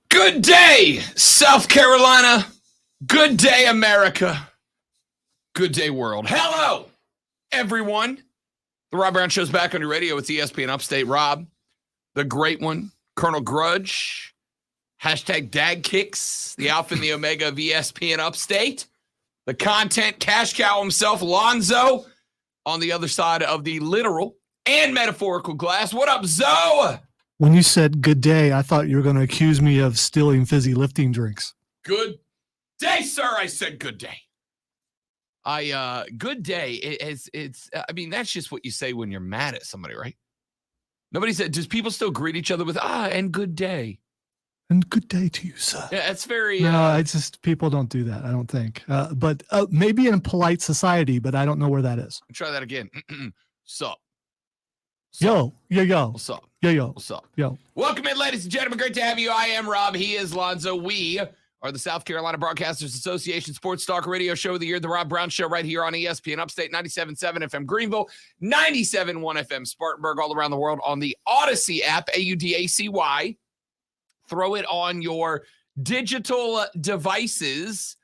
Good day, South Carolina. Good day, America. Good day, world. Hello, everyone. The Rob Brown Show's back on your radio with ESPN Upstate. Rob, the great one, Colonel Grudge, hashtag Dag Kicks, the Alpha and the Omega of ESPN Upstate, the content cash cow himself, Lonzo, on the other side of the literal and metaphorical glass. What up, Zoe? When you said good day, I thought you were going to accuse me of stealing fizzy lifting drinks. Good day, sir. I said good day. Good day. It's I mean, that's just what you say when you're mad at somebody, right? Nobody said, does people still greet each other with, and good day? And good day to you, sir. Yeah, that's very... No, it's just, people don't do that, I don't think. But maybe in a polite society, but I don't know where that is. Try that again. Sup. Yo. What's up? Yo. What's up? Yo. Welcome in, ladies and gentlemen. Great to have you. I am Rob. He is Lonzo. We are the South Carolina Broadcasters Association Sports Talk Radio Show of the Year, the Rob Brown Show, right here on ESPN Upstate, 97.7 FM Greenville, 97.1 FM Spartanburg, all around the world on the Odyssey app, AUDACY. Throw it on your digital devices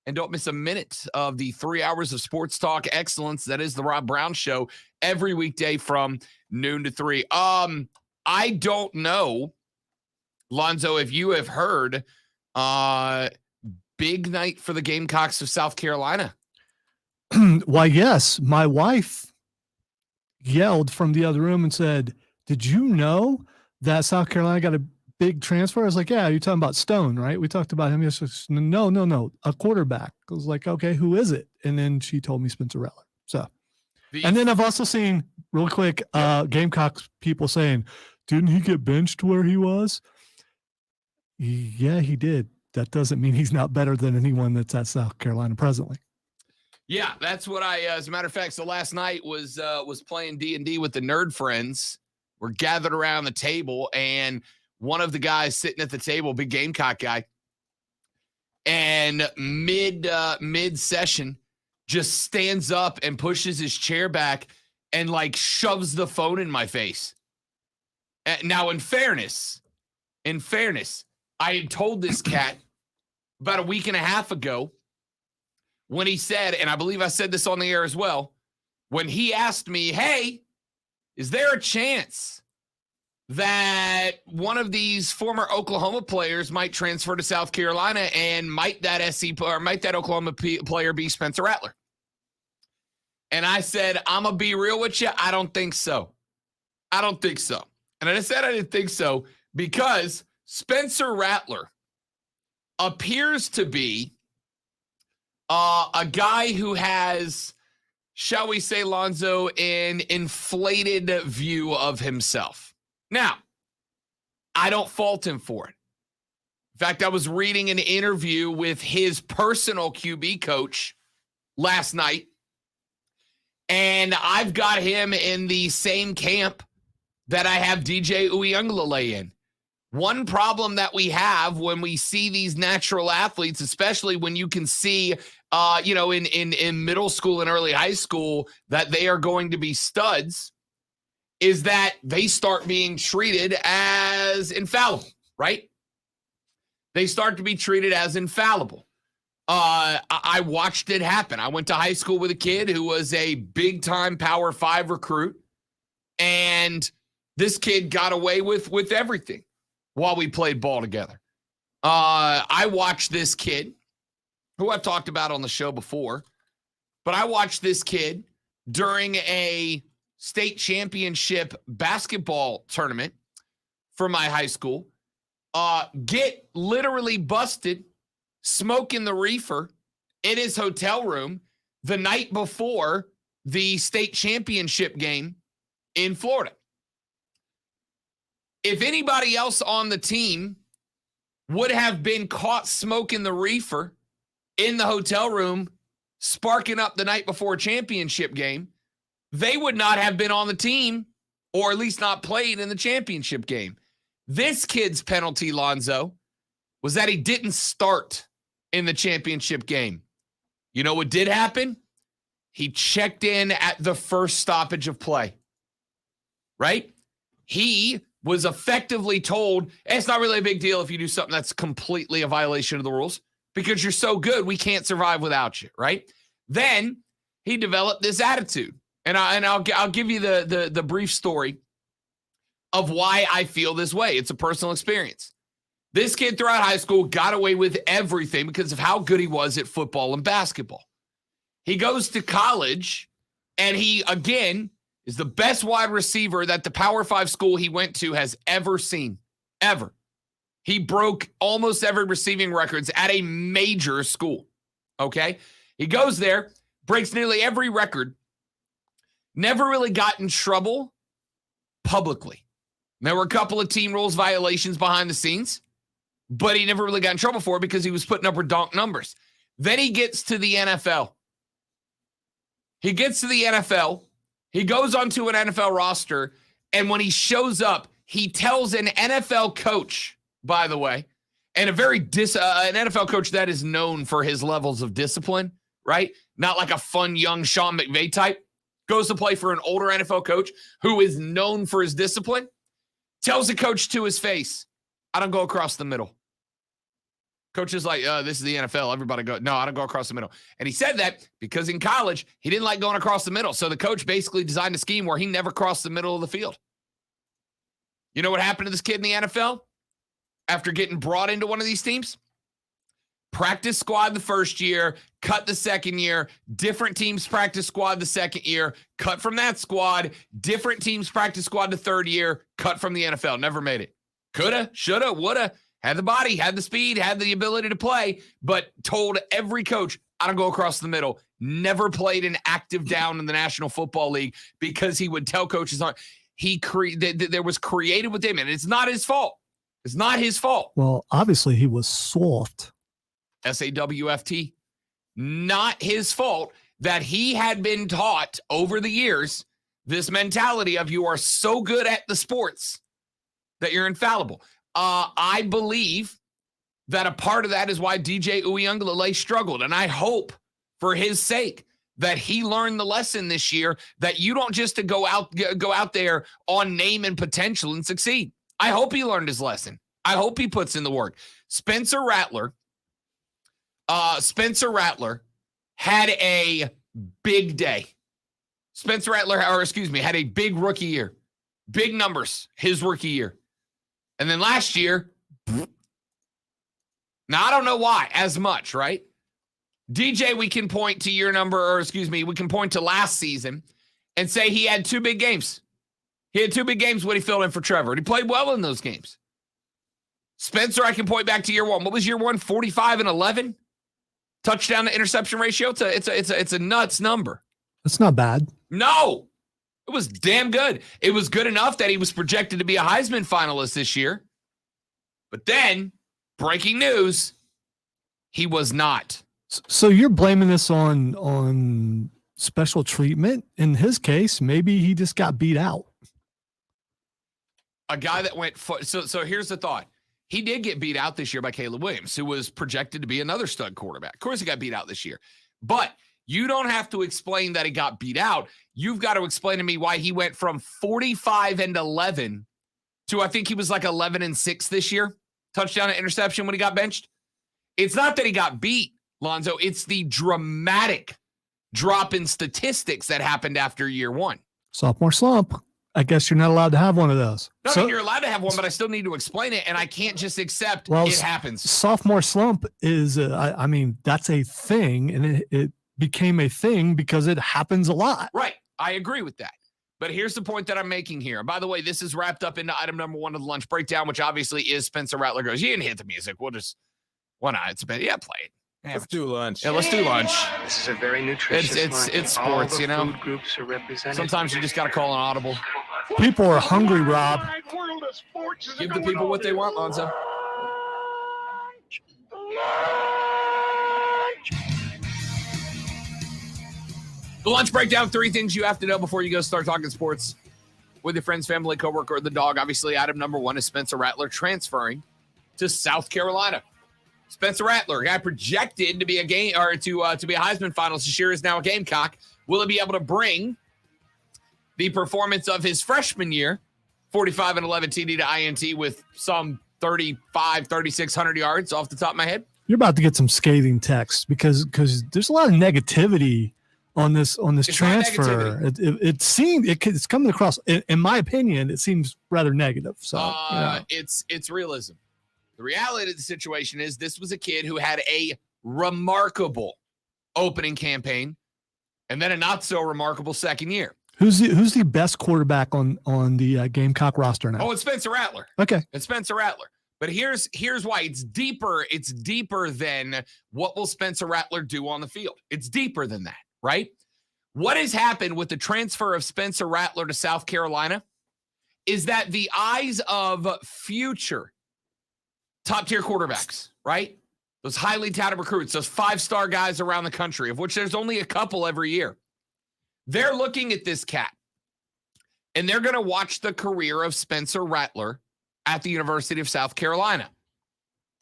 and don't miss a minute of the 3 hours of sports talk excellence that is the Rob Brown Show every weekday from noon to 3. I don't know, Lonzo, if you have heard big night for the Gamecocks of South Carolina. Why, yes. My wife yelled from the other room and said, did you know that South Carolina got a big transfer? I was like, yeah, you're talking about Stone, right? We talked about him yesterday. No, a quarterback. I was like, okay, who is it? And then she told me Spencer Rattler. So, and then I've also seen, real quick, Gamecocks people saying, didn't he get benched where he was? Yeah, he did. That doesn't mean he's not better than anyone that's at South Carolina presently. Yeah, that's what as a matter of fact, so last night was playing D&D with the nerd friends. We're gathered around the table, and one of the guys sitting at the table, big Gamecock guy, and mid-session just stands up and pushes his chair back and like shoves the phone in my face. Now, in fairness, I had told this cat about a week and a half ago when he said, and I believe I said this on the air as well, when he asked me, hey, is there a chance that one of these former Oklahoma players might transfer to South Carolina, and might that Oklahoma player be Spencer Rattler? And I said, I'm going to be real with you. I don't think so. And I said I didn't think so because Spencer Rattler appears to be a guy who has, shall we say, Lonzo, an inflated view of himself. Now, I don't fault him for it. In fact, I was reading an interview with his personal QB coach last night, and I've got him in the same camp that I have DJ Uiagalelei in. One problem that we have when we see these natural athletes, especially when you can see, in middle school and early high school, that they are going to be studs, is that they start being treated as infallible, right? They start to be treated as infallible. I watched it happen. I went to high school with a kid who was a big-time Power 5 recruit, and this kid got away with everything while we played ball together. I watched this kid, who I've talked about on the show before, but I watched this kid during a state championship basketball tournament for my high school, get literally busted smoking the reefer in his hotel room the night before the state championship game in Florida. If anybody else on the team would have been caught smoking the reefer in the hotel room, sparking up the night before a championship game, they would not have been on the team or at least not played in the championship game. This kid's penalty, Lonzo, was that he didn't start in the championship game. You know what did happen? He checked in at the first stoppage of play, right? He was effectively told, it's not really a big deal if you do something that's completely a violation of the rules because you're so good, we can't survive without you, right? Then he developed this attitude. And I'll give you the brief story of why I feel this way. It's a personal experience. This kid throughout high school got away with everything because of how good he was at football and basketball. He goes to college, and he, again, is the best wide receiver that the Power 5 school he went to has ever seen, ever. He broke almost every receiving records at a major school, okay? He goes there, breaks nearly every record, never really got in trouble publicly. There were a couple of team rules violations behind the scenes, but he never really got in trouble for it because he was putting up redonk numbers. Then he gets to the NFL. He goes onto an NFL roster, and when he shows up, he tells an NFL coach, by the way, and an NFL coach that is known for his levels of discipline, right? Not like a fun young Sean McVay type. Goes to play for an older NFL coach who is known for his discipline. Tells the coach to his face, I don't go across the middle. Coach is like, this is the NFL. Everybody go. No, I don't go across the middle. And he said that because in college, he didn't like going across the middle. So the coach basically designed a scheme where he never crossed the middle of the field. You know what happened to this kid in the NFL after getting brought into one of these teams? Practice squad the first year, cut the second year, different teams practice squad the second year, cut from that squad, different teams practice squad the third year, cut from the NFL. Never made it. Coulda, shoulda, woulda, had the body, had the speed, had the ability to play, but told every coach, I don't go across the middle. Never played an active down in the National Football League because he would tell coaches there was created with him, and it's not his fault. It's not his fault. Well, obviously he was soft. SAWFT. Not his fault that he had been taught over the years this mentality of you are so good at the sports that you're infallible. I believe that a part of that is why DJ Uiagalelei struggled, and I hope for his sake that he learned the lesson this year that you don't just go out there on name and potential and succeed. I hope he learned his lesson. I hope he puts in the work. Spencer Rattler had a big day. Had a big rookie year. Big numbers his rookie year. And then last year, now I don't know why as much, right? DJ, we can point to we can point to last season and say he had two big games. He had two big games when he filled in for Trevor, and he played well in those games. Spencer, I can point back to year one. What was year one? 45-11? Touchdown to interception ratio. It's a nuts number. That's not bad. No, it was damn good. It was good enough that he was projected to be a Heisman finalist this year. But then, breaking news, he was not. So you're blaming this on special treatment? In his case, maybe he just got beat out. A guy that went so here's the thought. He did get beat out this year by Caleb Williams, who was projected to be another stud quarterback. Of course, he got beat out this year. But you don't have to explain that he got beat out. You've got to explain to me why he went from 45-11 to I think he was like 11-6 this year. Touchdown to interception when he got benched. It's not that he got beat, Lonzo. It's the dramatic drop in statistics that happened after year one. Sophomore slump. I guess you're not allowed to have one of those. No, you're allowed to have one, but I still need to explain it, and I can't just accept it happens. Sophomore slump is, that's a thing, and it became a thing because it happens a lot. Right. I agree with that. But here's the point that I'm making here. By the way, this is wrapped up into item number 1 of the lunch breakdown, which obviously is Spencer Rattler goes, you didn't hit the music. Why not? It's play it. Let's do lunch. Yeah, let's do lunch. This is a very nutritious lunch. It's sports, All the you know. food groups are represented. Sometimes you just got to call an audible. People are hungry, Rob. Give the people what they want, Lonzo. The lunch breakdown, 3 things you have to know before you go start talking sports with your friends, family, coworker, or the dog. Obviously, item number one is Spencer Rattler transferring to South Carolina. Spencer Rattler, guy projected to be a to be a Heisman finalist this year, is now a Gamecock. Will he be able to bring the performance of his freshman year, 45 and 11 TD to INT with some 3,600 yards off the top of my head? You're about to get some scathing text because there's a lot of negativity on this It's transfer. It's coming across, in my opinion, it seems rather negative. So it's realism. The reality of the situation is this was a kid who had a remarkable opening campaign and then a not so remarkable second year. Who's the best quarterback on the Gamecock roster now? Oh, it's Spencer Rattler. Okay, it's Spencer Rattler. But here's why it's deeper. It's deeper than what will Spencer Rattler do on the field. It's deeper than that, right? What has happened with the transfer of Spencer Rattler to South Carolina is that the eyes of future top-tier quarterbacks, right? Those highly touted recruits, those five-star guys around the country, of which there's only a couple every year. They're looking at this cat, and they're going to watch the career of Spencer Rattler at the University of South Carolina.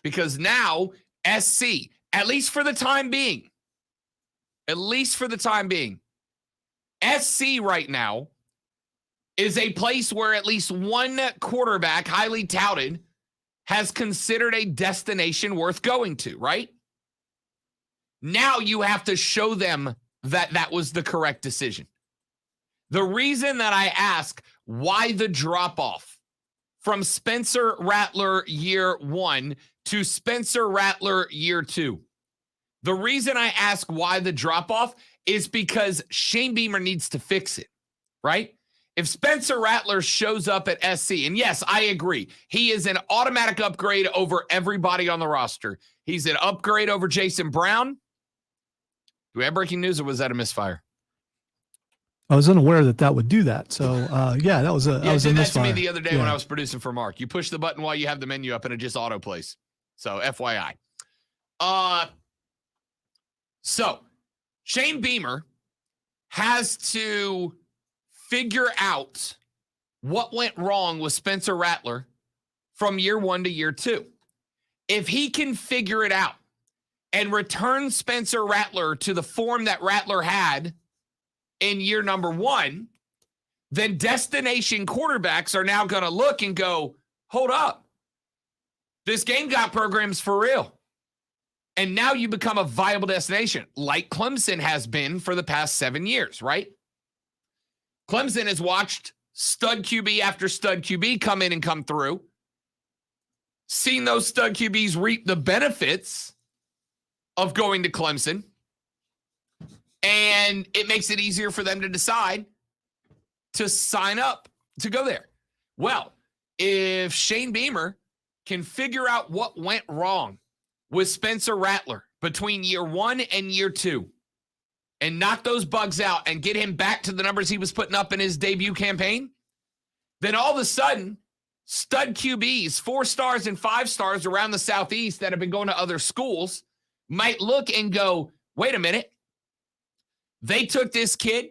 Because now, SC, at least for the time being, SC right now is a place where at least one quarterback, highly touted, has considered a destination worth going to, right? Now you have to show them that that was the correct decision. The reason that I ask why the drop-off from Spencer Rattler year one to Spencer Rattler year two, the reason I ask why the drop-off is because Shane Beamer needs to fix it, right? If Spencer Rattler shows up at SC, and yes, I agree, he is an automatic upgrade over everybody on the roster. He's an upgrade over Jason Brown. Do we have breaking news, or was that a misfire? I was unaware that would do that. So, yeah, that was a misfire. That to me the other day when I was producing for Mark. You push the button while you have the menu up, and it just autoplays. So, FYI. So, Shane Beamer has to figure out what went wrong with Spencer Rattler from year one to year two. If he can figure it out and return Spencer Rattler to the form that Rattler had in year number one, then destination quarterbacks are now going to look and go, hold up, this Gamecock program's for real. And now you become a viable destination, like Clemson has been for the past 7 years, right? Clemson has watched stud QB after stud QB come in and come through, seen those stud QBs reap the benefits of going to Clemson, and it makes it easier for them to decide to sign up to go there. Well, if Shane Beamer can figure out what went wrong with Spencer Rattler between year one and year two and knock those bugs out and get him back to the numbers he was putting up in his debut campaign, then all of a sudden, stud QBs, 4 stars and 5 stars around the Southeast that have been going to other schools might look and go, wait a minute. They took this kid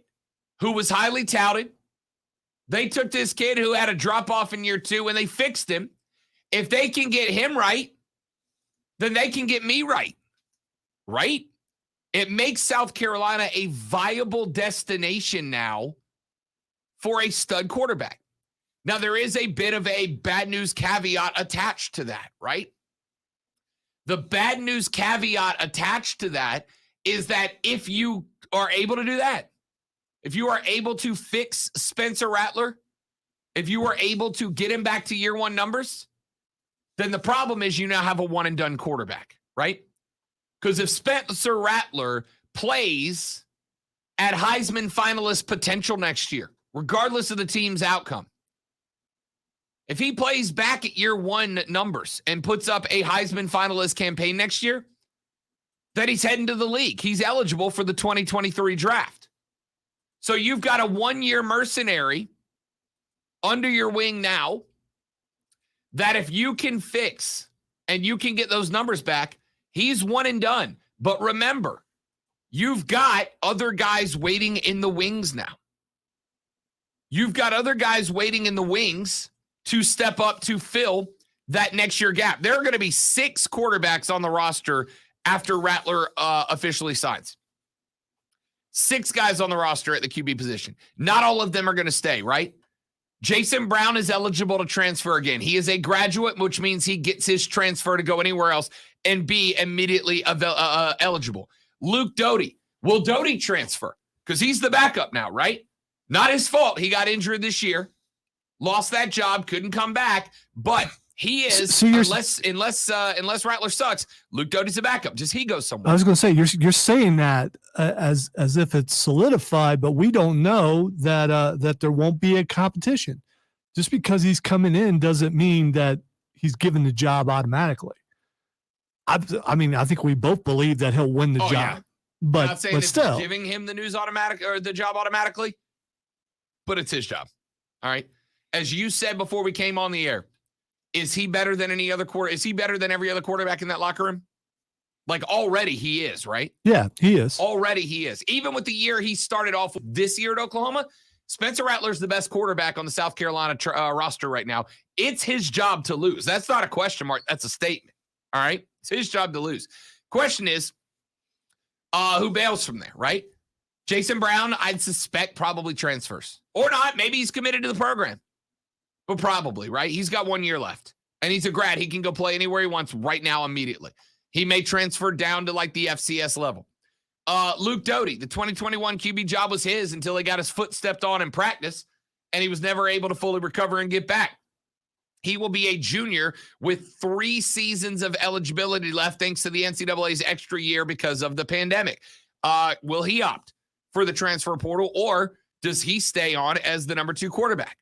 who was highly touted. They took this kid who had a drop-off in year two, and they fixed him. If they can get him right, then they can get me right. Right? It makes South Carolina a viable destination now for a stud quarterback. Now, there is a bit of a bad news caveat attached to that, right? The bad news caveat attached to that is that if you are able to do that, if you are able to fix Spencer Rattler, if you are able to get him back to year one numbers, then the problem is you now have a one-and-done quarterback, right? Because if Spencer Rattler plays at Heisman finalist potential next year, regardless of the team's outcome, if he plays back at year one numbers and puts up a Heisman finalist campaign next year, then he's heading to the league. He's eligible for the 2023 draft. So you've got a one-year mercenary under your wing now that if you can fix and you can get those numbers back, he's one and done. But remember, you've got other guys waiting in the wings now. You've got other guys waiting in the wings to step up to fill that next year gap. There are going to be 6 quarterbacks on the roster after Rattler officially signs. 6 guys on the roster at the QB position. Not all of them are going to stay, right? Jason Brown is eligible to transfer again. He is a graduate, which means he gets his transfer to go anywhere else and be immediately eligible. Luke Doty. Will Doty transfer? Because he's the backup now, right? Not his fault. He got injured this year, lost that job, couldn't come back, but he is, unless Rattler sucks, Luke Doty's a backup. Just he goes somewhere. I was going to say, you're saying that as if it's solidified, but we don't know that there won't be a competition. Just because he's coming in doesn't mean that he's given the job automatically. I mean, I think we both believe that he'll win the job. Yeah. But, I'm not saying it's still giving him the news automatic or the job automatically, but it's his job. All right. As you said before we came on the air, is he better than any other quarter? Is he better than every other quarterback in that locker room? Like already he is, right? Yeah, he is. Already he is. Even with the year he started off with this year at Oklahoma, Spencer Rattler's the best quarterback on the South Carolina roster right now. It's his job to lose. That's not a question mark. That's a statement. All right. It's his job to lose. Question is, who bails from there, right? Jason Brown, I'd suspect probably transfers. Or not. Maybe he's committed to the program. But probably, right? He's got 1 year left. And he's a grad. He can go play anywhere he wants right now immediately. He may transfer down to like the FCS level. Luke Doty, the 2021 QB job was his until he got his foot stepped on in practice, and he was never able to fully recover and get back. He will be a junior with 3 seasons of eligibility left thanks to the NCAA's extra year because of the pandemic. Will he opt for the transfer portal, or does he stay on as the number 2 quarterback?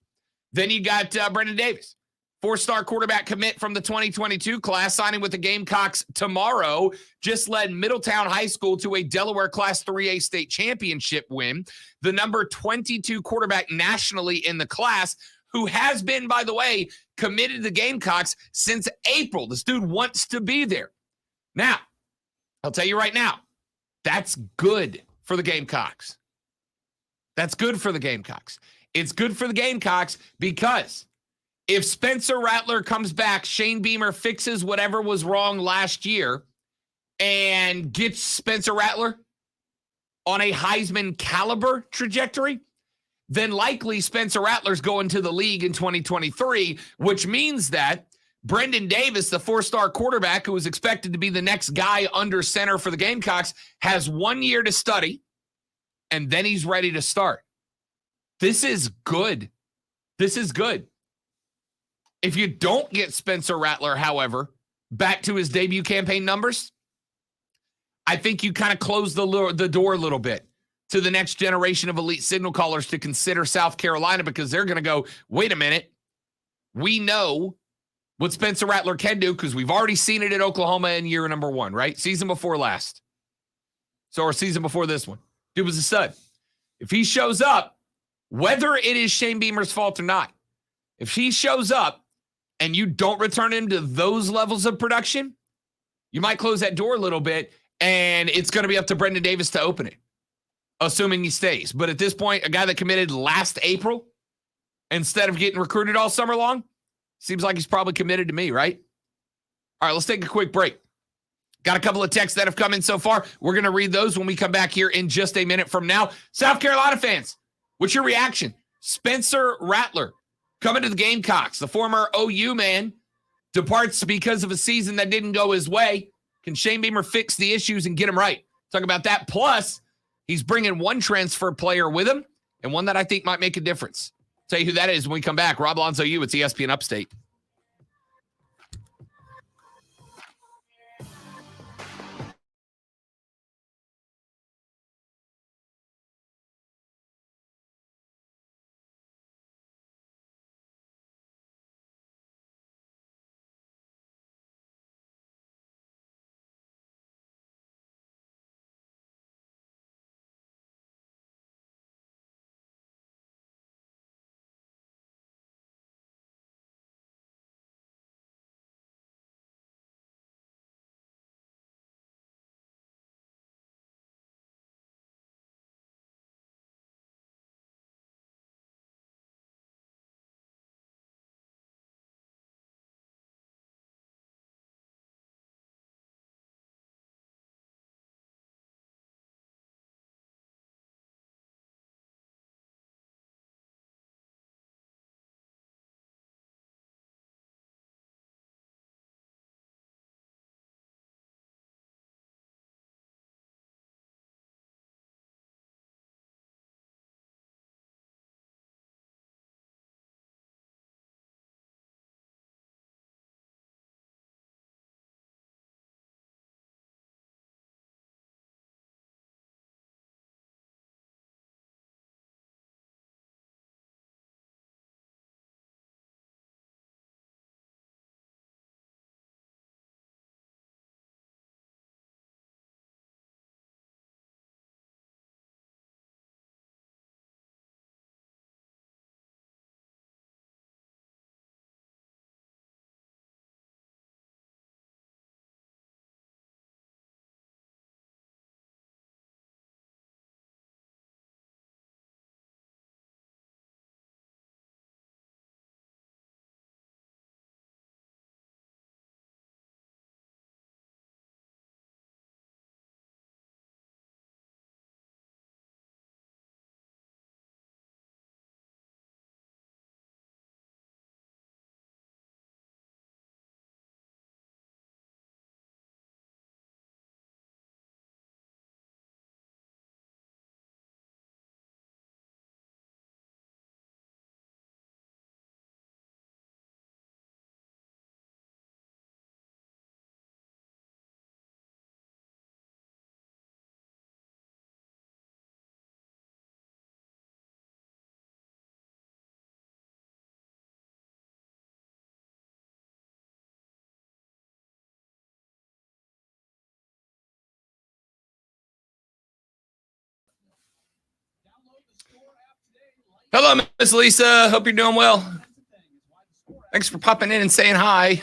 Then you got Brendan Davis, 4-star quarterback commit from the 2022 class, signing with the Gamecocks tomorrow, just led Middletown High School to a Delaware Class 3A state championship win. The number 22 quarterback nationally in the class, who has been, by the way, committed to the Gamecocks since April. This dude wants to be there. Now, I'll tell you right now, that's good for the Gamecocks. That's good for the Gamecocks. It's good for the Gamecocks because if Spencer Rattler comes back, Shane Beamer fixes whatever was wrong last year and gets Spencer Rattler on a Heisman caliber trajectory, then likely Spencer Rattler's going to the league in 2023, which means that Brendan Davis, the 4-star quarterback who was expected to be the next guy under center for the Gamecocks, has 1 year to study, and then he's ready to start. This is good. This is good. If you don't get Spencer Rattler, however, back to his debut campaign numbers, I think you kind of close the door a little bit to the next generation of elite signal callers to consider South Carolina, because they're going to go, wait a minute, we know what Spencer Rattler can do because we've already seen it at Oklahoma in year number 1, right? Season before last. Or season before this one. Dude was a stud. If he shows up, whether it is Shane Beamer's fault or not, if he shows up and you don't return him to those levels of production, you might close that door a little bit, and it's going to be up to Brendan Davis to open it, assuming he stays. But at this point, a guy that committed last April instead of getting recruited all summer long, seems like he's probably committed to me, right? All right, let's take a quick break. Got a couple of texts that have come in so far. We're going to read those when we come back here in just a minute from now. South Carolina fans, what's your reaction? Spencer Rattler coming to the Gamecocks. The former OU man departs because of a season that didn't go his way. Can Shane Beamer fix the issues and get him right? Talk about that. Plus, he's bringing one transfer player with him and one that I think might make a difference. Tell you who that is when we come back. Rob Alonzo, it's ESPN Upstate. Hello, Miss Lisa. Hope you're doing well. Thanks for popping in and saying hi.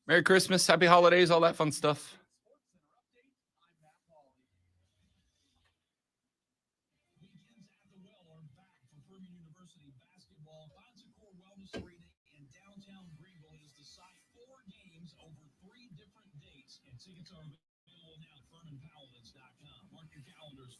Merry Christmas, happy holidays, all that fun stuff.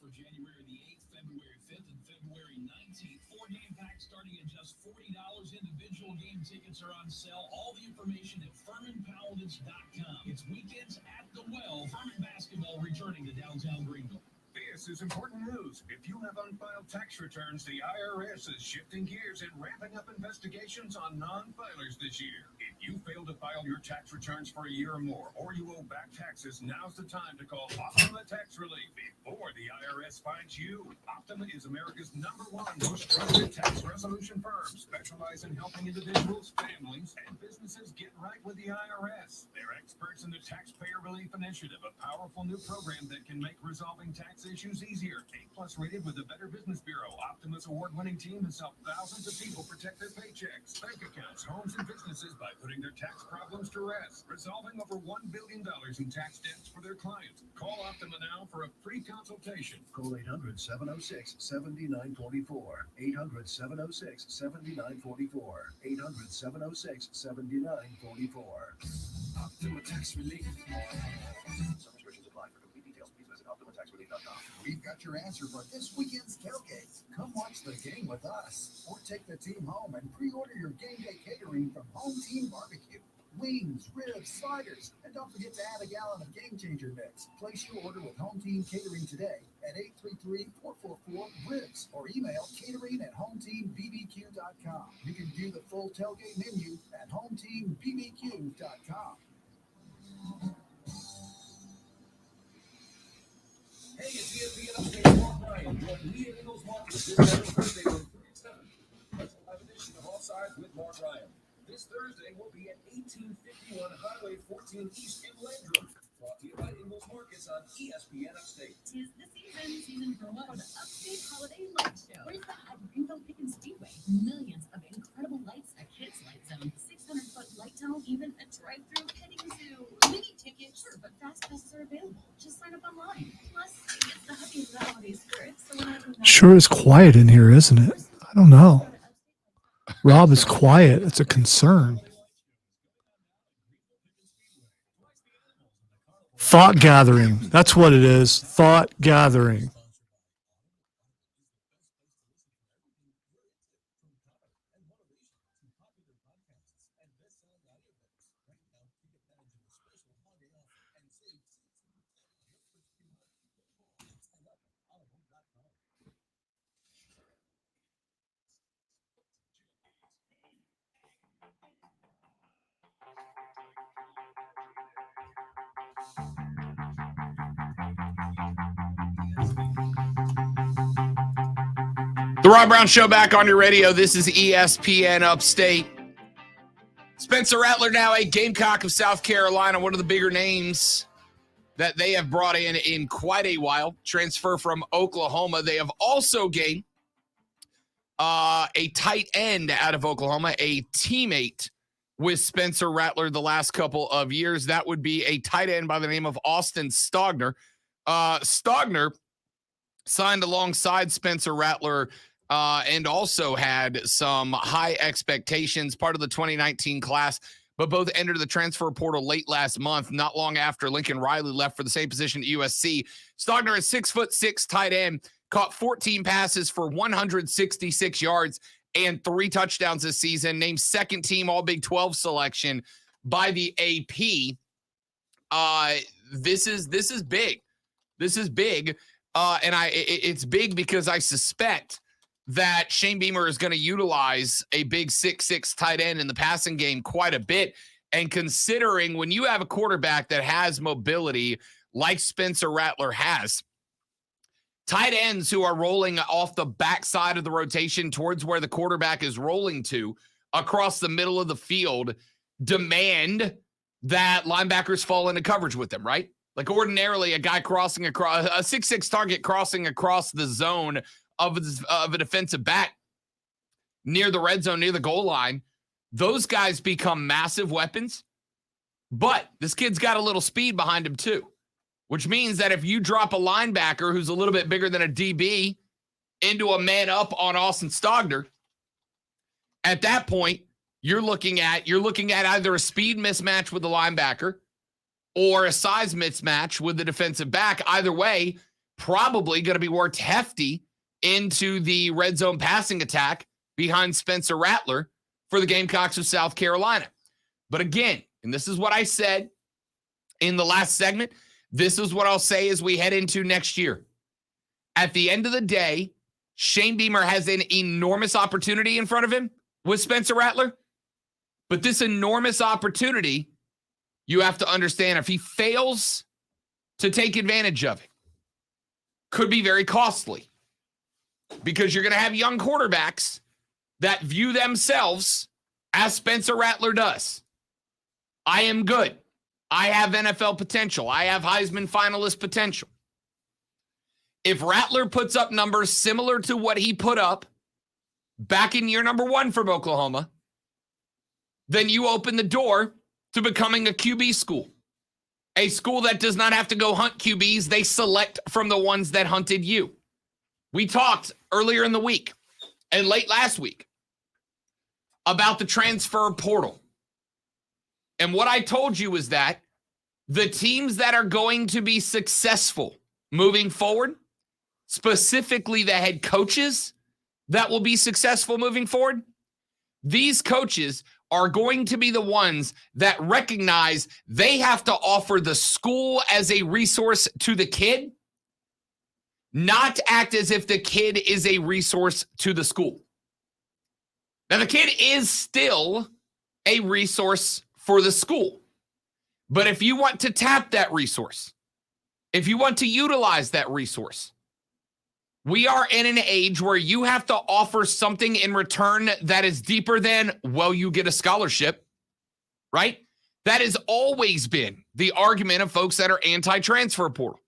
For January the 8th, February 5th, and February 19th. 4 game packs starting at just $40. Individual game tickets are on sale. All the information at FurmanPaladins.com. It's weekends at the Well. Furman basketball returning to downtown Greenville. This is important news. If you have unfiled tax returns, the IRS is shifting gears and ramping up investigations on non-filers this year. If you fail to file your tax returns for a year or more, or you owe back taxes, now's the time to call Optima Tax Relief before the IRS finds you. Optima is America's #1 most trusted tax resolution firm, specialize in helping individuals, families, and businesses get right with the IRS. They're experts in the Taxpayer Relief Initiative, a powerful new program that can make resolving tax issues easier. A+ rated with the Better Business Bureau. Optima's award-winning team has helped thousands of people protect their paychecks, bank accounts, homes, and businesses by putting their tax problems to rest, resolving over $1 billion in tax debts for their clients. Call Optima now for a free consultation. Call 800-706-7944. 800-706-7944. 800-706-7944. Optima Tax Relief. Some restrictions apply. For complete details, please visit OptimaTaxRelief.com. We've got your answer for this weekend's tailgate. Come watch the game with us, or take the team home and pre-order your game day catering from Home Team Barbecue. Wings, ribs, sliders, and don't forget to add a gallon of Game Changer mix. Place your order with Home Team Catering today at 833-444-RIBS or email catering@hometeambbq.com. You can view the full tailgate menu at hometeambbq.com. Hey, it's ESPN Upstate. Mark Ryan. Join me and Eagles Market this Thursday from 3 to 7. That's a live edition of Offside with Mark Ryan. This Thursday will be at 1851 Highway 14 East in Landrum. Brought to you by Ingles Markets on ESPN Upstate. Tis the season for what? Upstate Holiday Light Show. Where's the at Greenville Pickens Speedway? Millions of incredible lights, a kids light zone, 600-foot light tunnel, even a drive-through petting zoo. Mini tickets, sure, but fast passes are available. Just sign up online. Plus, it's the happy of the holiday spirit, so when I Sure is quiet in here, isn't it? I don't know. Rob is quiet. It's a concern. Thought gathering. That's what it is. Thought gathering. The Rob Brown Show back on your radio. This is ESPN Upstate. Spencer Rattler, now a Gamecock of South Carolina, one of the bigger names that they have brought in quite a while. Transfer from Oklahoma. They have also gained a tight end out of Oklahoma, a teammate with Spencer Rattler the last couple of years. That would be a tight end by the name of Austin Stogner. Stogner signed alongside Spencer Rattler and also had some high expectations, part of the 2019 class, but both entered the transfer portal late last month, not long after Lincoln Riley left for the same position at USC. Stogner is 6'6" tight end, caught 14 passes for 166 yards and 3 touchdowns this season, named second team All Big 12 selection by the AP. This is big. This is big. And it's big because I suspect that Shane Beamer is going to utilize a big 6'6" tight end in the passing game quite a bit. And considering when you have a quarterback that has mobility like Spencer Rattler has, tight ends who are rolling off the backside of the rotation towards where the quarterback is rolling to across the middle of the field demand that linebackers fall into coverage with them, right? Like ordinarily a guy crossing across, a 6'6" target crossing across the zone of a defensive back near the red zone, near the goal line, those guys become massive weapons. But this kid's got a little speed behind him too, which means that if you drop a linebacker who's a little bit bigger than a DB into a man up on Austin Stogner, at that point, you're looking at either a speed mismatch with the linebacker or a size mismatch with the defensive back. Either way, probably going to be worked hefty into the red zone passing attack behind Spencer Rattler for the Gamecocks of South Carolina. But again, and this is what I said in the last segment, this is what I'll say as we head into next year. At the end of the day, Shane Beamer has an enormous opportunity in front of him with Spencer Rattler. But this enormous opportunity, you have to understand, if he fails to take advantage of it, could be very costly. Because you're going to have young quarterbacks that view themselves as Spencer Rattler does. I am good. I have NFL potential. I have Heisman finalist potential. If Rattler puts up numbers similar to what he put up back in year number 1 from Oklahoma, then you open the door to becoming a QB school. A school that does not have to go hunt QBs. They select from the ones that hunted you. We talked earlier in the week and late last week about the transfer portal. And what I told you is that the teams that are going to be successful moving forward, specifically the head coaches that will be successful moving forward, these coaches are going to be the ones that recognize they have to offer the school as a resource to the kid, not act as if the kid is a resource to the school. Now, the kid is still a resource for the school. But if you want to tap that resource, if you want to utilize that resource, we are in an age where you have to offer something in return that is deeper than, well, you get a scholarship, right? That has always been the argument of folks that are anti-transfer portal.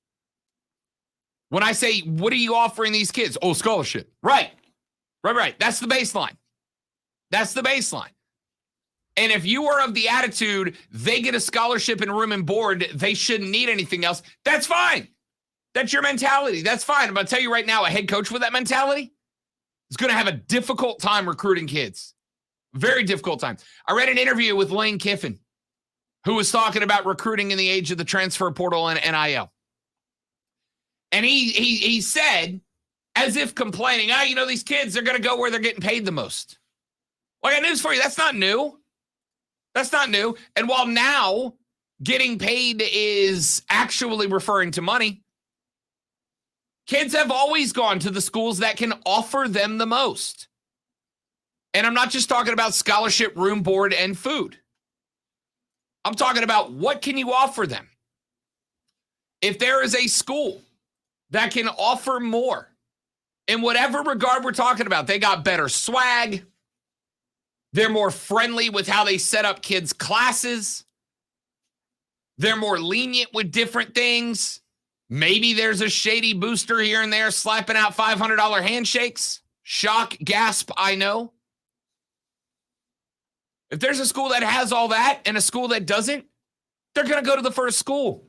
When I say, what are you offering these kids? Oh, scholarship. Right. That's the baseline. That's the baseline. And if you are of the attitude, they get a scholarship and room and board, they shouldn't need anything else, that's fine. That's your mentality. That's fine. I'm going to tell you right now, a head coach with that mentality is going to have a difficult time recruiting kids. Very difficult time. I read an interview with Lane Kiffin, who was talking about recruiting in the age of the transfer portal and NIL. And he said, as if complaining, these kids, they're going to go where they're getting paid the most. Well, I got news for you. That's not new. That's not new. And while now getting paid is actually referring to money, kids have always gone to the schools that can offer them the most. And I'm not just talking about scholarship, room, board, and food. I'm talking about what can you offer them? If there is a school that can offer more in whatever regard we're talking about, they got better swag. They're more friendly with how they set up kids' classes. They're more lenient with different things. Maybe there's a shady booster here and there slapping out $500 handshakes. Shock, gasp, I know. If there's a school that has all that and a school that doesn't, they're going to go to the first school.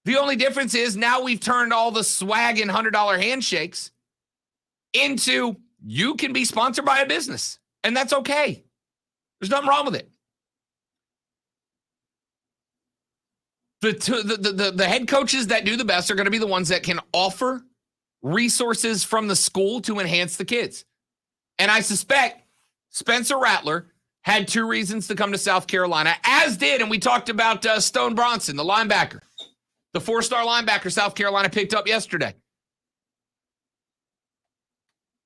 The only difference is now we've turned all the swag and $100 handshakes into you can be sponsored by a business. And that's okay. There's nothing wrong with it. The head coaches that do the best are going to be the ones that can offer resources from the school to enhance the kids. And I suspect Spencer Rattler had 2 reasons to come to South Carolina, as did, and we talked about Stone Bronson, the linebacker, the 4-star linebacker South Carolina picked up yesterday.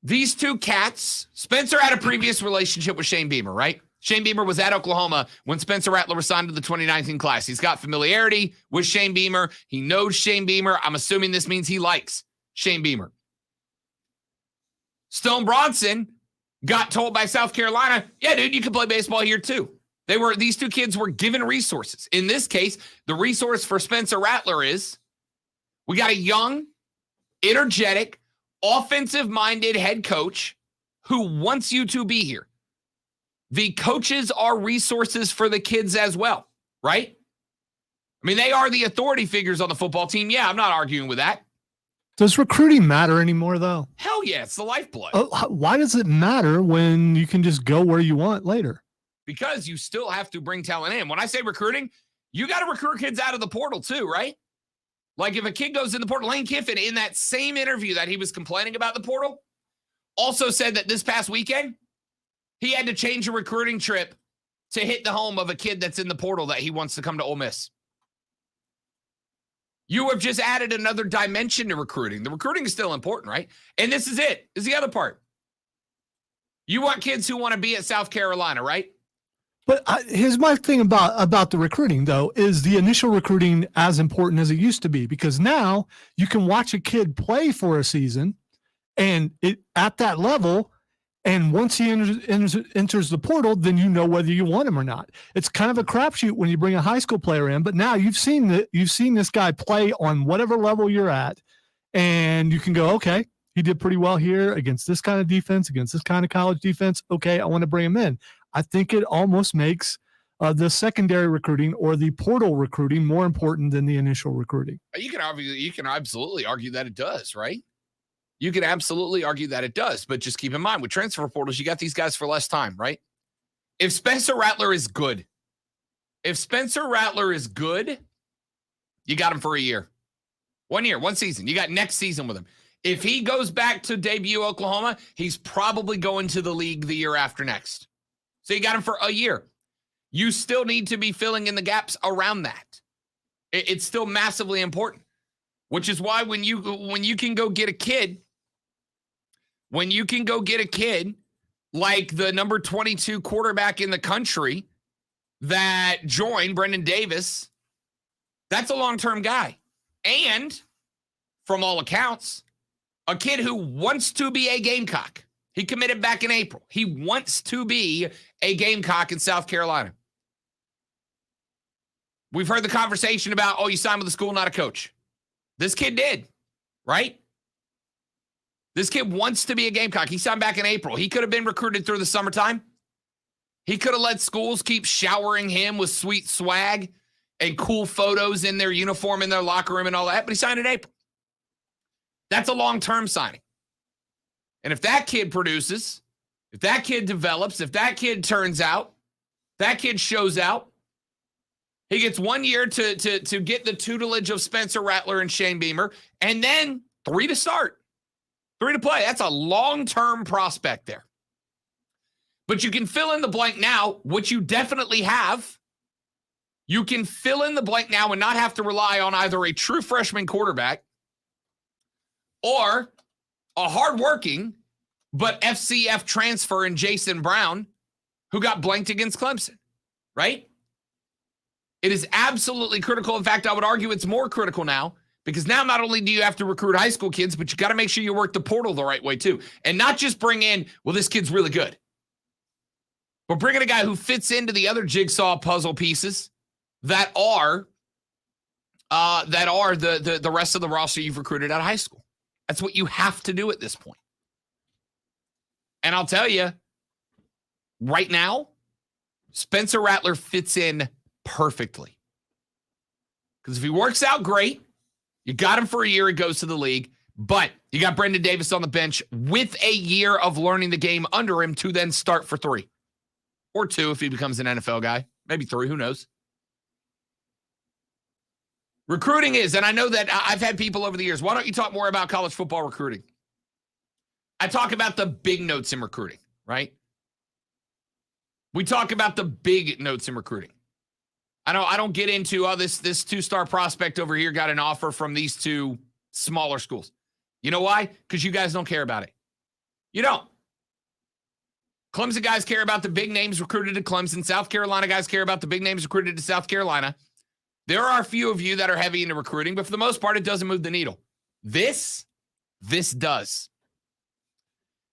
These 2 cats, Spencer had a previous relationship with Shane Beamer, right? Shane Beamer was at Oklahoma when Spencer Rattler was signed to the 2019 class. He's got familiarity with Shane Beamer. He knows Shane Beamer. I'm assuming this means he likes Shane Beamer. Stone Bronson got told by South Carolina, yeah, dude, you can play baseball here too. These 2 kids were given resources. In this case, the resource for Spencer Rattler is we got a young, energetic, offensive-minded head coach who wants you to be here. The coaches are resources for the kids as well, right? I mean, they are the authority figures on the football team. Yeah, I'm not arguing with that. Does recruiting matter anymore, though? Hell yeah, it's the lifeblood. Why does it matter when you can just go where you want later? Because you still have to bring talent in. When I say recruiting, you got to recruit kids out of the portal too, right? Like if a kid goes in the portal, Lane Kiffin, in that same interview that he was complaining about the portal, also said that this past weekend, he had to change a recruiting trip to hit the home of a kid that's in the portal that he wants to come to Ole Miss. You have just added another dimension to recruiting. The recruiting is still important, right? And this is it. This is the other part. You want kids who want to be at South Carolina, right? But here's my thing about the recruiting, though, is the initial recruiting as important as it used to be? Because now you can watch a kid play for a season and at that level, and once he enters the portal, then you know whether you want him or not. It's kind of a crapshoot when you bring a high school player in, but now you've seen this guy play on whatever level you're at, and you can go, okay, he did pretty well here against this kind of defense, against this kind of college defense. Okay, I want to bring him in. I think it almost makes the secondary recruiting or the portal recruiting more important than the initial recruiting. You can absolutely argue that it does, right? You can absolutely argue that it does, but just keep in mind with transfer portals, you got these guys for less time, right? If Spencer Rattler is good, you got him for a year. 1 year, 1 season. You got next season with him. If he goes back to debut Oklahoma, he's probably going to the league the year after next. So you got him for a year. You still need to be filling in the gaps around that. It's still massively important, which is why when you can go get a kid, like the number 22 quarterback in the country that joined, Brendan Davis, that's a long-term guy. And from all accounts, a kid who wants to be a Gamecock. He committed back in April. He wants to be a Gamecock in South Carolina. We've heard the conversation about, you signed with the school, not a coach. This kid did, right? This kid wants to be a Gamecock. He signed back in April. He could have been recruited through the summertime. He could have let schools keep showering him with sweet swag and cool photos in their uniform, in their locker room and all that, but he signed in April. That's a long-term signing. And if that kid produces, if that kid develops, if that kid turns out, that kid shows out, he gets 1 year to get the tutelage of Spencer Rattler and Shane Beamer, and then 3 to start, 3 to play. That's a long-term prospect there. But you can fill in the blank now, which you definitely have. You can fill in the blank now and not have to rely on either a true freshman quarterback or a hardworking but FCF transfer in Jason Brown, who got blanked against Clemson, right? It is absolutely critical. In fact, I would argue it's more critical now because now not only do you have to recruit high school kids, but you got to make sure you work the portal the right way too. And not just bring in, well, this kid's really good. But bring in a guy who fits into the other jigsaw puzzle pieces that are the rest of the roster you've recruited out of high school. That's what you have to do at this point. And I'll tell you, right now, Spencer Rattler fits in perfectly. Because if he works out great, you got him for a year, he goes to the league, but you got Brendan Davis on the bench with a year of learning the game under him to then start for 3. Or 2 if he becomes an NFL guy. Maybe 3, who knows? Recruiting is, and I know that I've had people over the years, why don't you talk more about college football recruiting? I talk about the big notes in recruiting, right? We talk about the big notes in recruiting. I don't get into, this 2-star prospect over here got an offer from these 2 smaller schools. You know why? Because you guys don't care about it. You don't. Clemson guys care about the big names recruited to Clemson. South Carolina guys care about the big names recruited to South Carolina. There are a few of you that are heavy into recruiting, but for the most part, it doesn't move the needle. This does.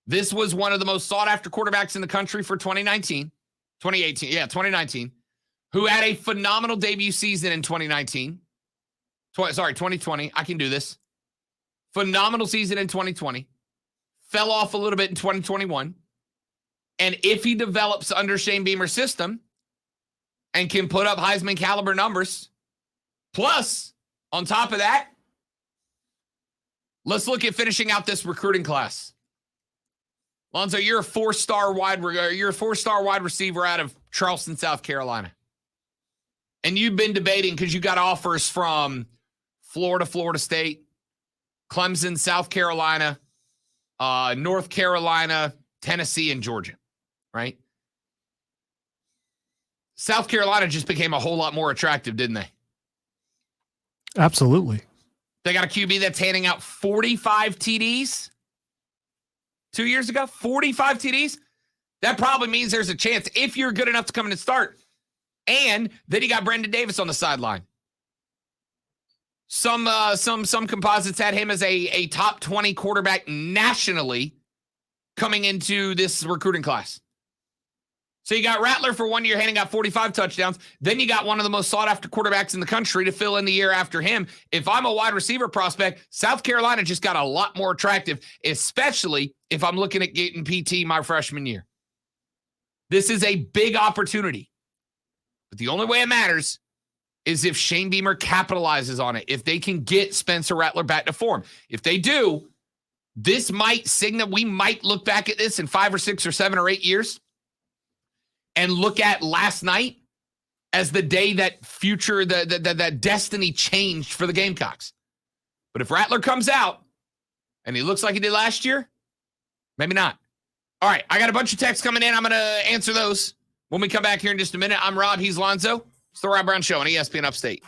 This was one of the most sought-after quarterbacks in the country for 2019, who had a phenomenal debut season in 2020. I can do this. Phenomenal season in 2020. fell off a little bit in 2021. And if he develops under Shane Beamer's system and can put up Heisman caliber numbers, plus on top of that, let's look at finishing out this recruiting class. Lonzo, you're a four-star wide receiver out of Charleston, South Carolina. And you've been debating because you got offers from Florida State, Clemson, South Carolina, North Carolina, Tennessee, and Georgia, right? South Carolina just became a whole lot more attractive, didn't they? Absolutely. They got a QB that's handing out 45 TDs 2 years ago. 45 TDs. That probably means there's a chance if you're good enough to come in and start. And then you got Brendan Davis on the sideline. Some composites had him as a top 20 quarterback nationally coming into this recruiting class. So you got Rattler for 1 year handing out 45 touchdowns. Then you got one of the most sought-after quarterbacks in the country to fill in the year after him. If I'm a wide receiver prospect, South Carolina just got a lot more attractive, especially if I'm looking at getting PT my freshman year. This is a big opportunity. But the only way it matters is if Shane Beamer capitalizes on it, if they can get Spencer Rattler back to form. If they do, this might signal, we might look back at this in 5 or 6 or 7 or 8 years and look at last night as the day that that destiny changed for the Gamecocks. But if Rattler comes out and he looks like he did last year, maybe not. All right, I got a bunch of texts coming in. I'm going to answer those when we come back here in just a minute. I'm Rob. He's Lonzo. It's the Rob Brown Show on ESPN Upstate.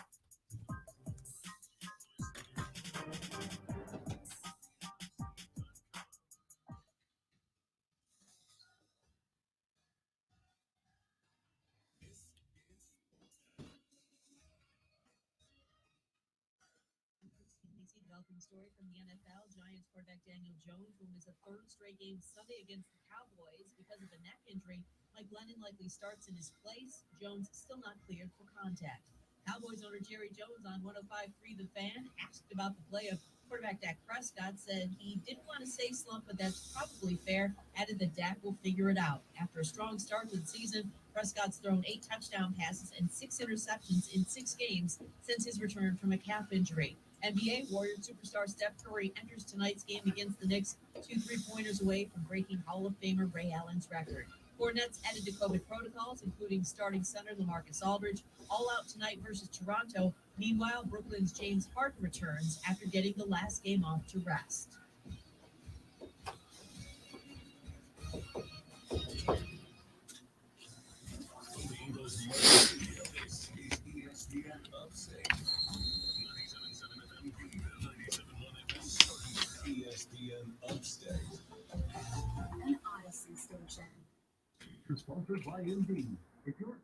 Story from the NFL. Giants quarterback Daniel Jones will miss a third straight game Sunday against the Cowboys because of a neck injury. Mike Glennon likely starts in his place. Jones still not cleared for contact. Cowboys owner Jerry Jones on 105.3 The Fan asked about the play of quarterback Dak Prescott, said he didn't want to say slump, but that's probably fair. Added that Dak will figure it out. After a strong start to the season, Prescott's thrown 8 touchdown passes and 6 interceptions in 6 games since his return from a calf injury. NBA Warriors superstar Steph Curry enters tonight's game against the Knicks 2 3-pointers away from breaking Hall of Famer Ray Allen's record. Hornets added to COVID protocols, including starting center LaMarcus Aldridge, all out tonight versus Toronto. Meanwhile, Brooklyn's James Harden returns after getting the last game off to rest. Upstate. An Odyssey station. It's sponsored by Indeed. If your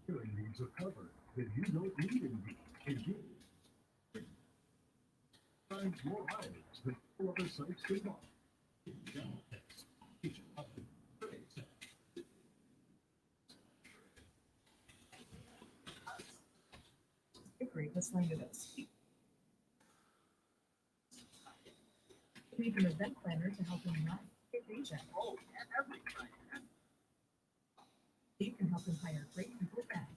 hearing needs are covered, then you don't need Indeed. Indeed finds more items than all other sites can offer. Great, let's land this. You need an event planner to help you not get paycheck. Oh, everything. You can help them hire great people back.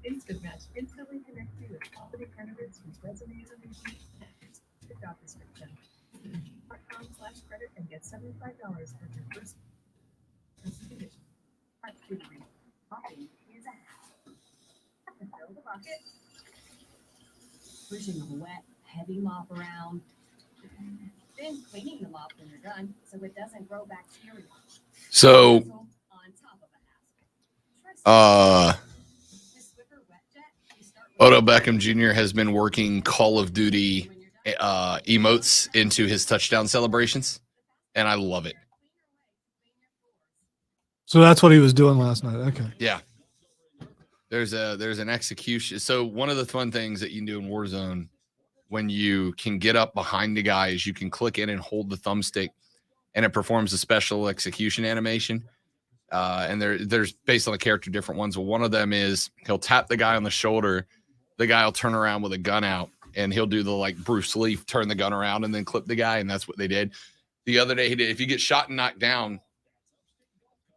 Instant Match instantly connects you with quality candidates whose resumes are reviewed. The job description. .com/credit and get $75 for your first condition. Coffee is a hassle. Fill the bucket. Pushing a wet, heavy mop around. Then cleaning the mop when you're done so it doesn't grow bacteria. So, On top of a hassle. Odell Beckham Jr. has been working Call of Duty emotes into his touchdown celebrations, and I love it. So that's what he was doing last night. Okay. Yeah. There's an execution. So one of the fun things that you can do in Warzone when you can get up behind the guy is you can click in and hold the thumbstick, and it performs a special execution animation. And there's based on the character different ones. Well, one of them is he'll tap the guy on the shoulder. The guy will turn around with a gun out, and he'll do the like Bruce Lee, turn the gun around and then clip the guy, and that's what they did. The other day he did. If you get shot and knocked down,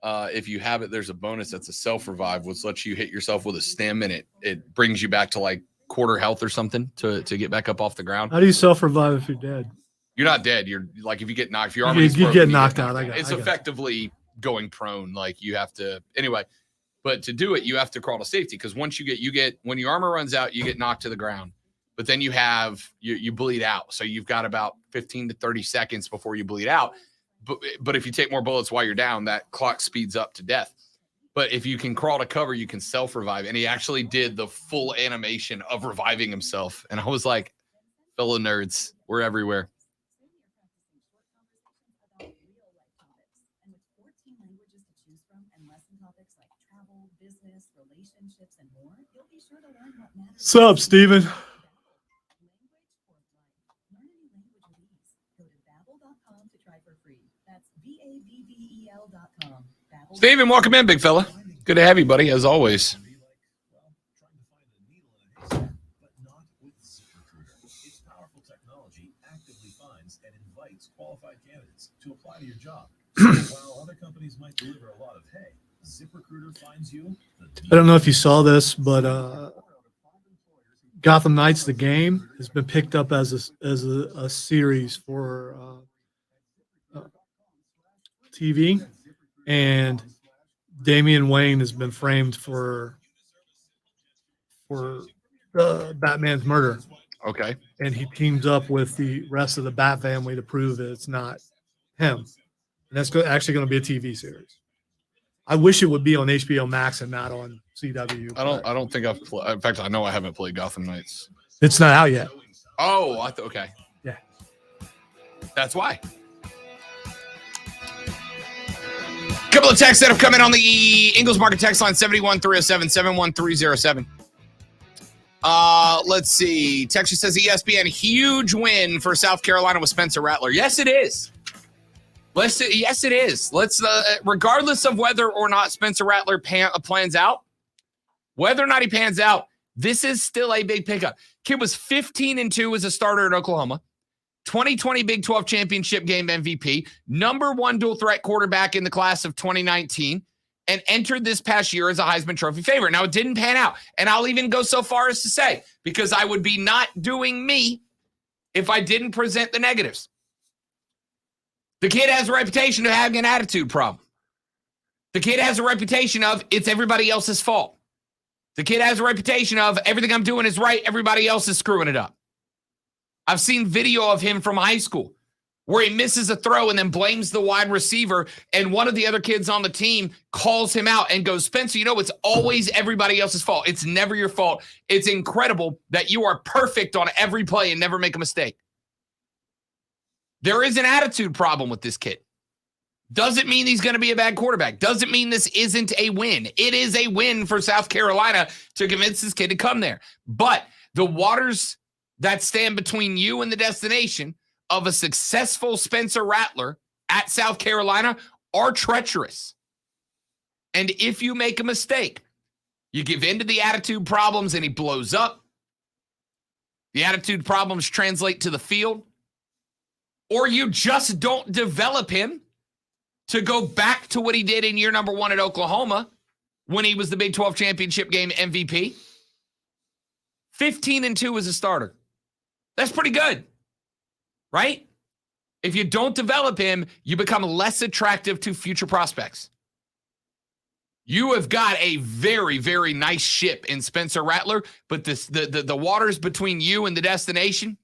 if you have it, there's a bonus that's a self-revive, which lets you hit yourself with a stem, and it brings you back to like quarter health or something to get back up off the ground. How do you self-revive if you're dead? You're not dead. You're like, if you get knocked, if your arm You is broken, get knocked out. It's effectively going prone. Like you have to, anyway, but to do it, you have to crawl to safety. Cause once you get, when your armor runs out, you get knocked to the ground, but then you bleed out. So you've got about 15 to 30 seconds before you bleed out. But if you take more bullets while you're down, that clock speeds up to death. But if you can crawl to cover, you can self-revive. And he actually did the full animation of reviving himself. And I was like, fellow nerds, we're everywhere. What's up, Steven? Steven, welcome in, big fella. Good to have you, buddy, as always. Its powerful technology actively finds and invites qualified candidates to apply to your job. So while other companies might deliver a lot of hay, ZipRecruiter finds you. I don't know if you saw this, but Gotham Knights, the game, has been picked up as a series for TV, and Damian Wayne has been framed for Batman's murder. Okay. And he teams up with the rest of the Bat family to prove that it's not him. And that's actually going to be a TV series. I wish it would be on HBO Max and not on CW. I don't think I've played. In fact, I know I haven't played Gotham Knights. It's not out yet. Oh, okay. Yeah. That's why. Couple of texts that have come in on the Ingles Market text line 71307 71307. Let's see. Texture says ESPN, huge win for South Carolina with Spencer Rattler. Yes, it is. Yes, it is. Let's regardless of whether or not Spencer Rattler plans out, whether or not he pans out, this is still a big pickup. Kid was 15-2 as a starter at Oklahoma. 2020 Big 12 championship game MVP, number one dual threat quarterback in the class of 2019, and entered this past year as a Heisman Trophy favorite. Now, it didn't pan out. And I'll even go so far as to say, because I would be not doing me if I didn't present the negatives. The kid has a reputation of having an attitude problem. The kid has a reputation of it's everybody else's fault. The kid has a reputation of everything I'm doing is right, everybody else is screwing it up. I've seen video of him from high school where he misses a throw and then blames the wide receiver, and one of the other kids on the team calls him out and goes, Spencer, you know, it's always everybody else's fault. It's never your fault. It's incredible that you are perfect on every play and never make a mistake. There is an attitude problem with this kid. Doesn't mean he's going to be a bad quarterback. Doesn't mean this isn't a win. It is a win for South Carolina to convince this kid to come there. But the waters that stand between you and the destination of a successful Spencer Rattler at South Carolina are treacherous. And if you make a mistake, you give in to the attitude problems and he blows up. The attitude problems translate to the field. Or you just don't develop him to go back to what he did in year number one at Oklahoma when he was the Big 12 championship game MVP. 15-2 as a starter. That's pretty good, right? If you don't develop him, you become less attractive to future prospects. You have got a very, very nice ship in Spencer Rattler, but the waters between you and the destination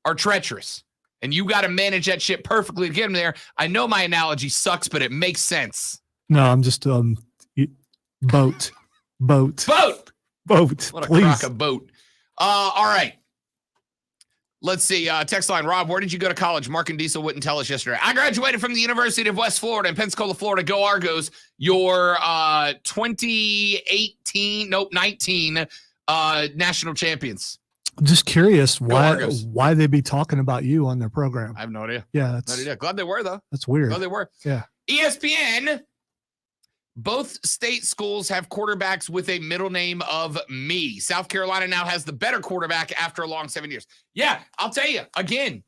are treacherous. And you got to manage that ship perfectly to get him there. I know my analogy sucks, but it makes sense. No, I'm just boat. What a Please. crock of boat. All right. Let's see. Text line, Rob, where did you go to college? Mark and Diesel wouldn't tell us yesterday. I graduated from the University of West Florida in Pensacola, Florida. Go Argos. Your 19 national champions. I'm just curious why they be talking about you on their program. I have no idea. Yeah, No idea. Glad they were, though. That's weird. Glad they were. Yeah. ESPN Both state schools have quarterbacks with a middle name of me. South Carolina now has the better quarterback after a long 7 years. Yeah, I'll tell you, again,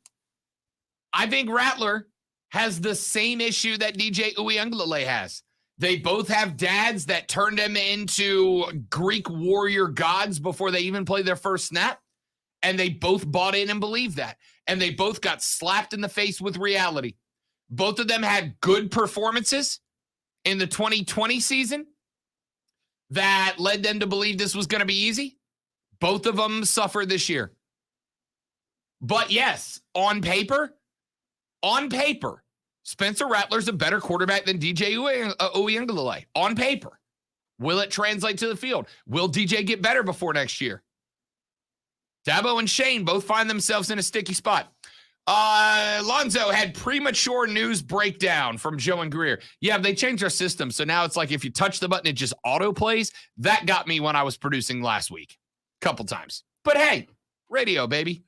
I think Rattler has the same issue that DJ Uiagalelei has. They both have dads that turned them into Greek warrior gods before they even played their first snap. And they both bought in and believed that. And they both got slapped in the face with reality. Both of them had good performances in the 2020 season that led them to believe this was going to be easy. Both of them suffered this year. But yes, on paper, Spencer Rattler's a better quarterback than DJ Uiagalelei. On paper. Will it translate to the field? Will DJ get better before next year? Dabo and Shane both find themselves in a sticky spot. Lonzo had premature news breakdown from Joe and Greer. Yeah, they changed our system. So now it's like if you touch the button, it just auto plays. That got me when I was producing last week. Couple times. But hey, radio, baby.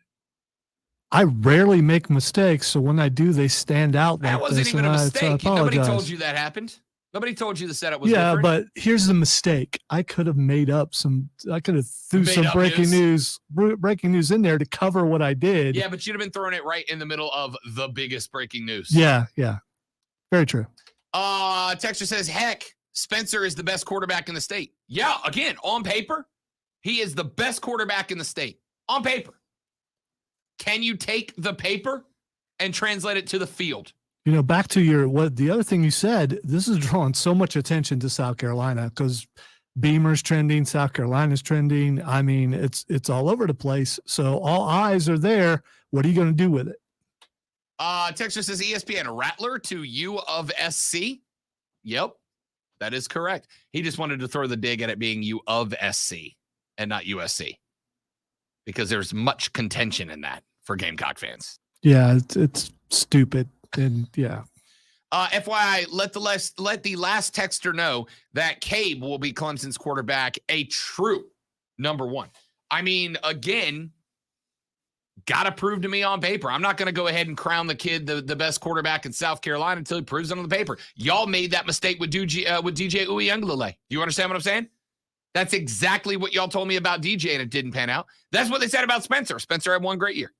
I rarely make mistakes, so when I do, they stand out. That like wasn't this, even a and mistake. I Nobody apologize. told you that happened. Nobody told you the setup was Yeah, different. but here's the mistake. I could have made up some. I could have threw Made some up breaking news in there to cover what I did. Yeah, but you'd have been throwing it right in the middle of the biggest breaking news. Yeah. Very true. Texture says, heck, Spencer is the best quarterback in the state. Yeah, again, on paper, he is the best quarterback in the state. On paper. Can you take the paper and translate it to the field? You know, back to the other thing you said, this is drawing so much attention to South Carolina because Beamer's trending, South Carolina's trending. I mean, it's all over the place. So all eyes are there. What are you going to do with it? Texture says ESPN Rattler to U of SC. Yep, that is correct. He just wanted to throw the dig at it being U of SC and not USC because there's much contention in that for Gamecock fans. Yeah, it's stupid. And yeah. FYI, let the last texter know that Cabe will be Clemson's quarterback, a true number one. I mean, again, gotta prove to me on paper. I'm not going to go ahead and crown the kid the best quarterback in South Carolina until he proves it on the paper. Y'all made that mistake with DJ Uiagalelei. Do you understand what I'm saying? That's exactly what y'all told me about DJ, and it didn't pan out. That's what they said about Spencer. Spencer had one great year.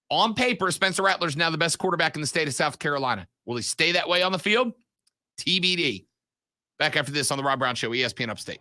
On paper, Spencer Rattler is now the best quarterback in the state of South Carolina. Will he stay that way on the field? TBD. Back after this on the Rob Brown Show, ESPN Upstate.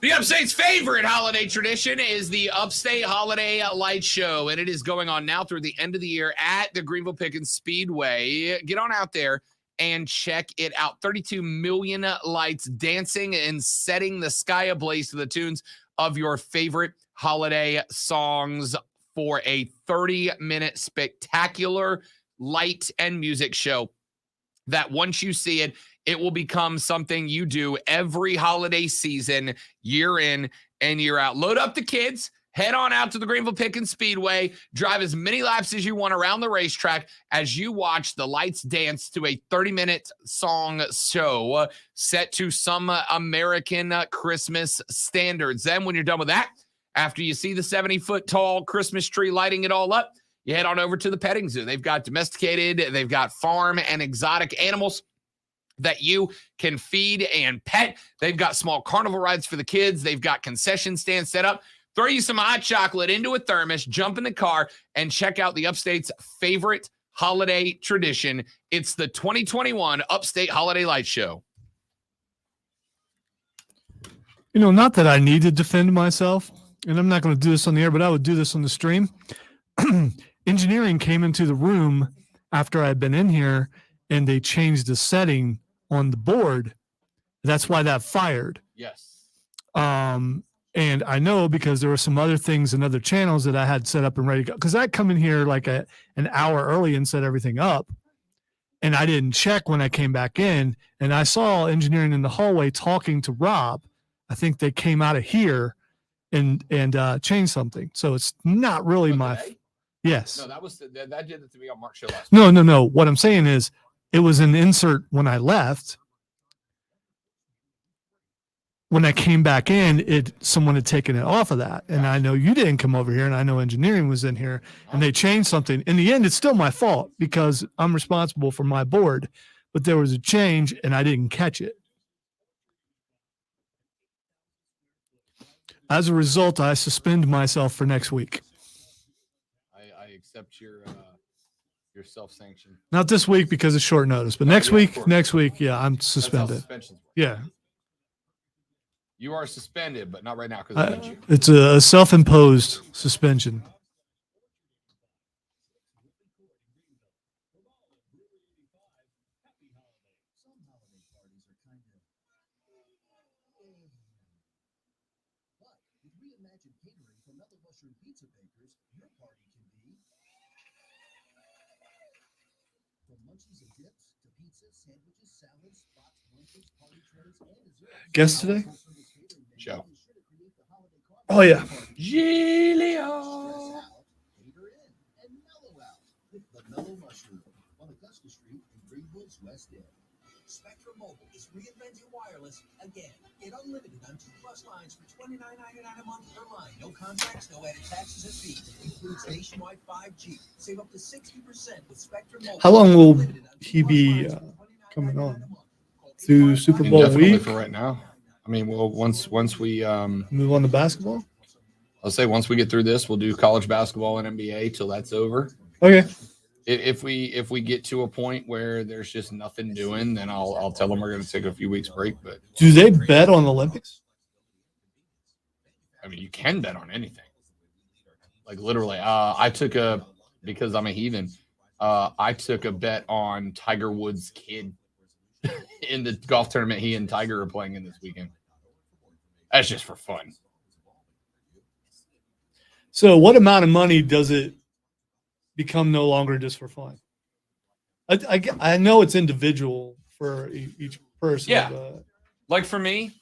The Upstate's favorite holiday tradition is the Upstate Holiday Light Show, and it is going on now through the end of the year at the Greenville Pickens Speedway. Get on out there and check it out. 32 million lights dancing and setting the sky ablaze to the tunes of your favorite holiday songs for a 30-minute spectacular light and music show that once you see it, it will become something you do every holiday season, year in and year out. Load up the kids. Head on out to the Greenville Pickens Speedway. Drive as many laps as you want around the racetrack as you watch the lights dance to a 30-minute song show set to some American Christmas standards. Then when you're done with that, after you see the 70-foot tall Christmas tree lighting it all up, you head on over to the petting zoo. They've got domesticated, they've got farm and exotic animals that you can feed and pet. They've got small carnival rides for the kids. They've got concession stands set up. Throw you some hot chocolate into a thermos, jump in the car, and check out the Upstate's favorite holiday tradition. It's the 2021 Upstate Holiday Light Show. You know, not that I need to defend myself, and I'm not going to do this on the air, but I would do this on the stream. Engineering came into the room after I'd been in here, and they changed the setting on the board. That's why that fired. Yes. And I know because there were some other things and other channels that I had set up and ready to go. Because I come in here like an hour early and set everything up. And I didn't check when I came back in. And I saw engineering in the hallway talking to Rob. I think they came out of here and changed something. So it's not really yes. No, that did it to me on Mark's show last week. No. What I'm saying is it was an insert when I left. when I came back in, someone had taken it off of that. And I know you didn't come over here, and I know engineering was in here, and they changed something. In the end, it's still my fault because I'm responsible for my board. But there was a change, and I didn't catch it. As a result, I suspend myself for next week. I accept your self-sanction. Not this week because it's short notice, but next week, yeah, I'm suspended. Yeah. You are suspended, but not right now because I need you. It's a self-imposed suspension. Guest today? Joe. Oh, yeah. Gilio. Spectrum Mobile is reinventing wireless again. Get unlimited on 2+ lines for $29.99 a month per line. No contracts, no added taxes and fees. Includes nationwide 5G. Save up to 60% with Spectrum Mobile. How long will he be coming on? Through Super Bowl Definitely week? for right now. I mean, well, once we Move on to basketball? I'll say once we get through this, we'll do college basketball and NBA till that's over. Okay. If we get to a point where there's just nothing doing, then I'll tell them we're going to take a few weeks break. But Do they bet on the Olympics? I mean, you can bet on anything. Like literally, because I'm a heathen. I took a bet on Tiger Woods' kid in the golf tournament he and Tiger are playing in this weekend. That's just for fun. So what amount of money does it become no longer just for fun? I know it's individual for each person. Yeah. But Like for me,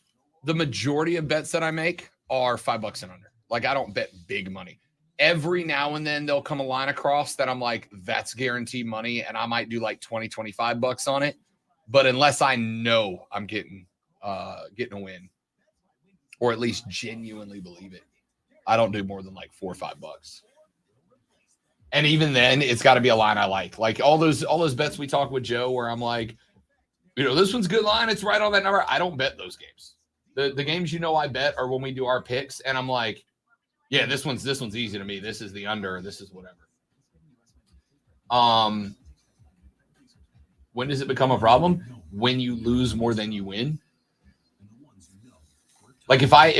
the majority of bets that I make are $5 and under. Like I don't bet big money. Every now and then there'll come a line across that I'm like, that's guaranteed money. And I might do like 20, $25 on it. But unless I know I'm getting a win, or at least genuinely believe it, I don't do more than like $4 or $5. And even then, it's got to be a line I like. Like all those bets we talk with Joe, where I'm like, this one's a good line. It's right on that number. I don't bet those games. The games I bet are when we do our picks, and I'm like, yeah, this one's easy to me. This is the under. This is whatever. When does it become a problem? When you lose more than you win. Like if I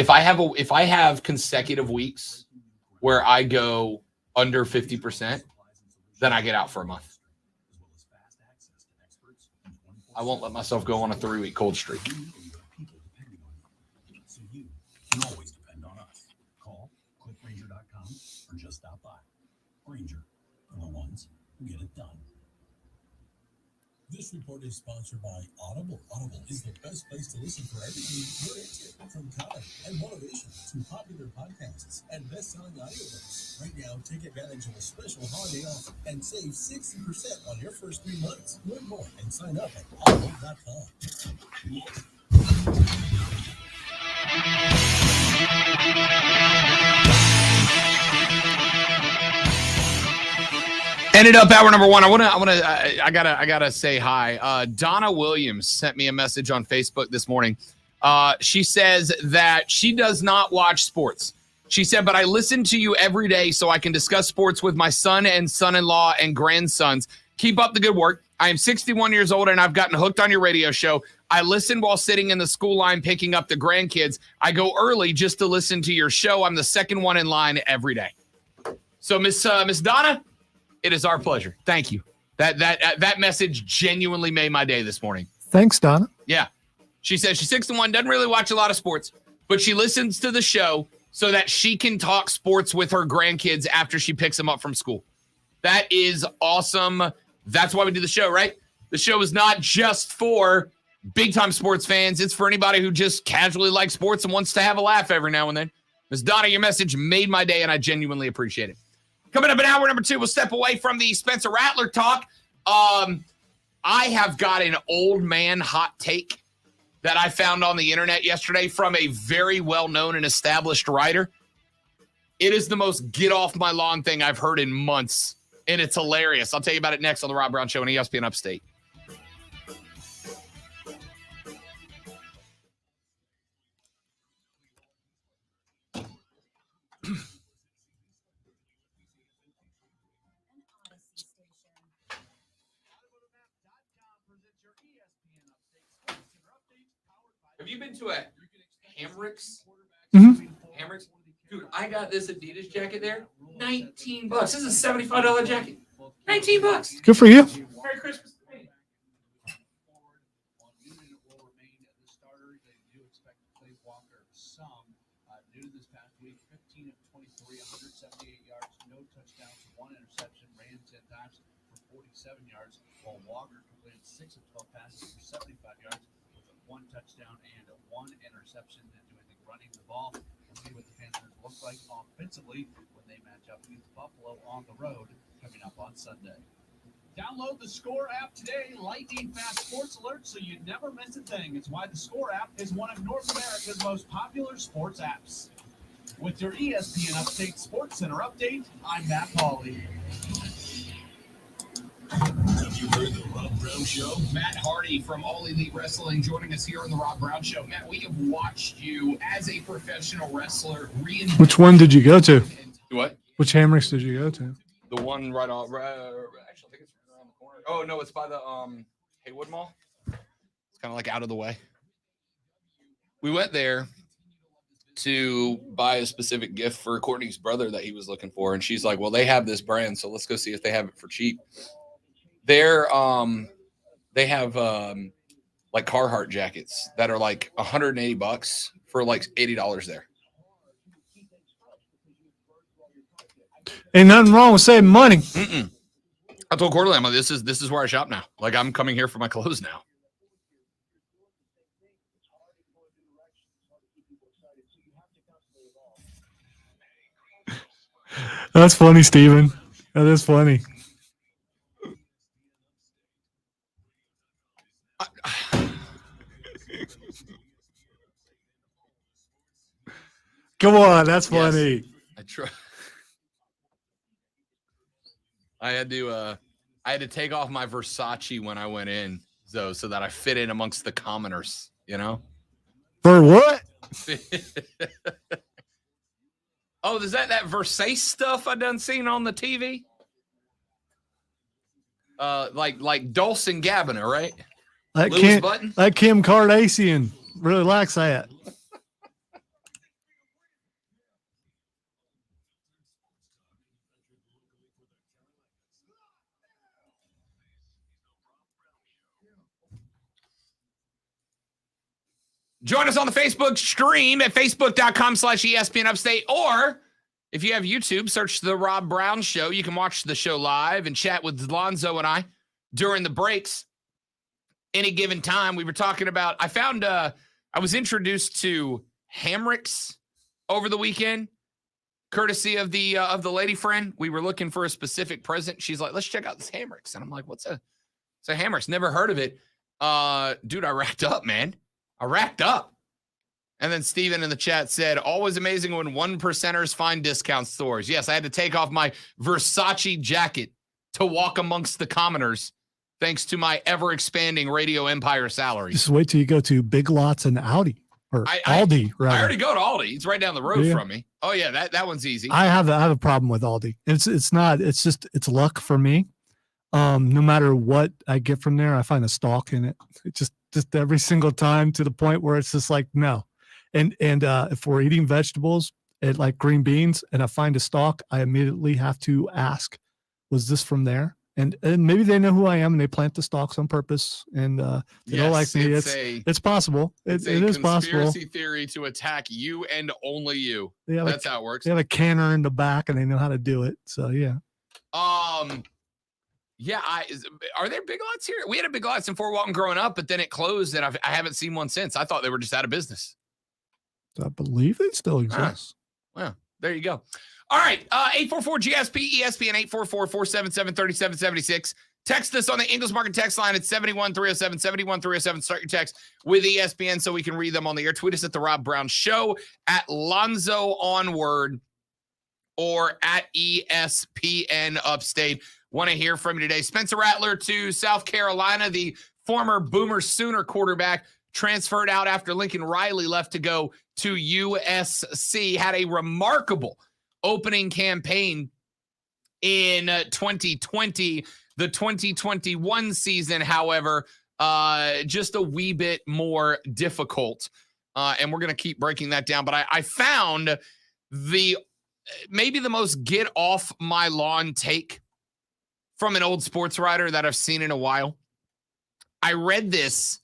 have consecutive weeks where I go under 50%, then I get out for a month. I won't let myself go on a 3-week cold streak. So you can always depend on us. Call, click Ranger.com, or just stop by. Ranger, for the ones who get it done. This report is sponsored by Audible. Audible is the best place to listen for everything you're into, from comedy and motivation to popular podcasts and best-selling audiobooks. Right now, take advantage of a special holiday offer and save 60% on your first 3 months. Learn more and sign up at audible.com. Ended up hour number 1. I gotta say hi. Donna Williams sent me a message on Facebook this morning. She says that she does not watch sports. She said, but I listen to you every day so I can discuss sports with my son and son-in-law and grandsons. Keep up the good work. I am 61 years old and I've gotten hooked on your radio show. I listen while sitting in the school line picking up the grandkids. I go early just to listen to your show. I'm the second one in line every day. So Miss Donna, it is our pleasure. Thank you. That message genuinely made my day this morning. thanks, Donna. Yeah. She says she's 61, doesn't really watch a lot of sports, but she listens to the show so that she can talk sports with her grandkids after she picks them up from school. That is awesome. That's why we do the show, right? The show is not just for big-time sports fans. It's for anybody who just casually likes sports and wants to have a laugh every now and then. Ms. Donna, your message made my day, and I genuinely appreciate it. Coming up in hour number 2, we'll step away from the Spencer Rattler talk. I have got an old man hot take that I found on the internet yesterday from a very well-known and established writer. It is the most get off my lawn thing I've heard in months, and it's hilarious. I'll tell you about it next on the Rob Brown Show on ESPN Upstate. Have you been to a Hamrick's? Mm-hmm. Hamrick's? Dude, I got this Adidas jacket there. $19. This is a $75 jacket. $19. Good for you. Merry Christmas. New to this past week, 15 of 23, 178 yards, no touchdowns, 1 interception, ran 10 times for 47 yards, while Walker completed 6 of 12 passes for 75 yards with 1 touchdown and 1 interception. Didn't do anything running the ball. We'll see what the Panthers look like offensively when they match up against Buffalo on the road coming up on Sunday. Download the Score app today, lightning fast sports alerts, so you never miss a thing. It's why the Score app is one of North America's most popular sports apps. With your ESPN Upstate Sports Center update, I'm Matt Hawley. Have you heard the Rob Brown Show? Matt Hardy from All Elite Wrestling joining us here on the Rob Brown Show. Matt, we have watched you as a professional wrestler reinvent. Which one did you go to? What? Which Hamricks did you go to? The one right on. Actually, I think it's right around the corner. Oh no, it's by the Haywood Mall. It's kind of like out of the way. We went there to buy a specific gift for Courtney's brother that he was looking for, and she's like, "Well, they have this brand, so let's go see if they have it for cheap." They have like Carhartt jackets that are like $180 for like $80 there. Ain't nothing wrong with saving money. Mm-mm. I told Corley, I'm like, this is where I shop now. Like, I'm coming here for my clothes now. That's funny, Steven. That is funny. Come on, that's funny. Yes, I try. I had to take off my Versace when I went in, so that I fit in amongst the commoners, you know? For what? Oh, is that Versace stuff I done seen on the TV? Like Dulce and Gabbana, right? That Kim Kardashian really likes that. Join us on the Facebook stream at facebook.com/ESPN Upstate. Or if you have YouTube, search The Rob Brown Show. You can watch the show live and chat with Lonzo and I during the breaks. Any given time. We were talking about, I was introduced to Hamrick's over the weekend, courtesy of the lady friend. We were looking for a specific present. She's like, let's check out this Hamrick's. And I'm like, what's a Hamrick's? Never heard of it. Dude, I racked up, man. I racked up. And then Steven in the chat said, always amazing when 1%ers find discount stores. Yes, I had to take off my Versace jacket to walk amongst the commoners, thanks to my ever-expanding radio empire salary. Just wait till you go to Big Lots and Aldi. Or Aldi, rather. I already go to Aldi. It's right down the road from me. Oh, yeah, that one's easy. I have a problem with Aldi. It's luck for me. No matter what I get from there, I find a stalk in it. It just every single time, to the point where it's just like, no. And if we're eating vegetables and like green beans and I find a stalk, I immediately have to ask, was this from there? And maybe they know who I am and they plant the stalks on purpose, and they don't like me. It's possible. It is possible. Conspiracy theory to attack you and only you. That's how it works. They have a canner in the back and they know how to do it. So yeah. Yeah, are there Big Lots here? We had a Big Lots in Fort Walton growing up, but then it closed, and I haven't seen one since. I thought they were just out of business. I believe it still exists. Well, there you go. All right, 844-GSP, ESPN 844-477-3776. Text us on the Ingles Market text line at 71307, 71307. Start your text with ESPN so we can read them on the air. Tweet us at The Rob Brown Show, at Lonzo Onward, or at ESPN Upstate. Want to hear from you today. Spencer Rattler to South Carolina, the former Boomer Sooner quarterback, transferred out after Lincoln Riley left to go to USC, had a remarkable opening campaign in 2020. The 2021 season, however, just a wee bit more difficult. And we're going to keep breaking that down. But I found maybe the most get off my lawn take from an old sports writer that I've seen in a while. I read this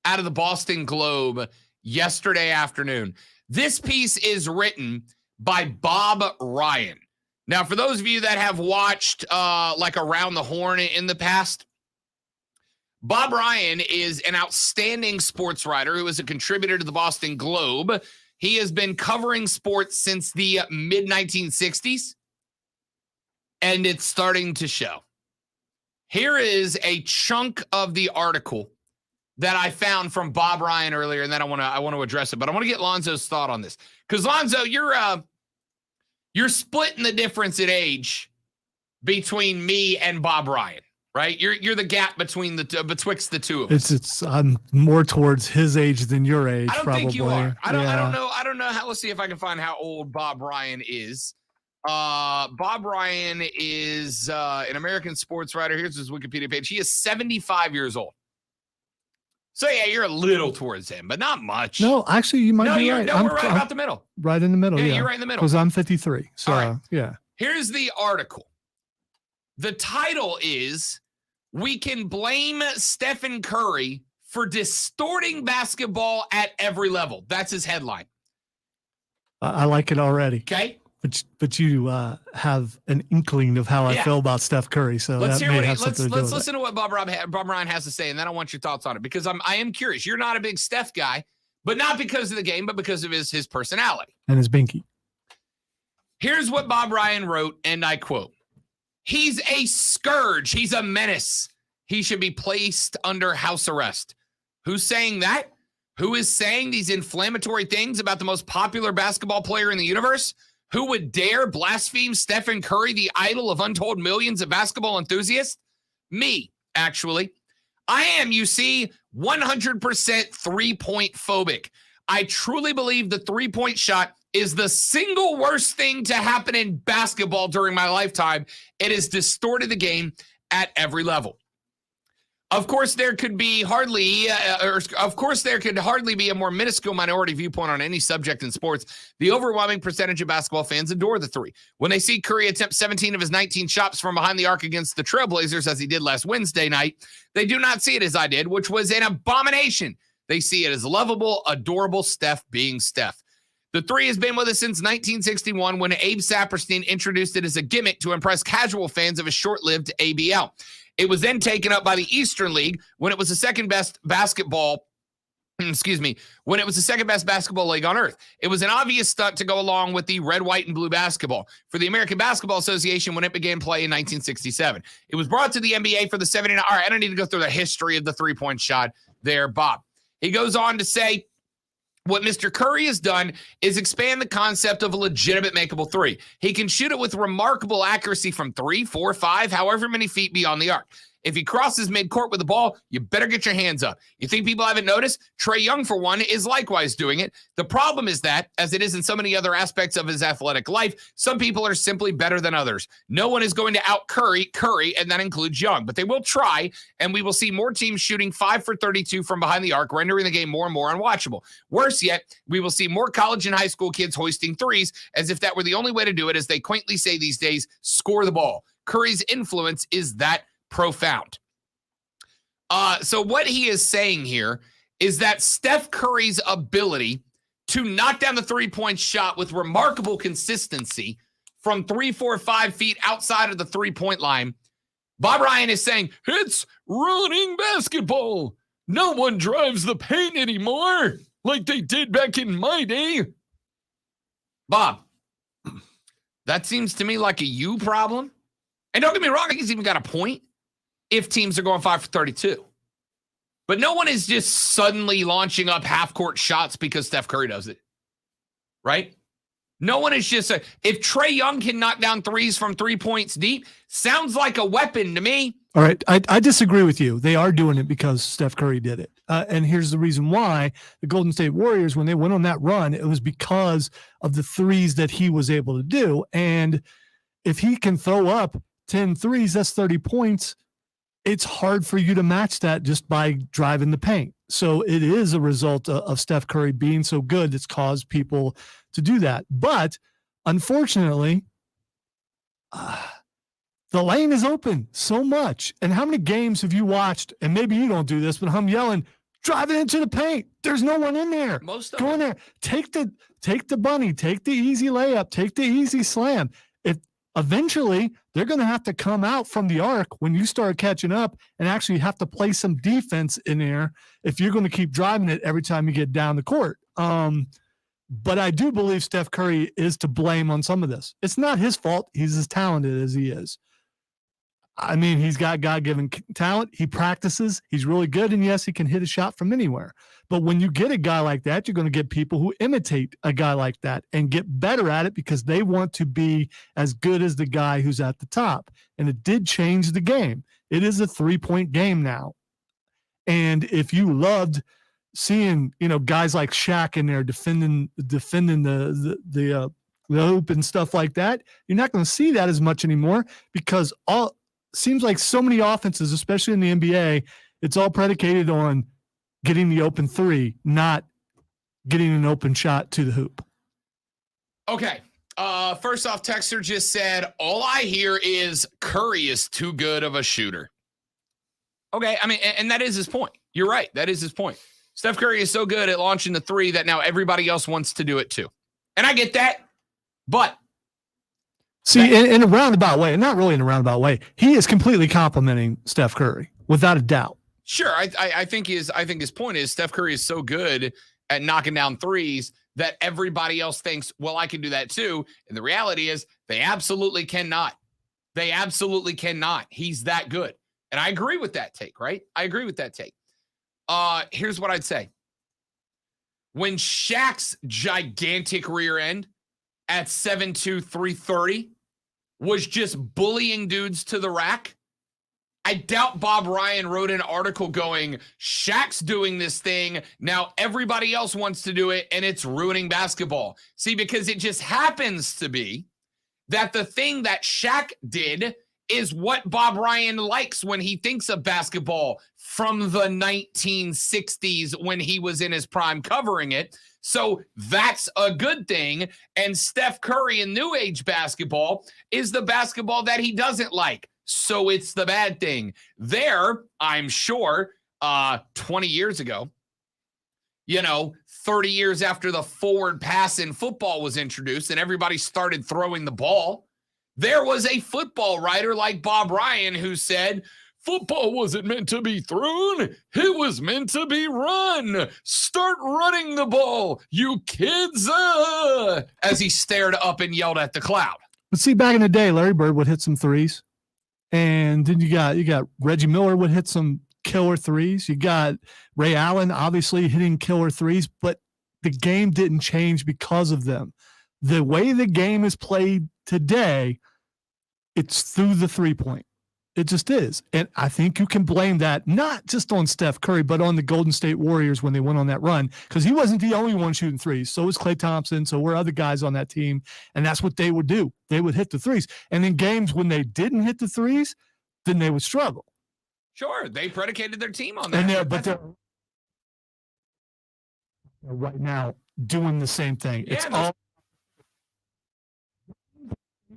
out of the Boston Globe yesterday afternoon. This piece is written by Bob Ryan. Now, for those of you that have watched like Around the Horn in the past, Bob Ryan is an outstanding sports writer who is a contributor to the Boston Globe. He has been covering sports since the mid-1960s, and it's starting to show. Here is a chunk of the article that I found from Bob Ryan earlier, and then I want to address it. But I want to get Lonzo's thought on this. Because, Lonzo, you're splitting the difference in age between me and Bob Ryan, right? You're the gap between betwixt the two of us. I'm more towards his age than your age. I don't probably. think you are. I don't know how. Let's see if I can find how old Bob Ryan is. Bob Ryan is an American sports writer. Here's his Wikipedia page. He is 75 years old. So yeah, you're a little towards him, but not much. No, actually, you might be right. No, we're right about the middle. Right in the middle. Yeah, you're right in the middle. Because I'm 53. So right. Yeah. Here's the article. The title is "We Can Blame Stephen Curry for Distorting Basketball at Every Level." That's his headline. I like it already. Okay. But you have an inkling of how I feel about Steph Curry, so let's that may have something to do with Let's listen to what Bob Ryan has to say, and then I want your thoughts on it, because I am curious. You're not a big Steph guy, but not because of the game, but because of his personality. And his binky. Here's what Bob Ryan wrote, and I quote, "He's a scourge. He's a menace. He should be placed under house arrest." Who's saying that? Who is saying these inflammatory things about the most popular basketball player in the universe? Who would dare blaspheme Stephen Curry, the idol of untold millions of basketball enthusiasts? Me, actually. I am, you see, 100% three-point phobic. I truly believe the three-point shot is the single worst thing to happen in basketball during my lifetime. It has distorted the game at every level. Of course, there could hardly be a more minuscule minority viewpoint on any subject in sports. The overwhelming percentage of basketball fans adore the three. When they see Curry attempt 17 of his 19 shots from behind the arc against the Trailblazers, as he did last Wednesday night, they do not see it as I did, which was an abomination. They see it as lovable, adorable Steph being Steph. The three has been with us since 1961, when Abe Saperstein introduced it as a gimmick to impress casual fans of his short-lived ABL. It was then taken up by the Eastern League when it was the second best basketball league on earth. It was an obvious stunt to go along with the red, white, and blue basketball for the American Basketball Association when it began play in 1967. It was brought to the NBA for the 79. All right, I don't need to go through the history of the three-point shot there, Bob. He goes on to say, what Mr. Curry has done is expand the concept of a legitimate makeable three. He can shoot it with remarkable accuracy from 3, 4, 5, however many feet beyond the arc. If he crosses midcourt with the ball, you better get your hands up. You think people haven't noticed? Trae Young, for one, is likewise doing it. The problem is that, as it is in so many other aspects of his athletic life, some people are simply better than others. No one is going to out-Curry, and that includes Young. But they will try, and we will see more teams shooting 5 for 32 from behind the arc, rendering the game more and more unwatchable. Worse yet, we will see more college and high school kids hoisting threes, as if that were the only way to do it, as they quaintly say these days, score the ball. Curry's influence is that profound. So what he is saying here is that Steph Curry's ability to knock down the three-point shot with remarkable consistency from 3, 4, 5 feet outside of the three-point line, Bob Ryan is saying, it's running basketball. No one drives the paint anymore like they did back in my day. Bob, that seems to me like a you problem. And don't get me wrong, I think he's even got a point. if teams are going 5 for 32. But no one is just suddenly launching up half-court shots because Steph Curry does it, right? No one is just if Trae Young can knock down threes from 3 points deep, sounds like a weapon to me. All right, I disagree with you. They are doing it because Steph Curry did it. And here's the reason why. The Golden State Warriors, when they went on that run, it was because of the threes that he was able to do. And if he can throw up 10 threes, that's 30 points. It's hard for you to match that just by driving the paint. So it is a result of Steph Curry being so good that's caused people to do that. But unfortunately, the lane is open so much. And how many games have you watched? And maybe you don't do this, but I'm yelling, drive it into the paint. There's no one in there. Most of Go in there. Take the bunny. Take the easy layup. Take the easy slam. If eventually they're going to have to come out from the arc when you start catching up and actually have to play some defense in there if you're going to keep driving it every time you get down the court. But I do believe Steph Curry is to blame on some of this. It's not his fault. He's as talented as he is. I mean, he's got God-given talent. He practices. He's really good. And yes, he can hit a shot from anywhere. But when you get a guy like that, you're going to get people who imitate a guy like that and get better at it because they want to be as good as the guy who's at the top. And it did change the game. It is a 3-point game now. And if you loved seeing, guys like Shaq in there defending the hoop and stuff like that, you're not going to see that as much anymore because seems like so many offenses, especially in the NBA, it's all predicated on getting the open three, not getting an open shot to the hoop. Okay. First off, Texter just said, all I hear is Curry is too good of a shooter. Okay. I mean, and that is his point. You're right. That is his point. Steph Curry is so good at launching the three that now everybody else wants to do it too. And I get that, but see, in a roundabout way, and not really in a roundabout way, he is completely complimenting Steph Curry without a doubt. Sure, I think his point is Steph Curry is so good at knocking down threes that everybody else thinks, well, I can do that too. And the reality is they absolutely cannot. They absolutely cannot. He's that good. And I agree with that take, right? I agree with that take. Here's what I'd say. When Shaq's gigantic rear end at 7'2", 330 was just bullying dudes to the rack, I doubt Bob Ryan wrote an article going, Shaq's doing this thing, now everybody else wants to do it, and it's ruining basketball. See, because it just happens to be that the thing that Shaq did is what Bob Ryan likes when he thinks of basketball from the 1960s when he was in his prime covering it. So that's a good thing. And Steph Curry in new age basketball is the basketball that he doesn't like. So it's the bad thing. There, I'm sure, 20 years ago, 30 years after the forward pass in football was introduced and everybody started throwing the ball, there was a football writer like Bob Ryan who said, football wasn't meant to be thrown. It was meant to be run. Start running the ball, you kids, as he stared up and yelled at the cloud. But see, back in the day, Larry Bird would hit some threes. And then you got Reggie Miller would hit some killer threes. You got Ray Allen, obviously, hitting killer threes. But the game didn't change because of them. The way the game is played today, it's through the 3-point. It just is. And I think you can blame that not just on Steph Curry, but on the Golden State Warriors when they went on that run, because he wasn't the only one shooting threes. So was Klay Thompson. So were other guys on that team. And that's what they would do. They would hit the threes. And in games when they didn't hit the threes, then they would struggle. Sure. They predicated their team on that. But they're right now doing the same thing. Yeah, it's all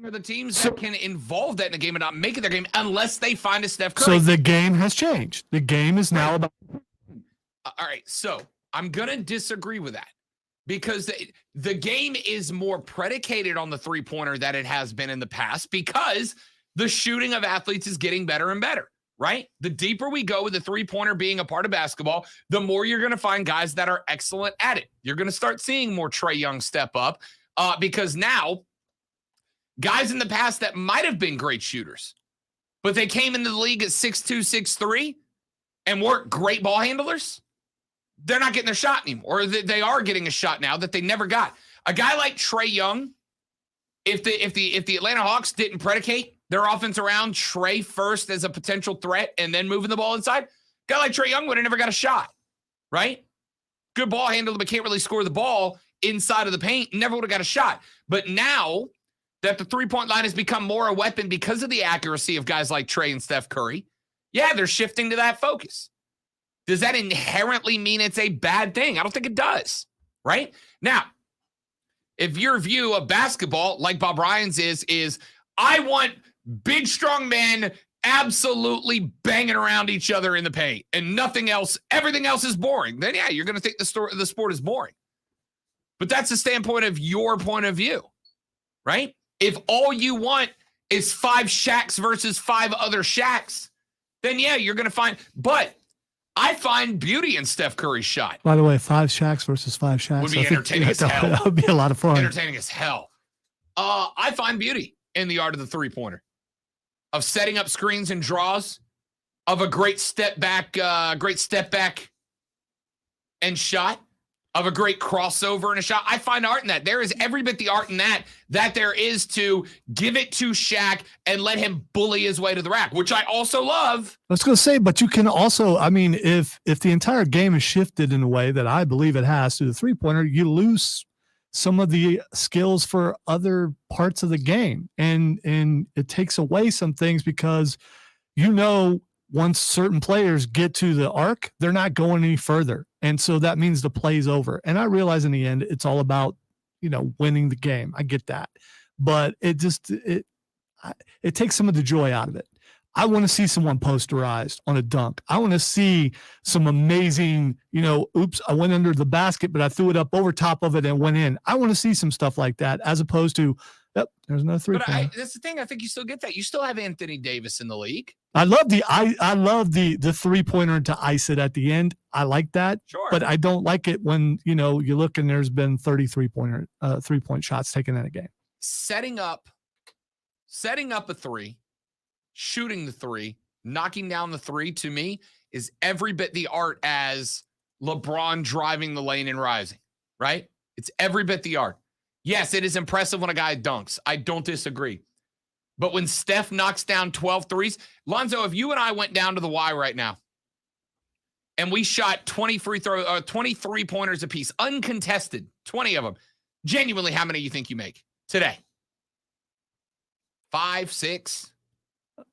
are the teams that can involve that in the game and not make it their game unless they find a Steph So Curry. the game has changed. The game is now about. All right, so I'm going to disagree with that because the game is more predicated on the three-pointer than it has been in the past because the shooting of athletes is getting better and better, right? The deeper we go with the three-pointer being a part of basketball, the more you're going to find guys that are excellent at it. You're going to start seeing more Trae Young step up because now guys in the past that might have been great shooters, but they came into the league at 6'2", 6'3", and weren't great ball handlers, they're not getting their shot anymore. Or they are getting a shot now that they never got. A guy like Trae Young, if the Atlanta Hawks didn't predicate their offense around Trae first as a potential threat and then moving the ball inside, a guy like Trae Young would have never got a shot, right? Good ball handler, but can't really score the ball inside of the paint, never would have got a shot. But now that the three-point line has become more a weapon because of the accuracy of guys like Trae and Steph Curry, yeah, they're shifting to that focus. Does that inherently mean it's a bad thing? I don't think it does, right? Now, if your view of basketball, like Bob Ryan's is I want big, strong men absolutely banging around each other in the paint and nothing else, everything else is boring, then yeah, you're going to think the sport is boring. But that's the standpoint of your point of view, right? If all you want is 5 Shaqs versus 5 other Shaqs, then yeah, you're going to find, but I find beauty in Steph Curry's shot. By the way, 5 Shaqs versus 5 Shaqs Would be entertaining as hell. That would be a lot of fun. Entertaining as hell. I find beauty in the art of the three-pointer, of setting up screens and draws, of a great step back and shot, of a great crossover and a shot. I find art in that. There is every bit the art in that there is to give it to Shaq and let him bully his way to the rack, which I also love. I was going to say, but you can also, I mean, if the entire game is shifted in a way that I believe it has to the three-pointer, you lose some of the skills for other parts of the game. And it takes away some things because, once certain players get to the arc, they're not going any further. And so that means the play's over. And I realize in the end, it's all about, winning the game. I get that. But it takes some of the joy out of it. I want to see someone posterized on a dunk. I want to see some amazing, oops, I went under the basket, but I threw it up over top of it and went in. I want to see some stuff like that as opposed to, yep, there's no three-pointer. But that's the thing. I think you still get that. You still have Anthony Davis in the league. I love the three-pointer to ice it at the end. I like that. Sure. But I don't like it when, you look and there's been 30 three-point shots taken in a game. Setting up a three, shooting the three, knocking down the three, to me, is every bit the art as LeBron driving the lane and rising, right? It's every bit the art. Yes, it is impressive when a guy dunks. I don't disagree. But when Steph knocks down 12 threes, Lonzo, if you and I went down to the Y right now and we shot 20 3-pointers apiece, uncontested, 20 of them, genuinely, how many do you think you make today? 5, 6?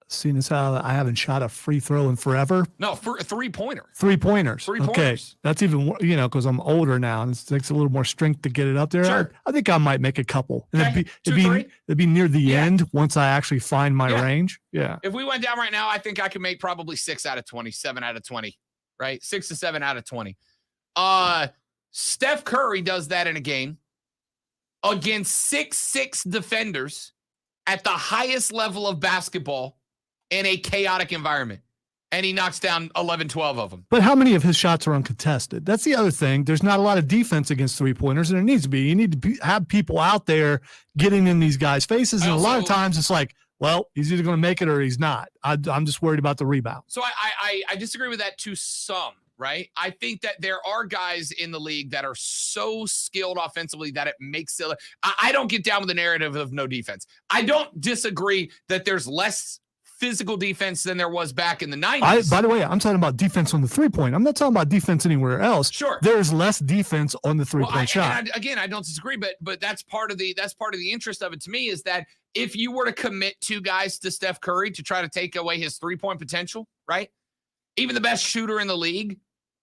Seeing as how I haven't shot a free throw in forever. No, for a three-pointer. Three-pointers. Okay. That's even more, because I'm older now and it takes a little more strength to get it up there. Sure. I think I might make a couple. And Okay. it'd be near the end once I actually find my range. Yeah. If we went down right now, I think I could make probably 6 out of 20, 7 out of 20, right? 6 to 7 out of 20. Steph Curry does that in a game against 6'6" defenders at the highest level of basketball in a chaotic environment. And he knocks down 11, 12 of them. But how many of his shots are uncontested? That's the other thing. There's not a lot of defense against three-pointers, and there needs to be. You need to have people out there getting in these guys' faces. And a lot of times it's like, well, he's either going to make it or he's not. I'm just worried about the rebound. So I disagree with that to some, right? I think that there are guys in the league that are so skilled offensively that it makes it. I don't get down with the narrative of no defense. I don't disagree that there's less physical defense than there was back in the 90s. By the way, I'm talking about defense on the three-point. I'm not talking about defense anywhere else. Sure. There's less defense on the three-point shot. I don't disagree, but that's part of the interest of it to me, is that if you were to commit 2 guys to Steph Curry to try to take away his three-point potential, right? Even the best shooter in the league,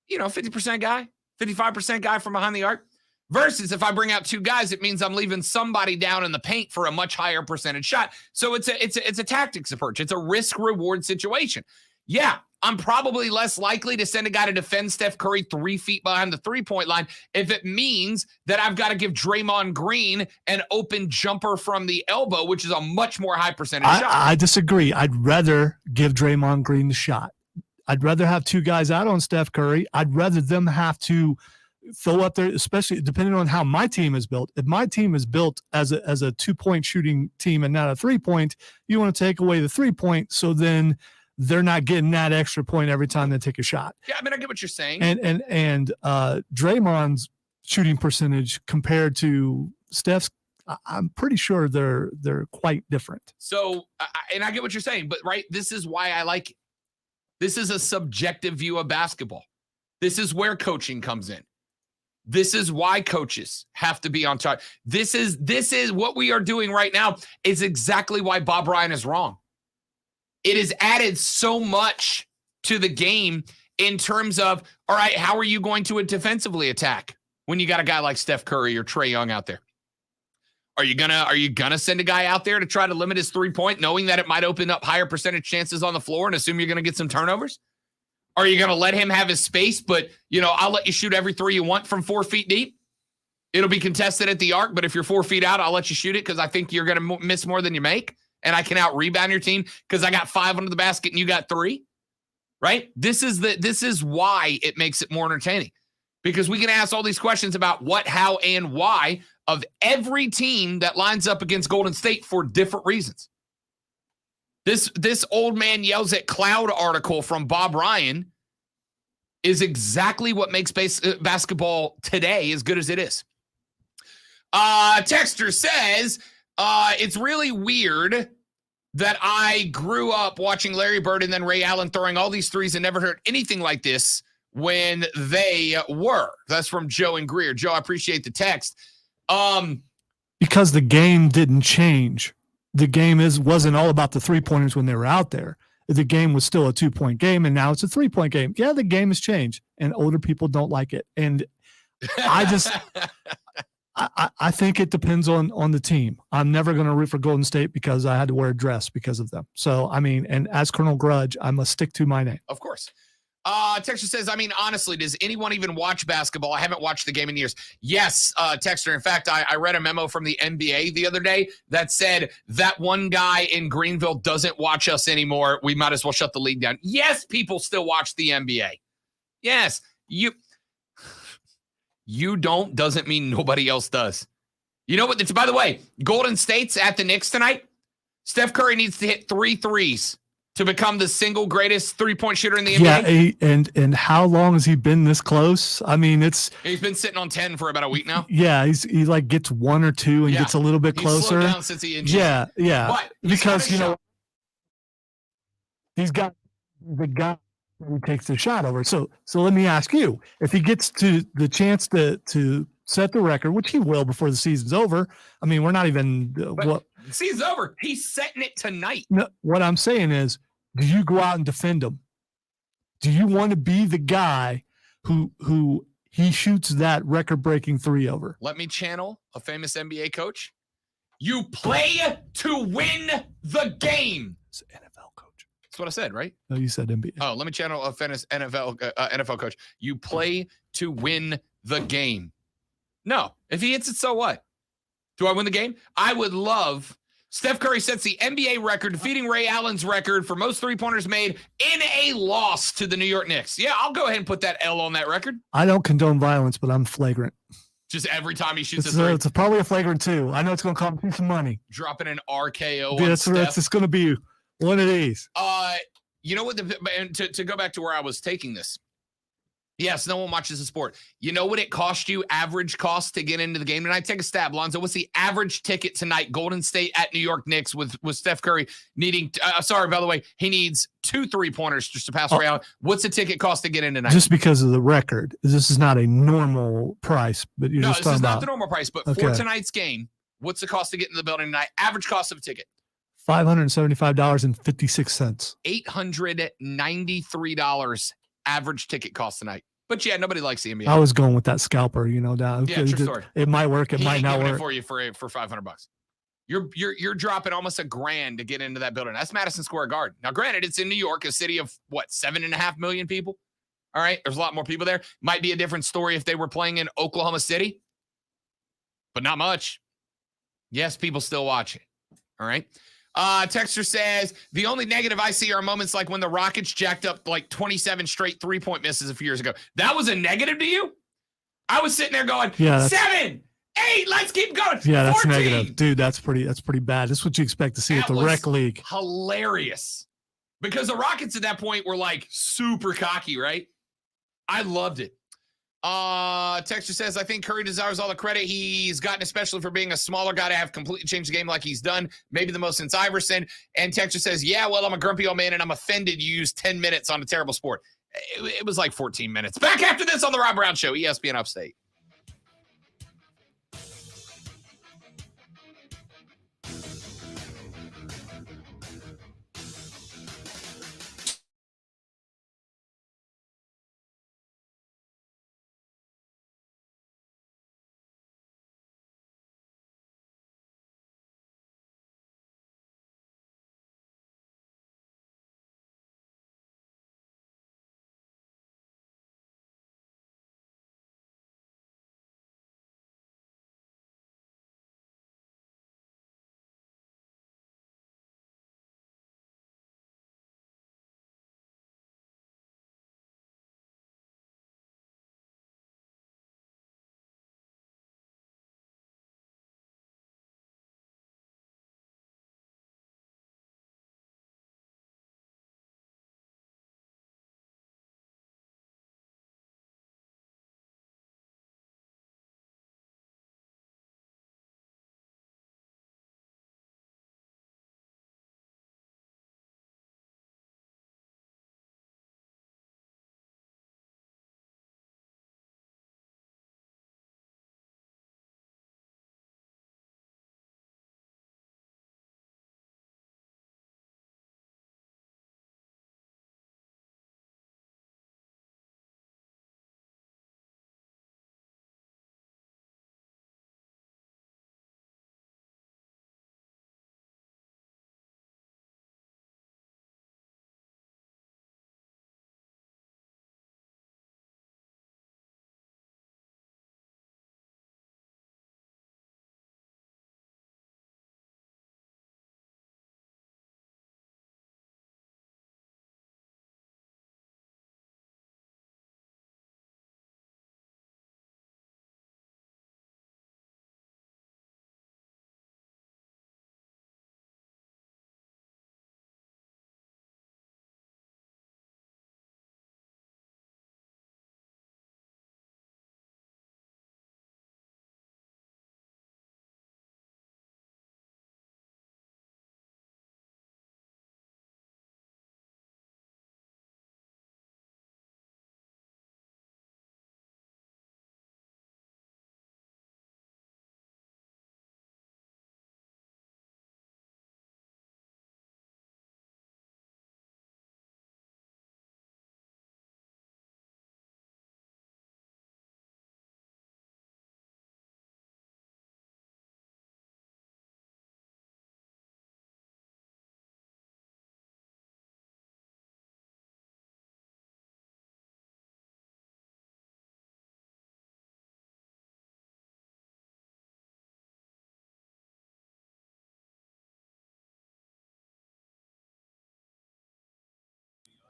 50% guy, 55% guy from behind the arc. Versus if I bring out 2 guys, it means I'm leaving somebody down in the paint for a much higher percentage shot. So it's a tactics approach. It's a risk-reward situation. Yeah, I'm probably less likely to send a guy to defend Steph Curry 3 feet behind the three-point line if it means that I've got to give Draymond Green an open jumper from the elbow, which is a much more high percentage shot. I disagree. I'd rather give Draymond Green the shot. I'd rather have 2 guys out on Steph Curry. I'd rather them have to throw up there, especially depending on how my team is built. If my team is built as a 2-point shooting team and not a 3-point, you want to take away the 3-point, so then they're not getting that extra point every time they take a shot. Yeah, I mean, I get what you're saying. And Draymond's shooting percentage compared to Steph's, I'm pretty sure they're quite different. So, and I get what you're saying, but right, this is why I like it. This is a subjective view of basketball. This is where coaching comes in. This is why coaches have to be on top. This is what we are doing right now is exactly why Bob Ryan is wrong. It has added so much to the game in terms of, all right, how are you going to defensively attack when you got a guy like Steph Curry or Trae Young out there? Are you gonna send a guy out there to try to limit his 3-point, knowing that it might open up higher percentage chances on the floor and assume you're gonna get some turnovers? Are you gonna let him have his space, but I'll let you shoot every 3 you want from 4 feet deep? It'll be contested at the arc, but if you're 4 feet out, I'll let you shoot it because I think you're gonna miss more than you make, and I can out rebound your team because I got 5 under the basket and you got 3. Right? This is why it makes it more entertaining, because we can ask all these questions about what, how, and why of every team that lines up against Golden State for different reasons. This old man yells at cloud article from Bob Ryan is exactly what makes basketball today as good as it is. Texter says, it's really weird that I grew up watching Larry Bird and then Ray Allen throwing all these threes and never heard anything like this when they were. That's from Joe and Greer. Joe, I appreciate the text. Because the game didn't change. The game wasn't all about the 3-pointers when they were out there. The game was still a 2-point game, and now it's a 3-point game. Yeah, the game has changed, and older people don't like it. And I just I think it depends on the team. I'm never going to root for Golden State because I had to wear a dress because of them. So, I mean, and as Colonel Grudge, I must stick to my name. Of course. Texter says, I mean, honestly, does anyone even watch basketball? I haven't watched the game in years. Yes, Texter. In fact, I read a memo from the NBA the other day that said that one guy in Greenville doesn't watch us anymore. We might as well shut the league down. Yes, people still watch the NBA. Yes, you don't doesn't mean nobody else does. You know what? By the way, Golden State's at the Knicks tonight. Steph Curry needs to hit 3 threes to become the single greatest 3-point shooter in the NBA. Yeah, and how long has he been this close? I mean, he's been sitting on 10 for about a week now. Yeah, he like gets 1 or 2 and gets a little bit closer. He's slowed down since he injured. Yeah. But because he's got the guy who takes the shot over. So let me ask you, if he gets to the chance to set the record, which he will before the season's over. I mean, we're not even the season's over. He's setting it tonight. No, what I'm saying is, do you go out and defend him? Do you want to be the guy who he shoots that record-breaking 3 over? Let me channel a famous NBA coach. You play to win the game. It's an NFL coach. That's what I said, right? No, you said NBA. Oh, let me channel a famous NFL coach. You play to win the game. No, if he hits it, so what? Do I win the game? I would love. Steph Curry sets the NBA record, defeating Ray Allen's record for most 3-pointers made in a loss to the New York Knicks. Yeah, I'll go ahead and put that L on that record. I don't condone violence, but I'm flagrant. Just every time he shoots a 3. It's probably a flagrant 2. I know it's going to cost me some money. Dropping an RKO. Yeah, it's going to be one of these. You know what? To go back to where I was taking this. Yes, no one watches the sport. You know what it cost you, average cost, to get into the game tonight? Take a stab, Lonzo. What's the average ticket tonight? Golden State at New York Knicks with Steph Curry needing by the way, he needs 2 3-pointers just to pass Ray Allen. What's the ticket cost to get in tonight? Just because of the record. This is not a normal price, but you're just talking about. No, this is not the normal price, but for tonight's game, what's the cost to get into the building tonight? Average cost of a ticket. $575.56. $893 average ticket cost tonight. But yeah, nobody likes the NBA. I was going with that scalper, down. Yeah, true story. It might work. It might not work. For you for $500. You're dropping almost $1,000 to get into that building. That's Madison Square Garden. Now, granted, it's in New York, a city of 7.5 million people. All right, there's a lot more people there. Might be a different story if they were playing in Oklahoma City, but not much. Yes, people still watch it. All right. Texter says, the only negative I see are moments like when the Rockets jacked up like 27 straight 3-point misses a few years ago. That was a negative to you? I was sitting there going, Yeah, 7, 8, let's keep going. Yeah, that's 14. negative. Dude, that's pretty bad. This is what you expect to see That at the was rec league. hilarious. Because the Rockets at that point were like super cocky, right? I loved it. Texture says, I think Curry deserves all the credit he's gotten, especially for being a smaller guy to have completely changed the game like he's done. Maybe the most since Iverson. And Texture says, yeah, well, I'm a grumpy old man and I'm offended you used 10 minutes on a terrible sport. It was like 14 minutes. Back after this on the Rob Brown Show, ESPN Upstate.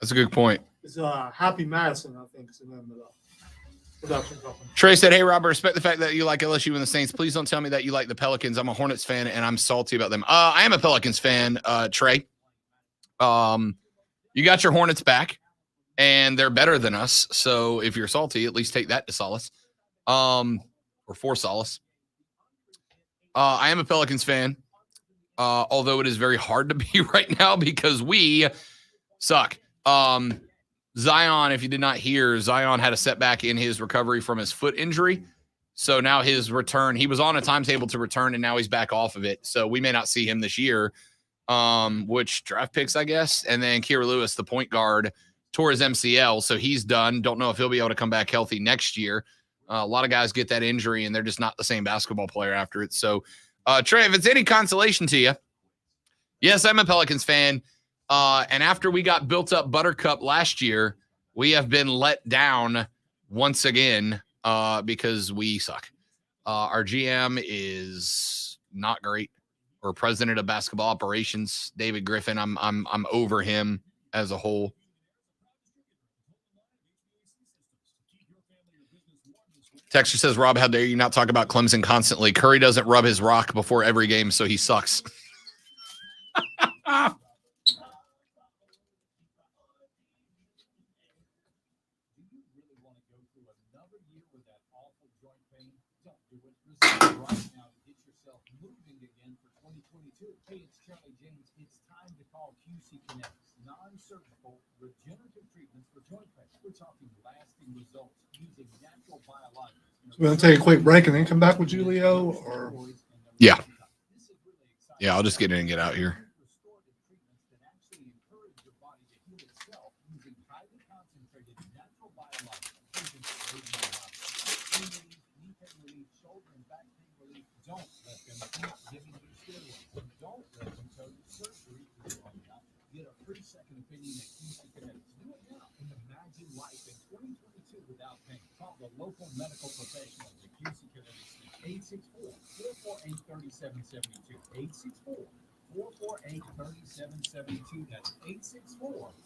That's a good point. It's Happy Madison, I think, is the name of the production company. Trey said, hey, Robert, respect the fact that you like LSU and the Saints. Please don't tell me that you like the Pelicans. I'm a Hornets fan, and I'm salty about them. I am a Pelicans fan, Trey. You got your Hornets back, and they're better than us. So if you're salty, at least take that to solace, or for solace. I am a Pelicans fan, although it is very hard to be right now because we suck. Zion, if you did not hear, Zion had a setback in his recovery from his foot injury. So now his return, he was on a timetable to return, and now he's back off of it. So we may not see him this year, which draft picks, I guess. And then Kira Lewis, the point guard, tore his MCL. So he's done. Don't know if he'll be able to come back healthy next year. A lot of guys get that injury, and they're just not the same basketball player after it. So, Trey, if it's any consolation to you, yes, I'm a Pelicans fan. And after we got built up buttercup last year, we have been let down once again because we suck. Our GM is not great. Or president of basketball operations, David Griffin. I'm over him as a whole. Texture says, Rob, how dare you not talk about Clemson constantly? Curry doesn't rub his rock before every game, so he sucks. Hey, it's Charlie James. It's time to call QC Kinetics. Non-surgical regenerative treatments for joint pain. We're talking lasting results using natural biologics. We're going to take a quick break and then come back with Julio, or Yeah. Yeah, I'll just get in and get out here. Get a free second opinion at QC Kinetics. Do it now and imagine life in 2022 without pain. Call the local medical professionals at QC Kinetics. 864-448-3772. 864-448-3772. That's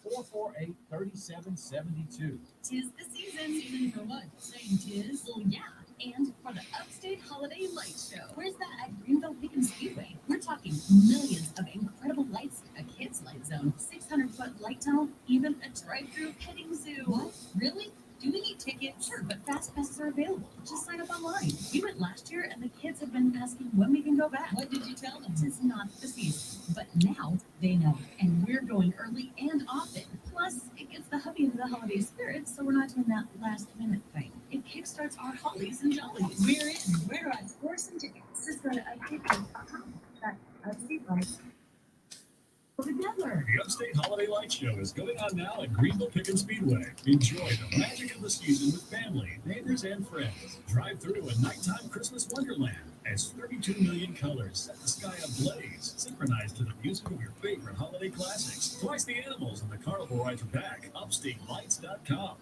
864-448-3772. Tis the season. Season for what? Saying tis? Well, yeah. And for the Upstate Holiday Light Show. Where's that at Greenville Pickens Speedway? We're talking millions of incredible lights, a kids' light zone, 600-foot light tunnel, even a drive-through petting zoo. What? Really? Do we need tickets? Sure, but fast passes are available. Just sign up online. We went last year, and the kids have been asking when we can go back. What did you tell them? Tis not the season. But now they know, and we're going early and often. Plus, it gets the hubby into the holiday spirit, so we're not doing that last-minute thing. It kickstarts our hollies and jollies. We're in. Where do I score some tickets? Just go to upstate.com. That's Upstate Lights. Together. The Upstate Holiday Light Show is going on now at Greenville Pickens Speedway. Enjoy the magic of the season with family, neighbors, and friends. Drive through a nighttime Christmas wonderland as 32 million colors set the sky ablaze, synchronized to the music of your favorite holiday classics. Twice the animals and the carnival rides are back. UpstateLights.com.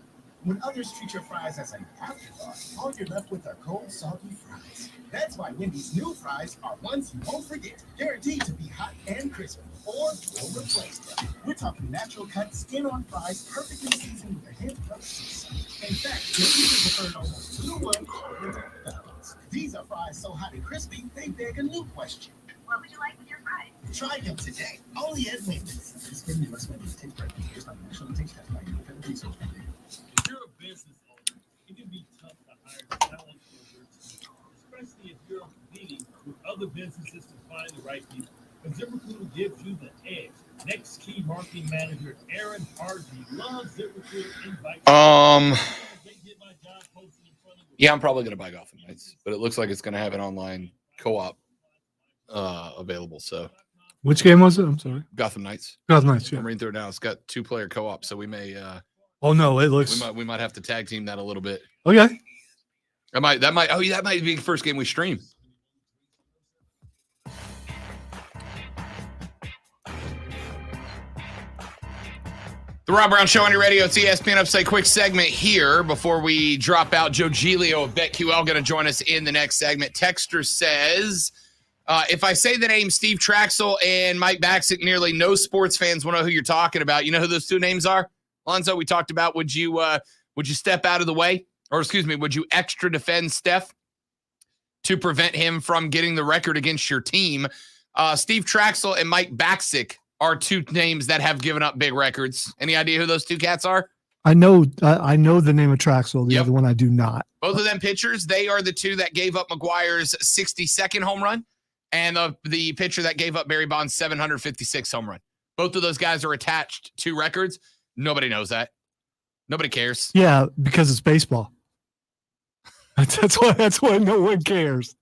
When others treat your fries as an afterthought, all you're left with are cold, soggy fries. That's why Wendy's new fries are ones you won't forget, guaranteed to be hot and crispy, or will replace them. We're talking natural cut, skin-on fries, perfectly seasoned with a hint of seasoning. In fact, you'll even prefer almost 2-to-1 winter balance. These are fries so hot and crispy, they beg a new question. What would you like with your fries? Try them today, only at Wendy's. This given you a Wendy's take break based on national taste test by independent research. If you're a business owner, it can be tough to hire talent for your team, especially if you're competing with other businesses to find the right people. But ZipRecruiter gives you the edge. Next key marketing manager Aaron Hardy loves ZipRecruiter invites. Yeah, I'm probably going to buy Gotham Knights, but it looks like it's going to have an online co-op available. So, which game was it? I'm sorry. Gotham Knights. Gotham Knights. Yeah. I'm reading through it now. It's got 2-player co-op, so we may. Oh no, it looks. We might have to tag team that a little bit. Okay. That might be the first game we stream. The Rob Brown Show on your radio. It's ESPN Upstate. Quick segment here before we drop out. Joe Giglio of BetQL going to join us in the next segment. Texter says, if I say the name Steve Traxel and Mike Baxick, nearly no sports fans will know who you're talking about. You know who those two names are? Alonzo, we talked about, would you step out of the way? Or excuse me, would you extra defend Steph to prevent him from getting the record against your team? Steve Traxel and Mike Baxick are two names that have given up big records. Any idea who those two cats are? I know the name of Traxel. The other one I do not. Both of them pitchers, they are the two that gave up McGuire's 62nd home run and the pitcher that gave up Barry Bonds' 756 home run. Both of those guys are attached to records. Nobody knows that. Nobody cares. Yeah, because it's baseball. That's why no one cares.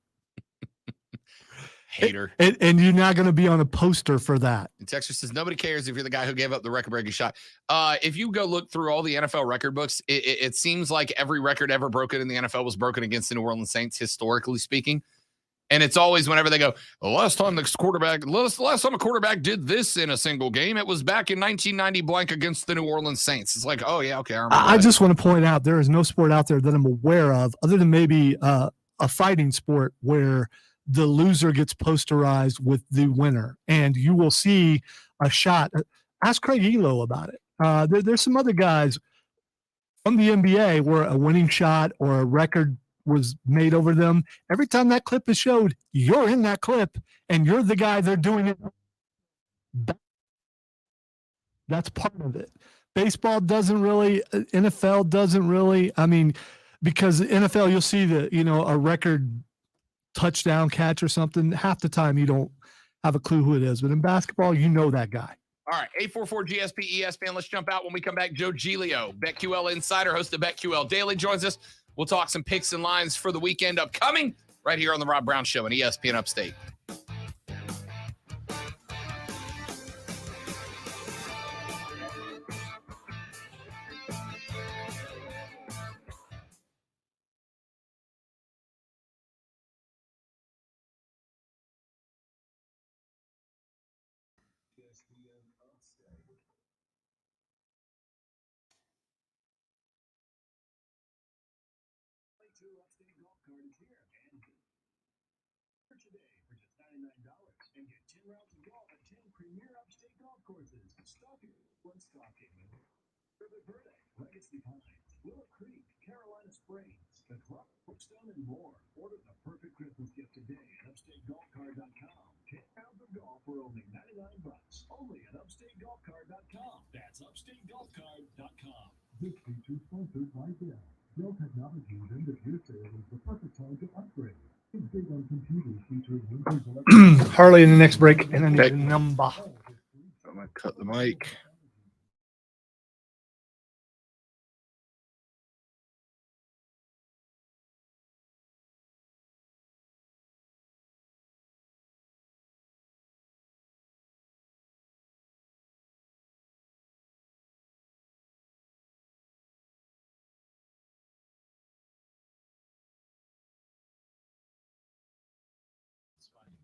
Hater. And you're not going to be on a poster for that. And Texas says, nobody cares if you're the guy who gave up the record-breaking shot. If you go look through all the NFL record books, it seems like every record ever broken in the NFL was broken against the New Orleans Saints, historically speaking. And it's always whenever they go, the last time a quarterback did this in a single game, it was back in 1990 blank against the New Orleans Saints. It's like, oh, yeah, okay, I remember I that. just want to point out there is no sport out there that I'm aware of, other than maybe a fighting sport, where the loser gets posterized with the winner. And you will see a shot. Ask Craig Elo about it. There's some other guys from the NBA where a winning shot or a record was made over them. Every time that clip is showed, you're in that clip and you're the guy they're doing it. That's part of it. Baseball doesn't really, NFL doesn't really, I mean, because NFL, you'll see a record touchdown catch or something. Half the time you don't have a clue who it is. But in basketball, you know that guy. All right, 844-GSP ESPN. Let's jump out. When we come back, Joe Giglio, BetQL Insider, host of BetQL Daily, joins us. We'll talk some picks and lines for the weekend upcoming right here on the Rob Brown Show on ESPN Upstate. Upstate Golf Card is here and for today for just $99 and get 10 rounds of golf at 10 premier Upstate golf courses. Stalking, River Verde, Legacy Pines, Willow Creek, Carolina Springs, the Club, Brookstone, and more. Order the perfect Christmas gift today at UpstateGolfCard.com. 10 rounds of golf for only $99. Only at UpstateGolfCard.com. That's UpstateGolfCard.com. This feature sponsored by Dell. Dell Technologies end-of-year sale is the perfect time to upgrade. It's big on computers featuring Windows Harley in the next break, and I need a number. I'm going to cut the mic.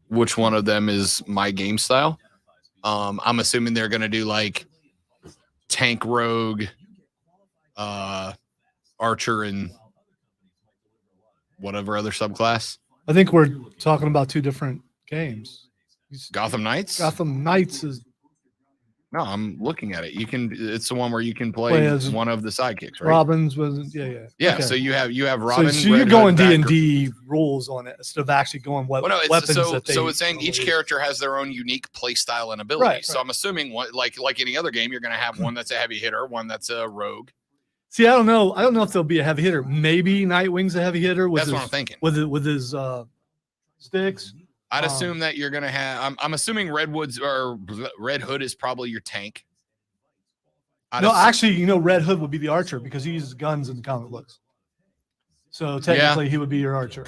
Which one of them is my game style? I'm assuming they're going to do like tank, rogue, archer, and whatever other subclass. I think we're talking about two different games. Gotham Knights? Gotham Knights is. No, I'm looking at it. It's the one where you can play one of the sidekicks, right? Robin's was yeah. Yeah, okay. So you have Robin. So you're going D&D rules on it instead of actually going weapons. So it's saying each character has their own unique play style and ability. Right, so I'm assuming like any other game, you're going to have one that's a heavy hitter, one that's a rogue. See, I don't know. I don't know if there'll be a heavy hitter. Maybe Nightwing's a heavy hitter. That's what I'm thinking. With his sticks. I'd assume that you're going to have. I'm assuming Red Hood is probably your tank. Actually, Red Hood would be the archer because he uses guns in the comic books. So technically, he would be your archer.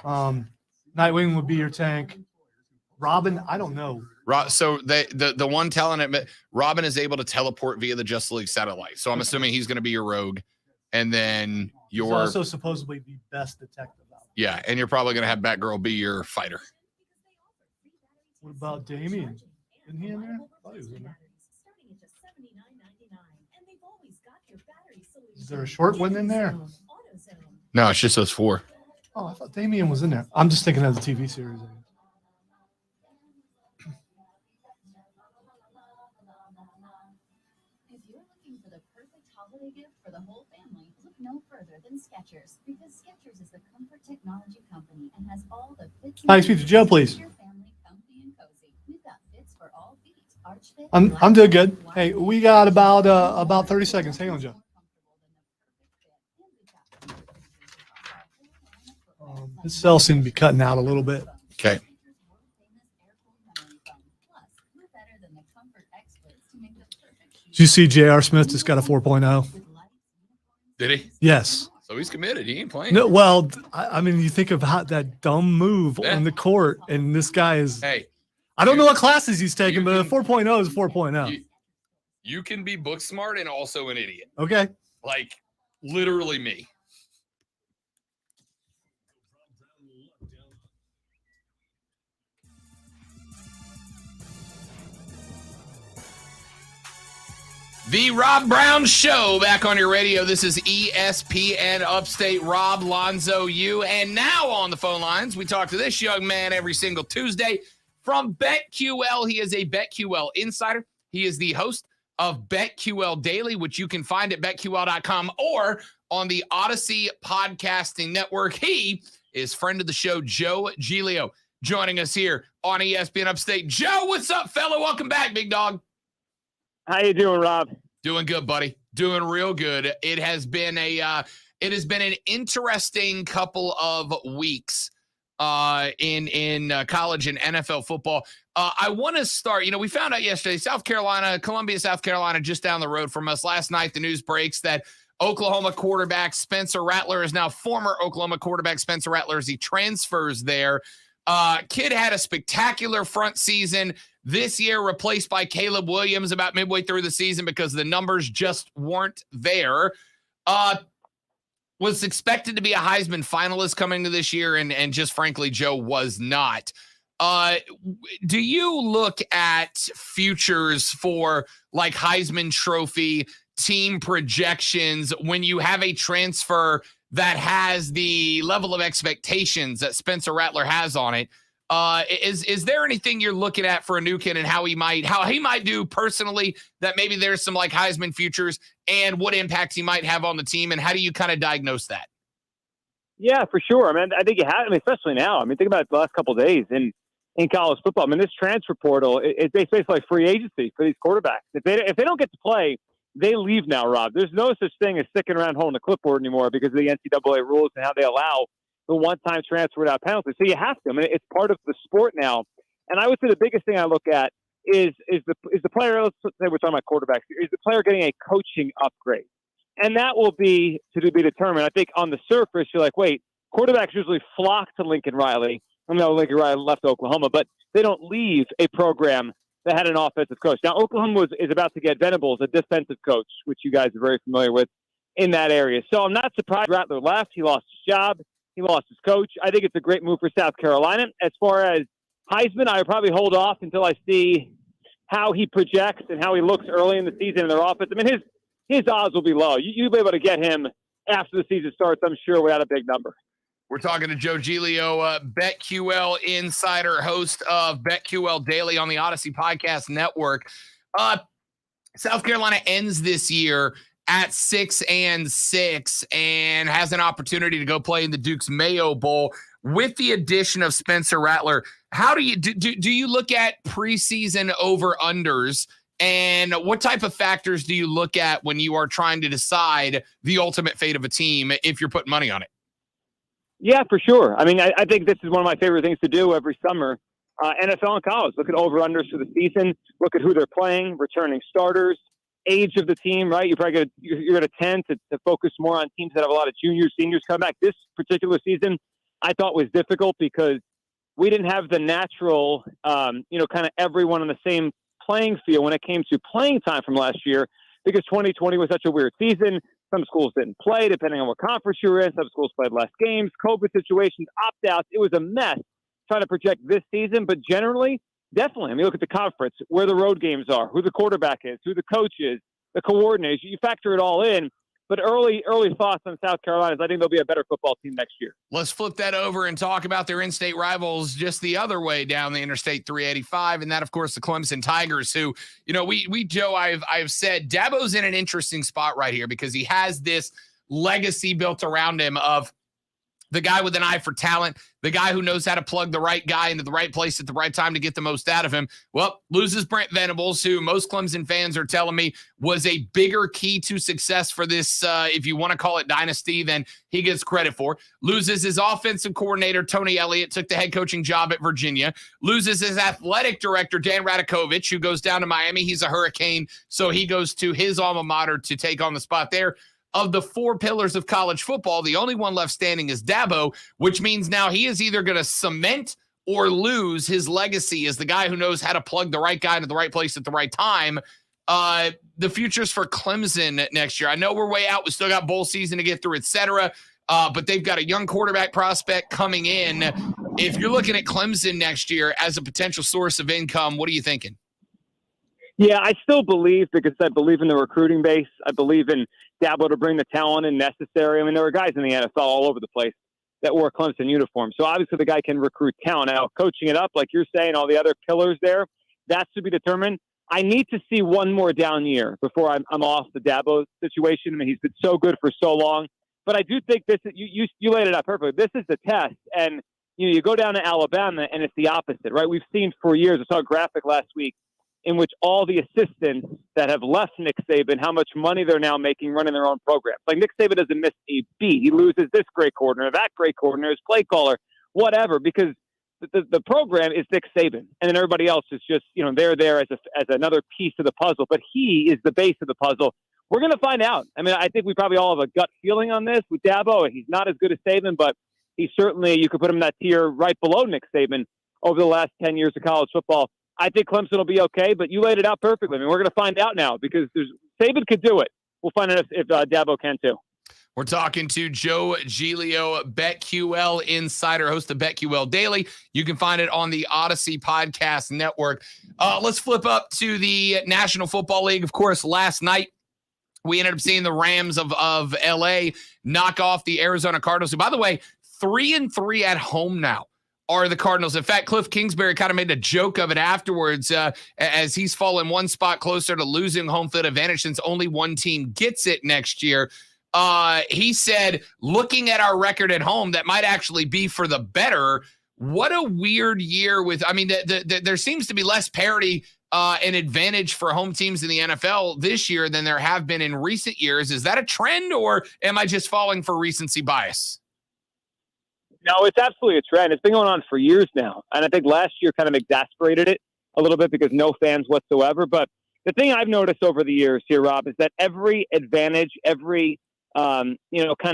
Nightwing would be your tank. Robin, I don't know. So the one telling it, Robin is able to teleport via the Justice League satellite. So I'm assuming he's going to be your rogue, and then he's also supposedly the best detective out there. Yeah, and you're probably going to have Batgirl be your fighter. What about Damien? Isn't he in there? I thought he was in there. Is there a short one in there? No, it's just those four. Oh, I thought Damien was in there. I'm just thinking of the TV series. If you're looking for the perfect holiday gift for the whole family, look no further than Skechers, because Skechers is the comfort technology company and has all the fits. Hi, speak to Joe, please. Your family comfy and cozy. We've got fits for all feet. Arch fit. I'm doing good. Hey, we got about 30 seconds. Hang on, Joe. This cell seemed to be cutting out a little bit. Okay. Did you see J.R. Smith just got a 4.0? Did he? Yes. So he's committed. He ain't playing. No, well, I mean, you think of that dumb move on the court, and this guy is. Hey, I don't know what classes he's taking, but a 4.0 is 4.0. You can be book smart and also an idiot. Okay. Like literally me. The Rob Brown Show back on your radio. This is ESPN Upstate. Rob, Lonzo, you. And now on the phone lines, we talk to this young man every single Tuesday from BetQL. He is a BetQL insider. He is the host of BetQL Daily, which you can find at betql.com or on the Odyssey Podcasting Network. He is friend of the show, Joe Giglio, joining us here on ESPN Upstate. Joe, what's up, fella? Welcome back, big dog. How you doing, Rob? Doing good, buddy. Doing real good. It has been an interesting couple of weeks in college and NFL football. I want to start, we found out yesterday, Columbia, South Carolina, just down the road from us. Last night, the news breaks that Oklahoma quarterback Spencer Rattler is now former Oklahoma quarterback Spencer Rattler as he transfers there. Kid had a spectacular front season this year, replaced by Caleb Williams about midway through the season because the numbers just weren't there. Was expected to be a Heisman finalist coming to this year, and just frankly, Joe was not. Do you look at futures for like Heisman Trophy team projections when you have a transfer that has the level of expectations that Spencer Rattler has on it? Is there anything you're looking at for a new kid and how he might do personally that maybe there's some like Heisman futures and what impact he might have on the team, and how do you kind of diagnose that? Yeah, for sure. I mean, I think you have. I mean, especially now. I mean, think about it the last couple of days in college football. I mean, this transfer portal, it's basically like free agency for these quarterbacks. If they don't get to play, they leave now, Rob. There's no such thing as sticking around holding a clipboard anymore because of the NCAA rules and how they allow the one-time transfer without penalty. So you have to. I mean, it's part of the sport now. And I would say the biggest thing I look at is the player. Let's say we're talking about quarterbacks. Is the player getting a coaching upgrade? And that will be to be determined. I think on the surface, you're like, wait, quarterbacks usually flock to Lincoln Riley. I know Lincoln Riley left Oklahoma, but they don't leave a program that had an offensive coach. Now, Oklahoma is about to get Venables, a defensive coach, which you guys are very familiar with in that area. So I'm not surprised Rattler left. He lost his job. He lost his coach. I think it's a great move for South Carolina. As far as Heisman, I would probably hold off until I see how he projects and how he looks early in the season in their offense. I mean, his odds will be low. You'll be able to get him after the season starts, I'm sure, without a big number. We're talking to Joe Giglio, BetQL insider, host of BetQL Daily on the Odyssey Podcast Network. South Carolina ends this year at 6-6 and has an opportunity to go play in the Duke's Mayo Bowl with the addition of Spencer Rattler. How do you look at preseason over-unders, and what type of factors do you look at when you are trying to decide the ultimate fate of a team if you're putting money on it? Yeah, for sure. I mean, I think this is one of my favorite things to do every summer. NFL and college, look at over-unders for the season, look at who they're playing, returning starters, age of the team, right? You're going to tend to focus more on teams that have a lot of juniors, seniors come back. This particular season, I thought was difficult because we didn't have the natural, kind of everyone on the same playing field when it came to playing time from last year, because 2020 was such a weird season. Some schools didn't play, depending on what conference you were in. Some schools played less games, COVID situations, opt-outs. It was a mess trying to project this season. But generally, definitely, I mean, look at the conference, where the road games are, who the quarterback is, who the coach is, the coordinators. You factor it all in. But early thoughts on South Carolina is I think they'll be a better football team next year. Let's flip that over and talk about their in-state rivals just the other way down the Interstate 385, and that, of course, the Clemson Tigers, who, Joe, I've said Dabo's in an interesting spot right here because he has this legacy built around him of the guy with an eye for talent, the guy who knows how to plug the right guy into the right place at the right time to get the most out of him. Well, loses Brent Venables, who most Clemson fans are telling me was a bigger key to success for this, if you want to call it dynasty, than he gets credit for. Loses his offensive coordinator, Tony Elliott, took the head coaching job at Virginia. Loses his athletic director, Dan Radakovich, who goes down to Miami. He's a Hurricane, so he goes to his alma mater to take on the spot there. Of the four pillars of college football, the only one left standing is Dabo, which means now he is either going to cement or lose his legacy as the guy who knows how to plug the right guy into the right place at the right time. The futures for Clemson next year. I know we're way out. We still got bowl season to get through, et cetera. But they've got a young quarterback prospect coming in. If you're looking at Clemson next year as a potential source of income, what are you thinking? Yeah, I still believe, because I believe in the recruiting base. I believe in Dabo to bring the talent in necessary. I mean, there are guys in the NFL all over the place that wore Clemson uniforms. So obviously the guy can recruit talent. Now, coaching it up, like you're saying, all the other pillars there, that's to be determined. I need to see one more down year before I'm off the Dabo situation. I mean, he's been so good for so long. But I do think this is, you laid it out perfectly. This is the test. And you go down to Alabama, and it's the opposite, right? We've seen for years, I saw a graphic last week in which all the assistants that have left Nick Saban, how much money they're now making running their own programs. Like, Nick Saban doesn't miss a beat. He loses this great coordinator, that great coordinator, his play caller, whatever, because the program is Nick Saban, and then everybody else is just, they're there as another piece of the puzzle, but he is the base of the puzzle. We're going to find out. I mean, I think we probably all have a gut feeling on this with Dabo. He's not as good as Saban, but he's certainly, you could put him in that tier right below Nick Saban over the last 10 years of college football. I think Clemson will be okay, but you laid it out perfectly. I mean, we're going to find out now because Saban could do it. We'll find out if Dabo can too. We're talking to Joe Giglio, BetQL insider, host of BetQL Daily. You can find it on the Odyssey Podcast Network. Let's flip up to the National Football League. Of course, last night we ended up seeing the Rams of LA knock off the Arizona Cardinals, who, by the way, 3-3 at home now are the Cardinals. In fact, Cliff Kingsbury kind of made a joke of it afterwards as he's fallen one spot closer to losing home field advantage since only one team gets it next year. He said, looking at our record at home, that might actually be for the better. What a weird year there seems to be less parity and advantage for home teams in the NFL this year than there have been in recent years. Is that a trend, or am I just falling for recency bias? No, it's absolutely a trend. It's been going on for years now. And I think last year kind of exasperated it a little bit because no fans whatsoever. But the thing I've noticed over the years here, Rob, is that every advantage, every kind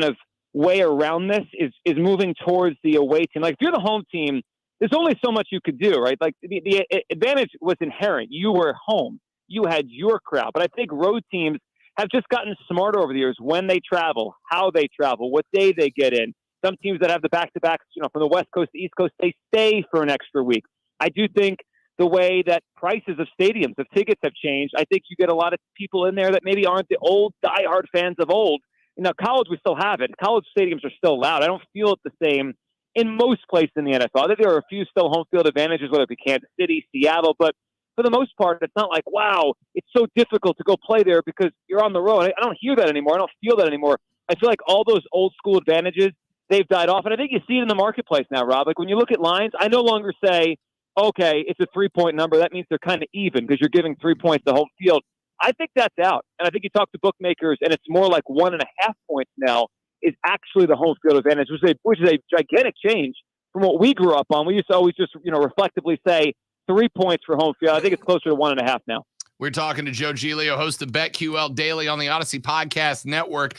of way around this is moving towards the away team. Like, if you're the home team, there's only so much you could do, right? Like, the advantage was inherent. You were home. You had your crowd. But I think road teams have just gotten smarter over the years when they travel, how they travel, what day they get in. Some teams that have the back-to-backs, from the West Coast to East Coast, they stay for an extra week. I do think the way that prices of stadiums, of tickets have changed, I think you get a lot of people in there that maybe aren't the old diehard fans of old. Now, college, we still have it. College stadiums are still loud. I don't feel it the same in most places in the NFL. I think there are a few still home field advantages, whether it be Kansas City, Seattle, but for the most part, it's not like, wow, it's so difficult to go play there because you're on the road. I don't hear that anymore. I don't feel that anymore. I feel like all those old school advantages, they've died off. And I think you see it in the marketplace now, Rob. Like, when you look at lines, I no longer say, okay, it's a 3-point number. That means they're kind of even because you're giving 3 points to home field. I think that's out. And I think you talk to bookmakers, and it's more like 1.5 points now is actually the home field advantage, which is a gigantic change from what we grew up on. We used to always just, reflectively say 3 points for home field. I think it's closer to 1.5 now. We're talking to Joe Giglio, host of BetQL Daily on the Odyssey Podcast Network.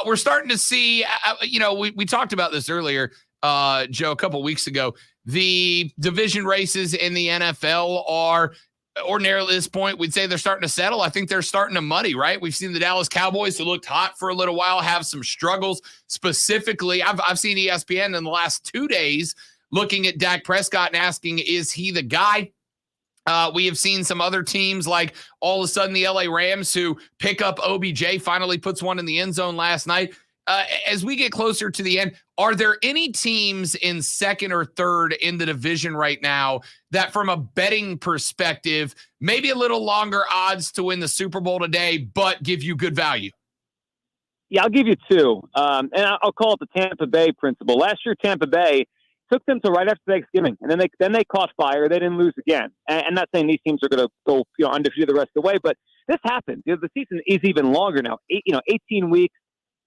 We're starting to see, we talked about this earlier, Joe, a couple weeks ago. The division races in the NFL are ordinarily at this point, we'd say they're starting to settle. I think they're starting to muddy, right? We've seen the Dallas Cowboys, who looked hot for a little while, have some struggles. Specifically, I've seen ESPN in the last 2 days looking at Dak Prescott and asking, is he the guy? We have seen some other teams, like all of a sudden the LA Rams, who pick up OBJ, finally puts one in the end zone last night. As we get closer to the end, are there any teams in second or third in the division right now that, from a betting perspective, maybe a little longer odds to win the Super Bowl today, but give you good value? Yeah, I'll give you two. And I'll call it the Tampa Bay principle. Last year, Tampa Bay took them to right after Thanksgiving, and then they caught fire. They didn't lose again. And I'm not saying these teams are going to go undefeated the rest of the way, but this happened. The season is even longer now. 18 weeks.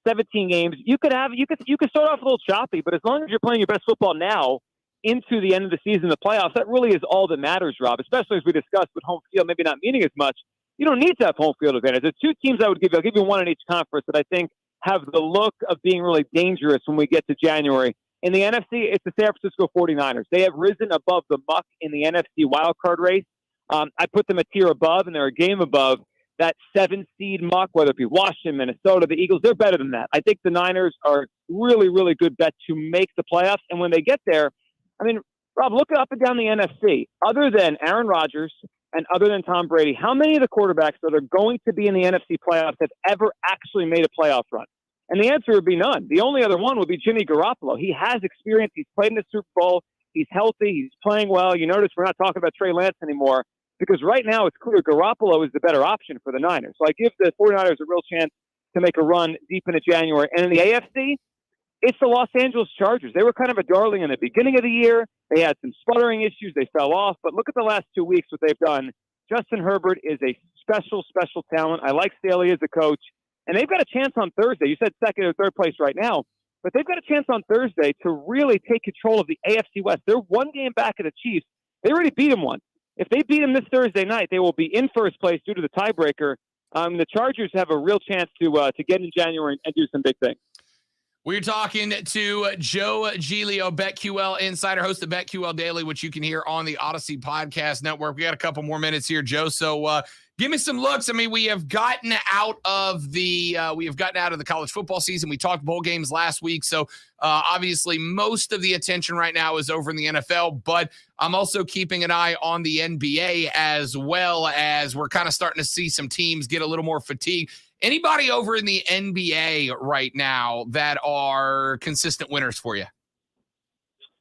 17 games. You could start off a little choppy, but as long as you're playing your best football now into the end of the season, the playoffs, that really is all that matters, Rob, especially as we discussed with home field maybe not meaning as much. You don't need to have home field advantage. There's two teams I'll give you one in each conference that I think have the look of being really dangerous when we get to January. In the NFC, it's the San Francisco 49ers. They have risen above the muck in the NFC wildcard race. I put them a tier above, and they're a game above that 7-seed muck, whether it be Washington, Minnesota, the Eagles. They're better than that. I think the Niners are really, really good bet to make the playoffs. And when they get there, I mean, Rob, look up and down the NFC. Other than Aaron Rodgers and other than Tom Brady, how many of the quarterbacks that are going to be in the NFC playoffs have ever actually made a playoff run? And the answer would be none. The only other one would be Jimmy Garoppolo. He has experience. He's played in the Super Bowl. He's healthy. He's playing well. You notice we're not talking about Trey Lance anymore. because right now it's clear Garoppolo is the better option for the Niners. So I give the 49ers a real chance to make a run deep into January. And in the AFC, it's the Los Angeles Chargers. They were kind of a darling in the beginning of the year. They had some sputtering issues. They fell off. But look at the last 2 weeks, what they've done. Justin Herbert is a special, special talent. I like Staley as a coach. And they've got a chance on Thursday. You said second or third place right now. But they've got a chance on Thursday to really take control of the AFC West. They're one game back of the Chiefs. They already beat them once. If they beat them this Thursday night, they will be in first place due to the tiebreaker. The Chargers have a real chance to get in January and do some big things. We're talking to Joe Giglio, BetQL Insider, host of BetQL Daily, which you can hear on the Odyssey Podcast Network. We got a couple more minutes here, Joe. So give me some looks. I mean, we have gotten out of the college football season. We talked bowl games last week. So obviously most of the attention right now is over in the NFL, but I'm also keeping an eye on the NBA as well, as we're kind of starting to see some teams get a little more fatigued. Anybody over in the NBA right now that are consistent winners for you?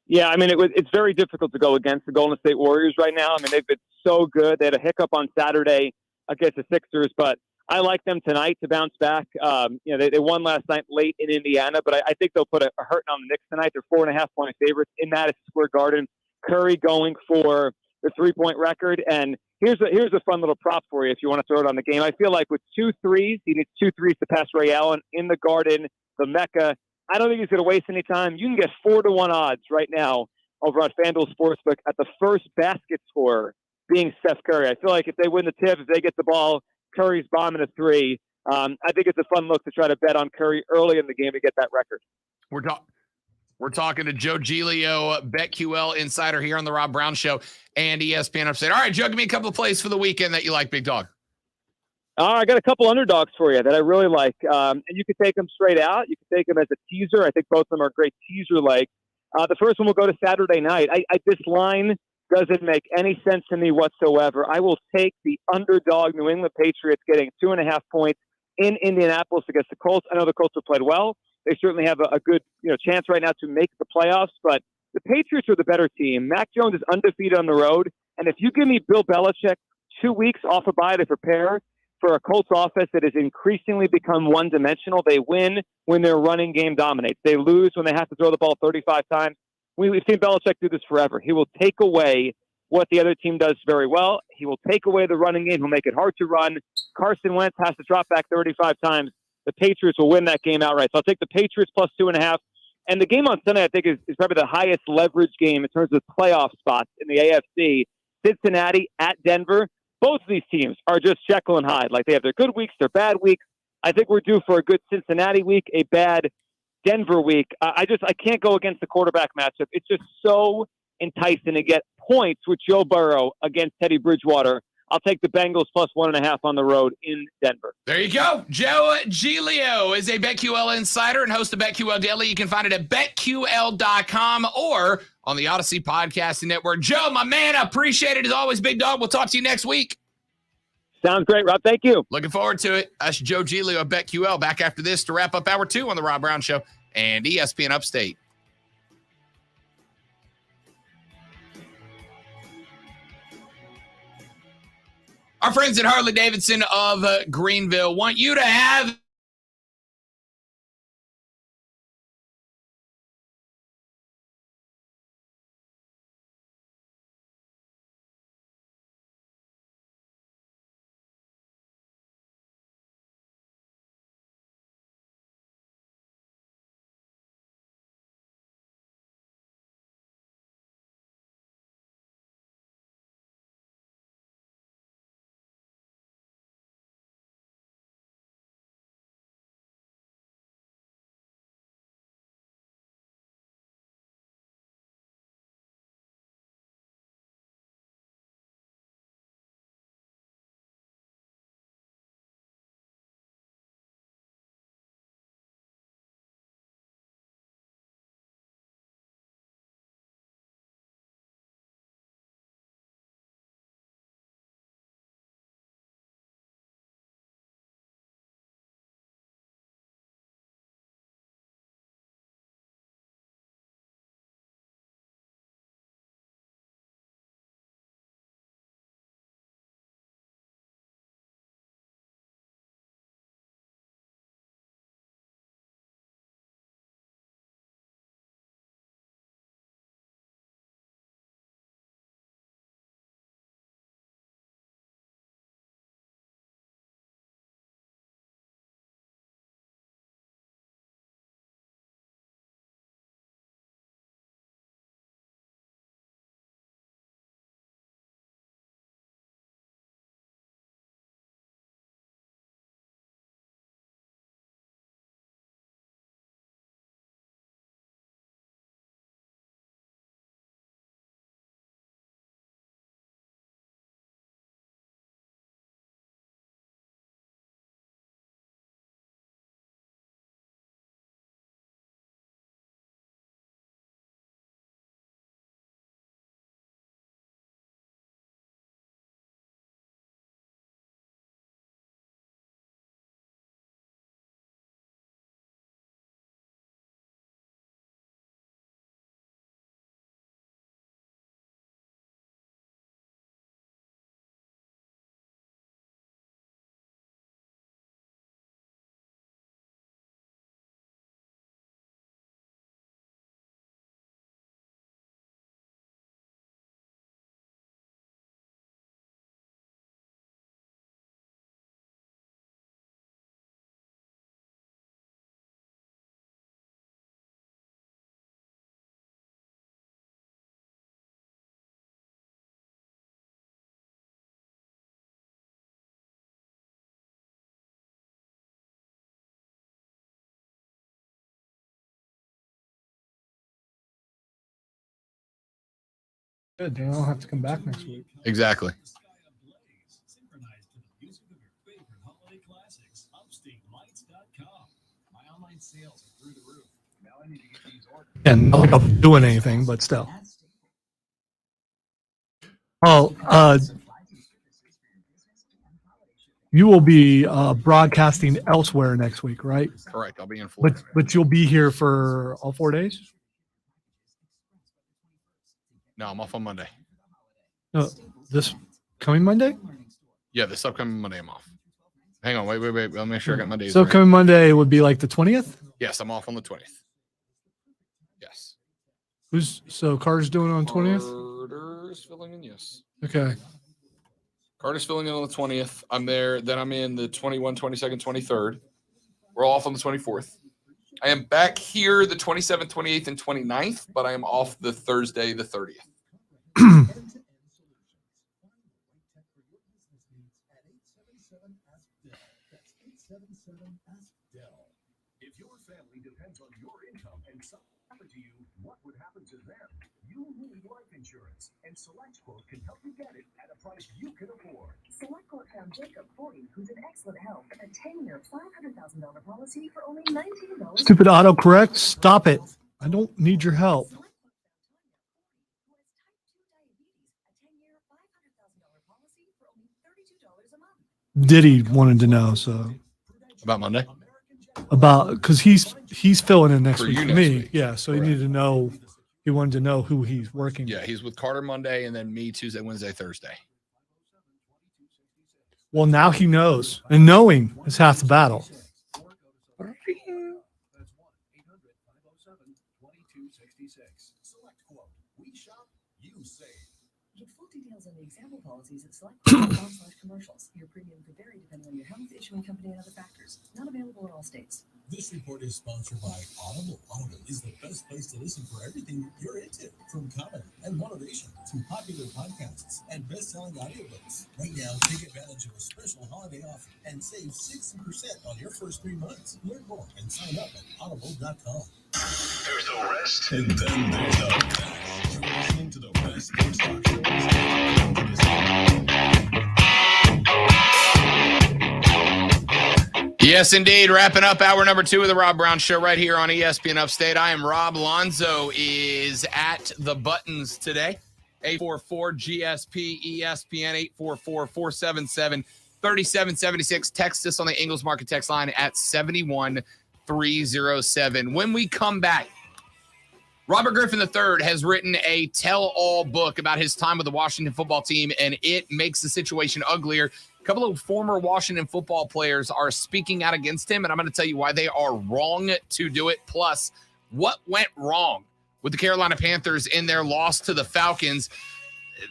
Yeah, I mean, it's very difficult to go against the Golden State Warriors right now. I mean, they've been so good. They had a hiccup on Saturday against the Sixers, but I like them tonight to bounce back. They won last night late in Indiana, but I think they'll put a hurting on the Knicks tonight. They're 4.5-point favorites in Madison Square Garden. Curry going for the 3-point record. And here's a fun little prop for you if you want to throw it on the game. I feel like with 2 threes, he needs 2 threes to pass Ray Allen in the Garden, the Mecca. I don't think he's going to waste any time. You can get 4-1 odds right now over on FanDuel Sportsbook at the first basket scorer being Steph Curry. I feel like if they win the tip, if they get the ball, Curry's bombing a 3. I think it's a fun look to try to bet on Curry early in the game to get that record. We're talking to Joe Giglio, BetQL Insider here on the Rob Brown Show and ESPN Upstate. All right, Joe, give me a couple of plays for the weekend that you like, big dog. I got a couple underdogs for you that I really like. And you can take them straight out. You can take them as a teaser. I think both of them are great teaser legs. The first one will go to Saturday night. This line doesn't make any sense to me whatsoever. I will take the underdog New England Patriots getting 2.5 points in Indianapolis against the Colts. I know the Colts have played well. They certainly have a good chance right now to make the playoffs, but the Patriots are the better team. Mac Jones is undefeated on the road, and if you give me Bill Belichick 2 weeks off a bye to prepare for a Colts offense that has increasingly become one-dimensional, they win when their running game dominates. They lose when they have to throw the ball 35 times. We've seen Belichick do this forever. He will take away what the other team does very well. He will take away the running game. He'll make it hard to run. Carson Wentz has to drop back 35 times. The Patriots will win that game outright. So I'll take the Patriots plus 2.5. And the game on Sunday, I think, is probably the highest leverage game in terms of playoff spots in the AFC. Cincinnati at Denver. Both of these teams are just Jekyll and Hyde. Like, they have their good weeks, their bad weeks. I think we're due for a good Cincinnati week, a bad Denver week. I can't go against the quarterback matchup. It's just so enticing to get points with Joe Burrow against Teddy Bridgewater. I'll take the Bengals plus 1.5 on the road in Denver. There you go. Joe Giglio is a BetQL Insider and host of BetQL Daily. You can find it at BetQL.com or on the Odyssey Podcasting Network. Joe, my man, I appreciate it as always, big dog. We'll talk to you next week. Sounds great, Rob. Thank you. Looking forward to it. That's Joe Giglio of BetQL. Back after this to wrap up Hour 2 on the Rob Brown Show and ESPN Upstate. Our friends at Harley-Davidson of Greenville want you to have Good. Then I don't have to come back next week. Exactly. Synchronized to the music of your favorite holiday classics. UpstateLights.com. My online sales are through the roof. Now I need to get these orders. And not like I'm doing anything, but still. Oh, you will be broadcasting elsewhere next week, right? Correct. I'll be in Florida. But you'll be here for all 4 days? No, I'm off on Monday. No, this coming Monday? Yeah, this upcoming Monday I'm off. Hang on, wait. I'll make sure I got my days So right. coming Monday would be like the 20th? Yes, I'm off on the 20th. Yes. So Carter's doing it on 20th? Carter's filling in, yes. Okay. Carter's filling in on the 20th. I'm there. Then I'm in the 21, 22nd, 23rd. We're off on the 24th. I am back here the 27th, 28th, and 29th, but I am off the Thursday, the 30th. If your family depends on your income and something happened to you, what would happen to them? You need life insurance, and SelectQuote can help you get it at a price you can afford. SelectQuote found Jacob 40, who's in excellent health, a 10-year, $500,000 policy for only $19. Stupid autocorrect. Stop it. I don't need your help. Diddy wanted to know, so About Monday? because he's filling in next For week you for next me. week. Yeah, so he needed to know. He wanted to know who he's working. Yeah, with. he's with Carter Monday and then me Tuesday, Wednesday, Thursday. Well, now he knows, and knowing is half the battle. We shop, you save. Get full details on the example policies at SelectQuote.com/commercials. Your premium could vary depending on your health, issuing company, and other factors. Not available in all states. This report is sponsored by Audible. Audible is the best place to listen for everything you're into, from comedy and motivation to popular podcasts and best-selling audiobooks. Right now, take advantage of a special holiday offer and save 60% on your first 3 months. Learn more and sign up at audible.com. There's the rest, and then there's the best. You're listening to the best sports talk Yes, indeed. Wrapping up hour number 2 of the Rob Brown Show right here on ESPN Upstate. I am Rob. Lonzo is at the buttons today. 844-GSP ESPN 844-477-3776. Text us on the Ingles Market text line at 71307. When we come back, Robert Griffin III has written a tell-all book about his time with the Washington football team, and it makes the situation uglier. A couple of former Washington football players are speaking out against him, and I'm going to tell you why they are wrong to do it. Plus, what went wrong with the Carolina Panthers in their loss to the Falcons.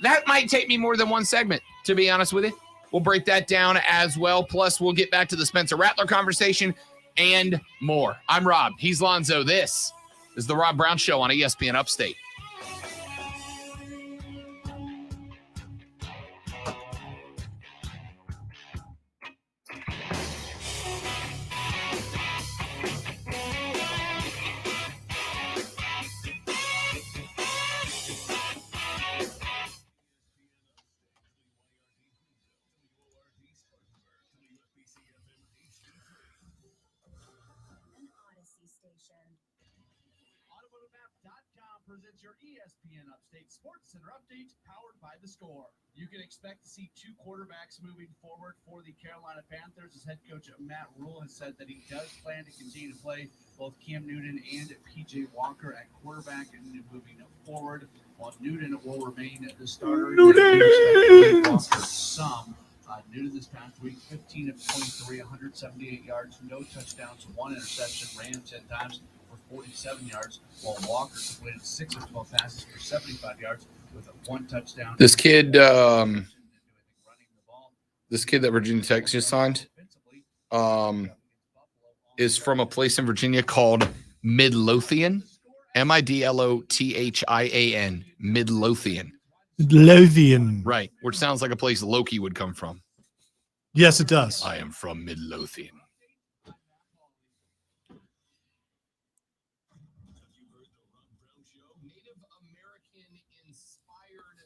That might take me more than one segment, to be honest with you. We'll break that down as well. Plus, we'll get back to the Spencer Rattler conversation and more. I'm Rob. He's Lonzo. This is the Rob Brown Show on ESPN Upstate. Presents your ESPN Upstate Sports Center update powered by The Score. You can expect to see 2 quarterbacks moving forward for the Carolina Panthers, as head coach Matt Rule has said that he does plan to continue to play both Cam Newton and PJ Walker at quarterback and moving forward, while Newton will remain the starter. Newton! Walker some. Newton this past week, 15 of 23, 178 yards, no touchdowns, 1 interception, ran 10 times for 47 yards, while Walker completed 6 of 12 passes for 75 yards with 1 touchdown. This kid that Virginia Tech just signed is from a place in Virginia called Midlothian, Midlothian, Midlothian. Lothian. Right, which sounds like a place Loki would come from. Yes, it does. I am from Midlothian. Native American inspired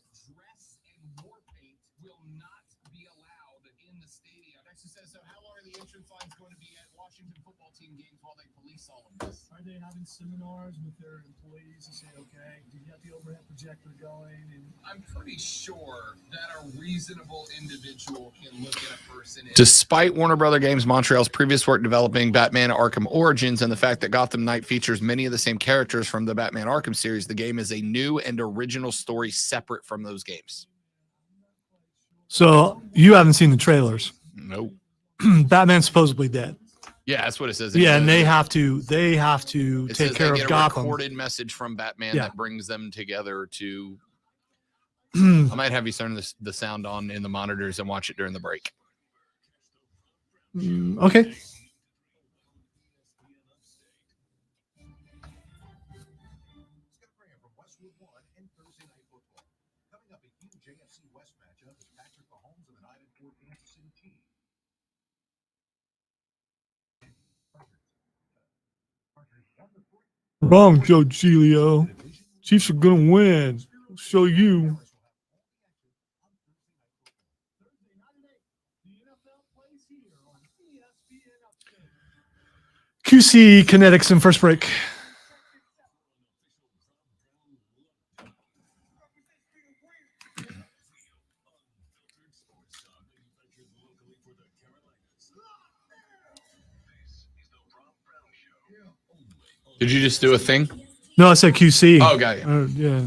says, so how long are the entrance lines going to be at Washington football team games while they police all of this? Are they having seminars with their employees to say, okay, do you have the overhead projector going? And I'm pretty sure that a reasonable individual can look at a person. Despite Warner Brother Games Montreal's previous work developing Batman Arkham Origins and the fact that Gotham Knight features many of the same characters from the Batman Arkham series, the game is a new and original story separate from those games. So you haven't seen the trailers. Nope. Batman's supposedly dead. Yeah, that's what it says. Yeah, and they have to It take says care they of get a Gotham. recorded message from Batman Yeah. that brings them together to. I might have you turn the sound on in the monitors and watch it during the break. Okay. From Westwood One and Thursday Night Football. Coming up, a huge AFC West matchup is Patrick Mahomes and the 9-4 Kansas City Chiefs. Wrong, Joe Giglio. Chiefs are gonna win. I'll show you. QC Kinetics in first break. Did you just do a thing? No, I said QC. Oh, got you. Yeah.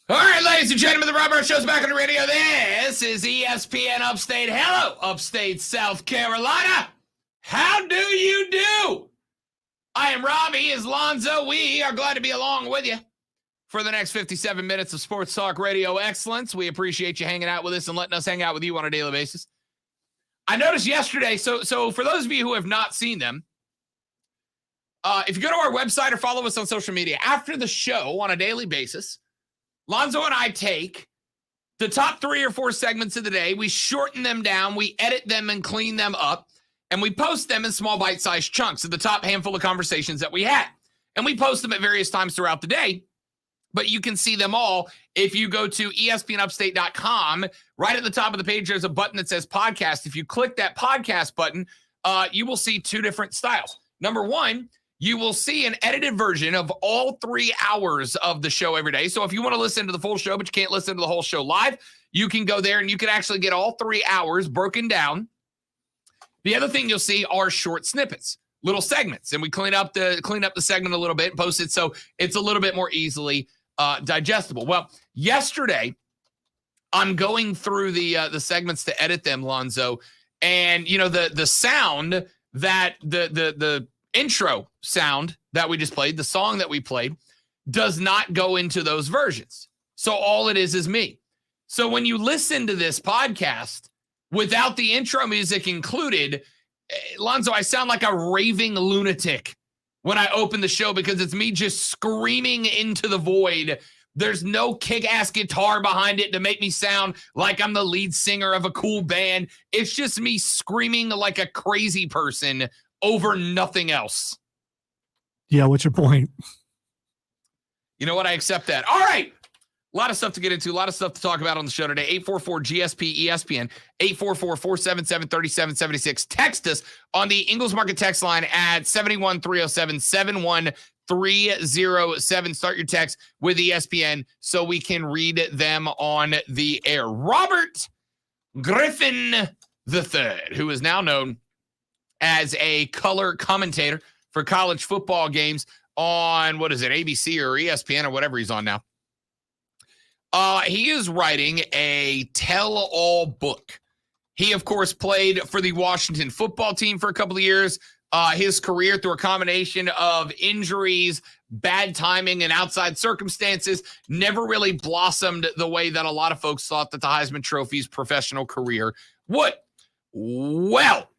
All right, ladies and gentlemen, the Rob Burt Show's back on the radio. This is ESPN Upstate. Hello, Upstate, South Carolina. How do you do? I am Rob. He is Lonzo. We are glad to be along with you for the next 57 minutes of Sports Talk Radio Excellence. We appreciate you hanging out with us and letting us hang out with you on a daily basis. I noticed yesterday, so for those of you who have not seen them, if you go to our website or follow us on social media, after the show on a daily basis, Lonzo and I take the top 3 or 4 segments of the day, we shorten them down, we edit them and clean them up, and we post them in small bite-sized chunks of the top handful of conversations that we had. And we post them at various times throughout the day, but you can see them all if you go to espnupstate.com. Right at the top of the page, there's a button that says podcast. If you click that podcast button, you will see 2 different styles. Number 1, you will see an edited version of all 3 hours of the show every day. So if you want to listen to the full show, but you can't listen to the whole show live, you can go there and you can actually get all 3 hours broken down. The other thing you'll see are short snippets, little segments, and we clean up the segment a little bit and post it so it's a little bit more easily digestible. Well, yesterday I'm going through the segments to edit them, Lonzo, and you know the sound that the intro sound that we just played, the song that we played, does not go into those versions. So all it is me. So when you listen to this podcast without the intro music included, Lonzo, I sound like a raving lunatic when I open the show because it's me just screaming into the void. There's no kick-ass guitar behind it to make me sound like I'm the lead singer of a cool band. It's just me screaming like a crazy person over nothing else. Yeah, what's your point? You know what? I accept that. All right. A lot of stuff to get into, a lot of stuff to talk about on the show today. 844-GSP-ESPN, 844-477-3776. Text us on the Ingles Market text line at 71307-71307. Start your text with ESPN so we can read them on the air. Robert Griffin III, who is now known as a color commentator for college football games on, ABC or ESPN or whatever he's on now. He is writing a tell-all book. He, of course, played for the Washington football team for a couple of years. His career, through a combination of injuries, bad timing, and outside circumstances, never really blossomed the way that a lot of folks thought that the Heisman Trophy's professional career would. Well,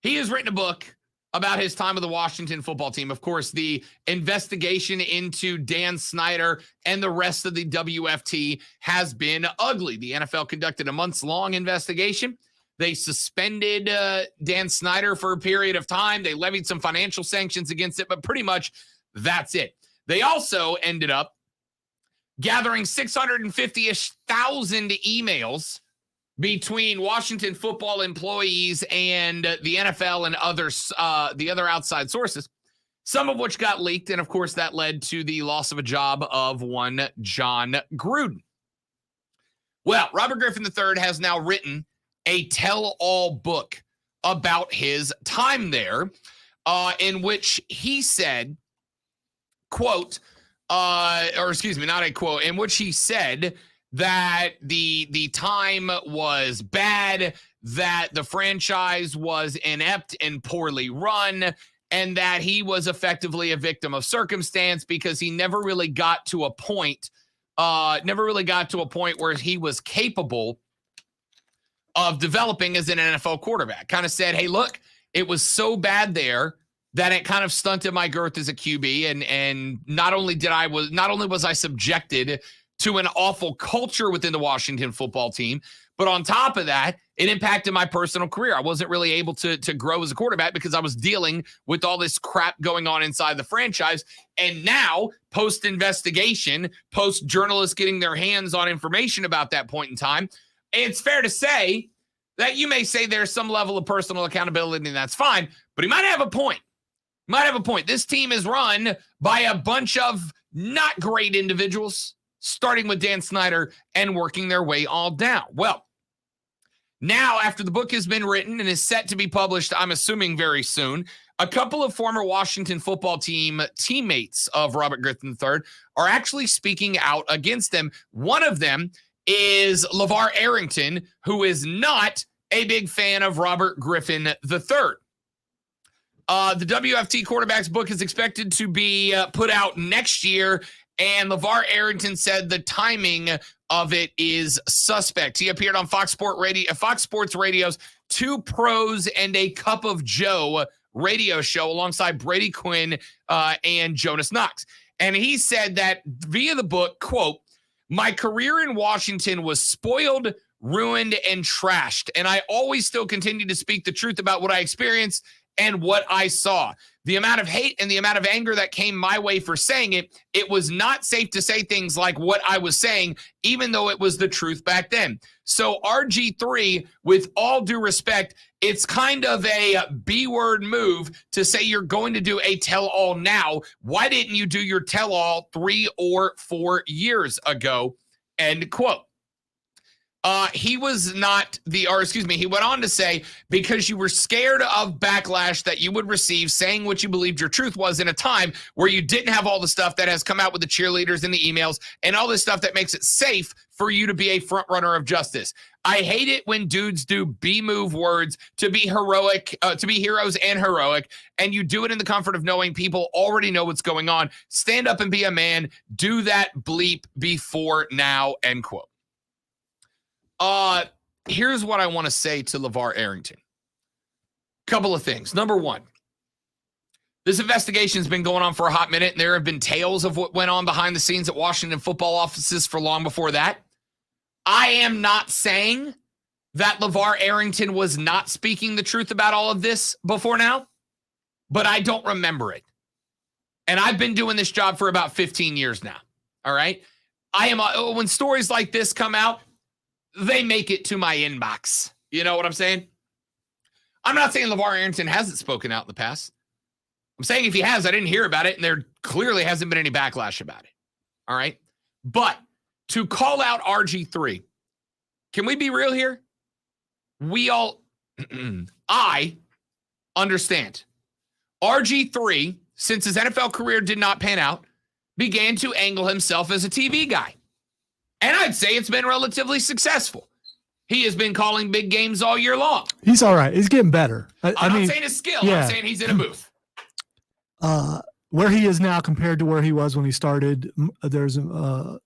he has written a book about his time with the Washington football team. Of course, the investigation into Dan Snyder and the rest of the WFT has been ugly. The NFL conducted a months-long investigation. They suspended Dan Snyder for a period of time. They levied some financial sanctions against it, but pretty much that's it. They also ended up gathering 650-ish thousand emails between Washington football employees and the NFL and the other outside sources, some of which got leaked. And of course, that led to the loss of a job of one John Gruden. Well, Robert Griffin III has now written a tell-all book about his time there, in which he said, quote, not a quote, in which he said that the time was bad, that the franchise was inept and poorly run, and that he was effectively a victim of circumstance because he never really got to a point where he was capable of developing as an NFL quarterback. Kind of said, hey, look, it was so bad there that it kind of stunted my growth as a QB. And not only was I subjected to an awful culture within the Washington football team, but on top of that, it impacted my personal career. I wasn't really able to grow as a quarterback because I was dealing with all this crap going on inside the franchise. And now, post-investigation, post-journalists getting their hands on information about that point in time, it's fair to say that you may say there's some level of personal accountability, and that's fine, but he might have a point. This team is run by a bunch of not great individuals, starting with Dan Snyder and working their way all down. Well, now, after the book has been written and is set to be published, I'm assuming very soon, a couple of former Washington football team teammates of Robert Griffin III are actually speaking out against them. One of them is LeVar Arrington, who is not a big fan of Robert Griffin III. The WFT quarterback's book is expected to be put out next year, and LeVar Arrington said the timing of it is suspect. He appeared on Fox Sports Radio's Two Pros and a Cup of Joe radio show alongside Brady Quinn and Jonas Knox. And he said that via the book, quote, "My career in Washington was spoiled, ruined, and trashed, and I always still continue to speak the truth about what I experienced and what I saw. The amount of hate and the amount of anger that came my way for saying it was not safe to say things like what I was saying, even though it was the truth back then. So RG3, with all due respect, it's kind of a B-word move to say you're going to do a tell-all now. Why didn't you do your tell-all 3 or 4 years ago?" End quote. He went on to say, because you were scared of backlash that you would receive saying what you believed your truth was in a time where you didn't have all the stuff that has come out with the cheerleaders and the emails and all this stuff that makes it safe for you to be a front runner of justice. I hate it when dudes do B-move words to be heroic, to be heroes and heroic, and you do it in the comfort of knowing people already know what's going on. Stand up and be a man. Do that bleep before now, end quote. Here's what I want to say to LeVar Arrington. Couple of things. Number one, this investigation has been going on for a hot minute, and there have been tales of what went on behind the scenes at Washington football offices for long before that. I am not saying that LeVar Arrington was not speaking the truth about all of this before now, but I don't remember it. And I've been doing this job for about 15 years now. All right. When stories like this come out, they make it to my inbox. You know what I'm saying? I'm not saying LeVar Arrington hasn't spoken out in the past. I'm saying if he has, I didn't hear about it, and there clearly hasn't been any backlash about it. All right? But to call out RG3, can we be real here? I understand. RG3, since his NFL career did not pan out, began to angle himself as a TV guy. And I'd say it's been relatively successful. He has been calling big games all year long. He's all right. He's getting better. I'm not saying his skill. Yeah. I'm saying he's in a booth. Where he is now compared to where he was when he started, there's much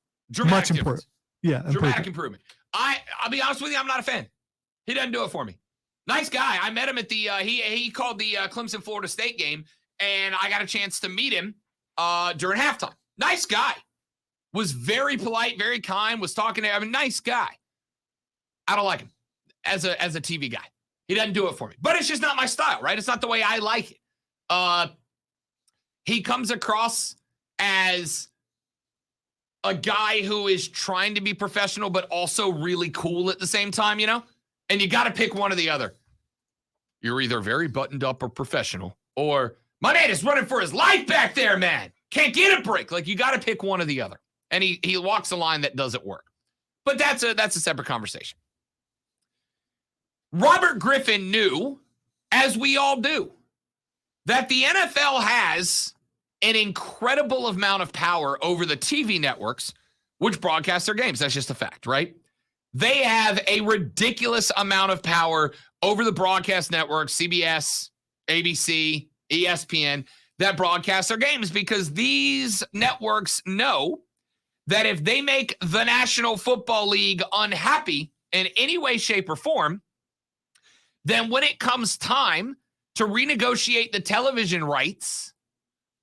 improvement. Yeah, dramatic improvement. I'll be honest with you, I'm not a fan. He doesn't do it for me. Nice guy. I met him at the he called the Clemson Florida State game, and I got a chance to meet him during halftime. Nice guy. Was very polite, very kind, was talking to him. Nice guy. I don't like him as a TV guy. He doesn't do it for me. But it's just not my style, right? It's not the way I like it. He comes across as a guy who is trying to be professional but also really cool at the same time, And you got to pick one or the other. You're either very buttoned up or professional, or my man is running for his life back there, man. Can't get a break. Like, you got to pick one or the other. And he walks a line that doesn't work. But that's a separate conversation. Robert Griffin knew, as we all do, that the NFL has an incredible amount of power over the TV networks, which broadcast their games. That's just a fact, right? They have a ridiculous amount of power over the broadcast networks, CBS, ABC, ESPN, that broadcast their games, because these networks know that if they make the National Football League unhappy in any way, shape, or form, then when it comes time to renegotiate the television rights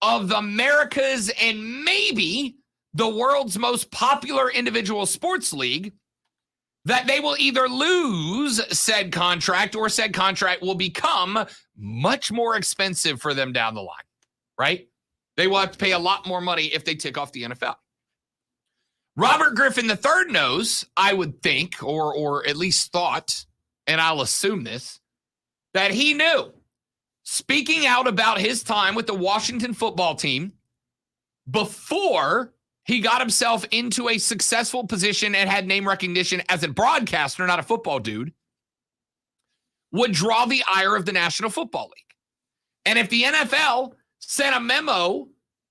of the America's and maybe the world's most popular individual sports league, that they will either lose said contract or said contract will become much more expensive for them down the line, right? They will have to pay a lot more money if they tick off the NFL. Robert Griffin III knows, I would think, or at least thought, and I'll assume this, that he knew, speaking out about his time with the Washington football team before he got himself into a successful position and had name recognition as a broadcaster, not a football dude, would draw the ire of the National Football League. And if the NFL sent a memo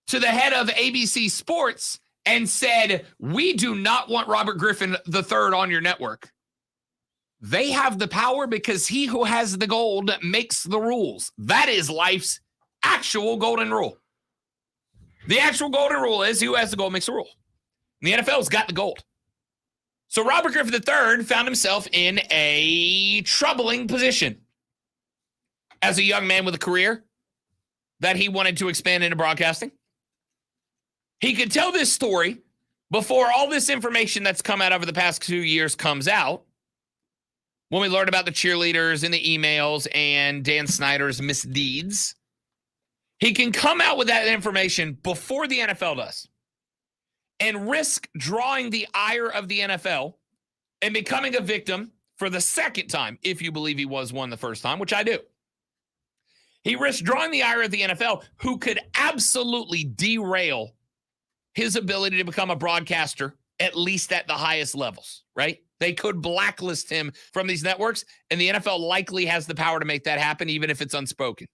to the head of ABC Sports and said, we do not want Robert Griffin III on your network, they have the power, because he who has the gold makes the rules. That is life's actual golden rule. The actual golden rule is who has the gold makes the rule. And the NFL's got the gold. So Robert Griffin III found himself in a troubling position as a young man with a career that he wanted to expand into broadcasting. He could tell this story before all this information that's come out over the past 2 years comes out, when we learned about the cheerleaders and the emails and Dan Snyder's misdeeds. He can come out with that information before the NFL does and risk drawing the ire of the NFL and becoming a victim for the second time, if you believe he was one the first time, which I do. He risked drawing the ire of the NFL, who could absolutely derail his ability to become a broadcaster, at least at the highest levels, right? They could blacklist him from these networks, and the NFL likely has the power to make that happen, even if it's unspoken.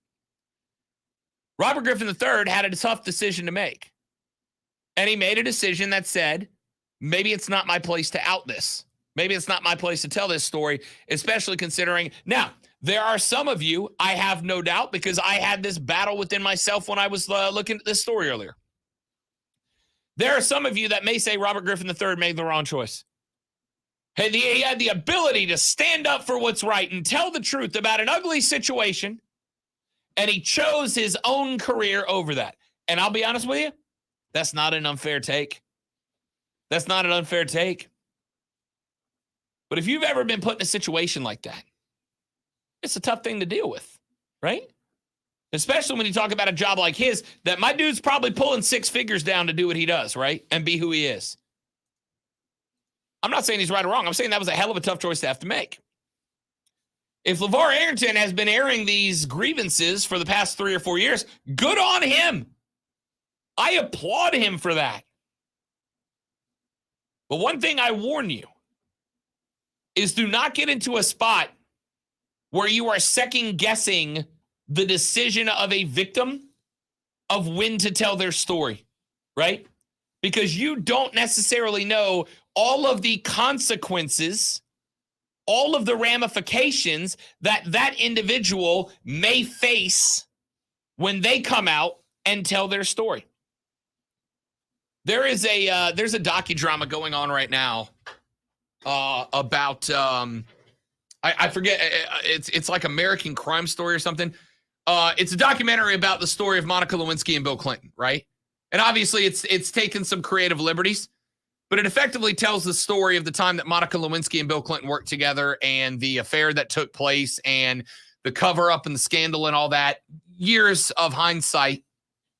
Robert Griffin III had a tough decision to make. And he made a decision that said, maybe it's not my place to out this. Maybe it's not my place to tell this story, especially considering, now, there are some of you, I have no doubt, because I had this battle within myself when I was looking at this story earlier. There are some of you that may say Robert Griffin III made the wrong choice. Hey, he had the ability to stand up for what's right and tell the truth about an ugly situation, and he chose his own career over that. And I'll be honest with you, that's not an unfair take. That's not an unfair take. But if you've ever been put in a situation like that, it's a tough thing to deal with, right? Especially when you talk about a job like his, that my dude's probably pulling 6 figures down to do what he does, right? And be who he is. I'm not saying he's right or wrong. I'm saying that was a hell of a tough choice to have to make. If LeVar Arrington has been airing these grievances for the past 3 or 4 years, good on him. I applaud him for that. But one thing I warn you is do not get into a spot where you are second guessing the decision of a victim of when to tell their story, right? Because you don't necessarily know all of the consequences, all of the ramifications that that individual may face when they come out and tell their story. There's a docudrama going on right now about I forget, it's like American Crime Story or something. It's a documentary about the story of Monica Lewinsky and Bill Clinton, right? And obviously it's taken some creative liberties, but it effectively tells the story of the time that Monica Lewinsky and Bill Clinton worked together and the affair that took place and the cover up and the scandal and all that, years of hindsight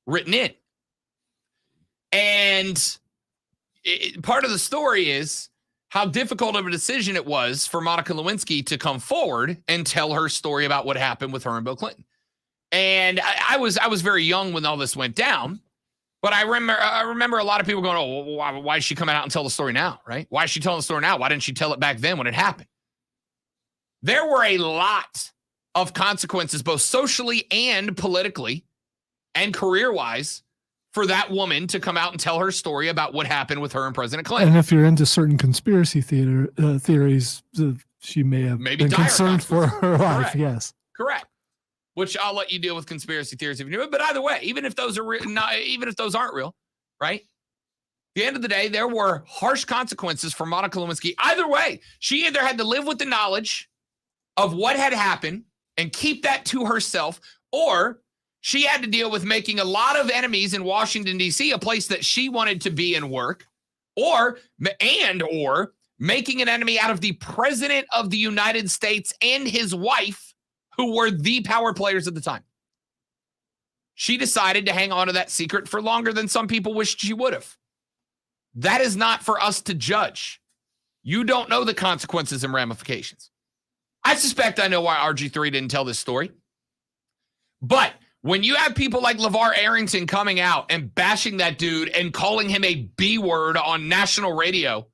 written in. And part of the story is how difficult of a decision it was for Monica Lewinsky to come forward and tell her story about what happened with her and Bill Clinton. And I was very young when all this went down, but I remember a lot of people going, "Oh, why is she coming out and tell the story now? Right? Why is she telling the story now? Why didn't she tell it back then when it happened?" There were a lot of consequences, both socially and politically, and career-wise, for that woman to come out and tell her story about what happened with her and President Clinton. And if you're into certain conspiracy theories, she may have been concerned for her life. Correct. Yes, correct. Which I'll let you deal with conspiracy theories if you do it. But either way, even if those are even if those aren't real, right? At the end of the day, there were harsh consequences for Monica Lewinsky. Either way, she either had to live with the knowledge of what had happened and keep that to herself, or she had to deal with making a lot of enemies in Washington, D.C., a place that she wanted to be and work, or making an enemy out of the President of the United States and his wife, who were the power players at the time. She decided to hang on to that secret for longer than some people wished she would have. That is not for us to judge. You don't know the consequences and ramifications. I suspect I know why RG3 didn't tell this story. But when you have people like LeVar Arrington coming out and bashing that dude and calling him a B word on national radio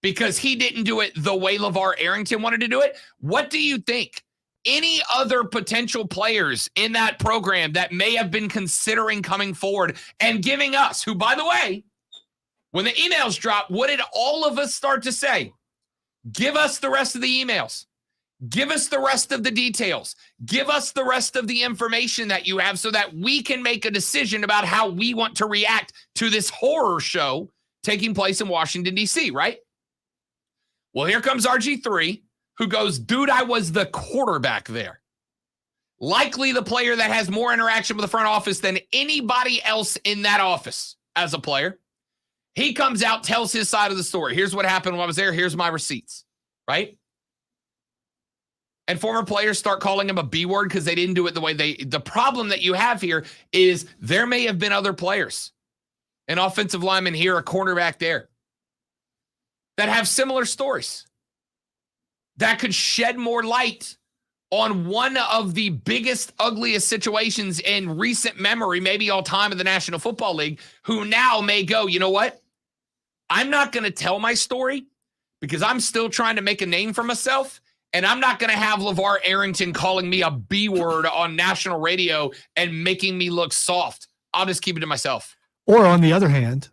because he didn't do it the way LeVar Arrington wanted to do it, what do you think? Any other potential players in that program that may have been considering coming forward and giving us, who, by the way, when the emails drop, what did all of us start to say? Give us the rest of the emails. Give us the rest of the details. Give us the rest of the information that you have so that we can make a decision about how we want to react to this horror show taking place in Washington, D.C., right? Well, here comes RG3, who goes, dude, I was the quarterback there. Likely the player that has more interaction with the front office than anybody else in that office as a player. He comes out, tells his side of the story. Here's what happened when I was there. Here's my receipts, right? And former players start calling him a B word because they didn't do it the way the problem that you have here is there may have been other players, an offensive lineman here, a cornerback there, that have similar stories that could shed more light on one of the biggest, ugliest situations in recent memory, maybe all time in the National Football League, who now may go, you know what? I'm not going to tell my story because I'm still trying to make a name for myself, and I'm not going to have LeVar Arrington calling me a B word on national radio and making me look soft. I'll just keep it to myself. Or on the other hand,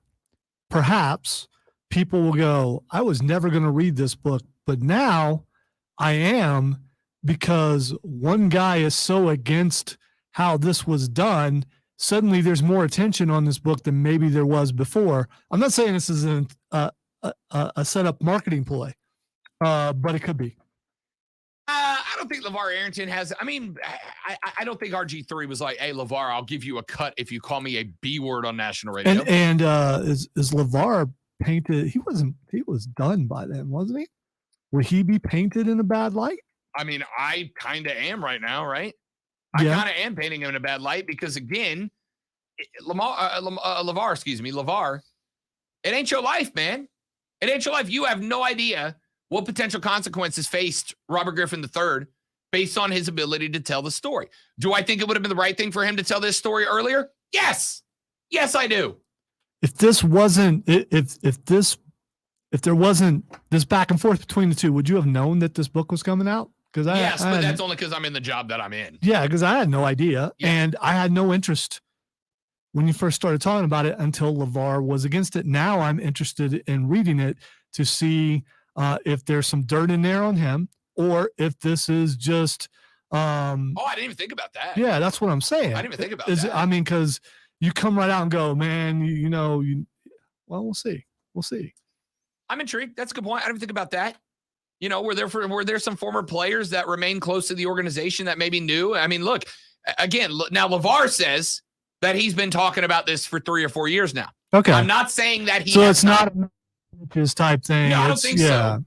perhaps people will go, I was never going to read this book, but now I am, because one guy is so against how this was done. Suddenly there's more attention on this book than maybe there was before. I'm not saying this is a setup marketing ploy, but it could be. I don't think LeVar Arrington has. I mean, I don't think RG3 was like, hey, LeVar, I'll give you a cut if you call me a B word on national radio. And is LeVar painted? He was done by then, wasn't he? Would he be painted in a bad light? I mean, I kind of am right now, right? I kind of am painting him in a bad light because, again, LeVar, it ain't your life, man. It ain't your life. You have no idea what potential consequences faced Robert Griffin III based on his ability to tell the story. Do I think it would have been the right thing for him to tell this story earlier? Yes. Yes, I do. If this wasn't, if there wasn't this back and forth between the two, would you have known that this book was coming out? Yes, but that's only because I'm in the job that I'm in. Yeah, because I had no idea, and I had no interest when you first started talking about it until LeVar was against it. Now I'm interested in reading it to see if there's some dirt in there on him, or if this is just. I didn't even think about that. Yeah, that's what I'm saying. I didn't even think about that. I mean, because you come right out and go, man, well, we'll see. We'll see. I'm intrigued. That's a good point. I didn't think about that. You know, were there some former players that remain close to the organization that maybe knew? I mean, look, again, now LeVar says that he's been talking about this for 3 or 4 years now. Okay. I'm not saying that he. So it's not his type thing. No, I don't think so.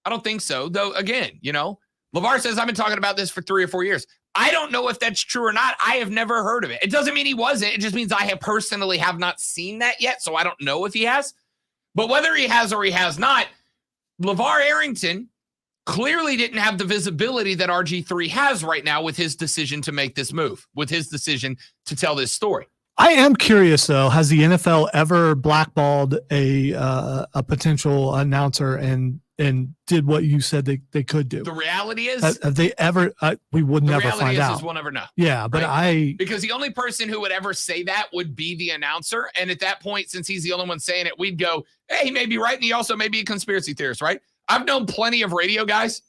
I don't think so. Though, again, LeVar says I've been talking about this for 3 or 4 years. I don't know if that's true or not. I have never heard of it. It doesn't mean he wasn't. It just means I personally have not seen that yet. So I don't know if he has. But whether he has or he has not, LeVar Arrington clearly didn't have the visibility that RG3 has right now with his decision to make this move, with his decision to tell this story. I am curious, though. Has the NFL ever blackballed a potential announcer and did what you said they could do? The reality is, have they ever? We would never find out. Is we'll never know. Yeah, but right? Because the only person who would ever say that would be the announcer, and at that point, since he's the only one saying it, we'd go, "Hey, he may be right, and he also may be a conspiracy theorist." Right? I've known plenty of radio guys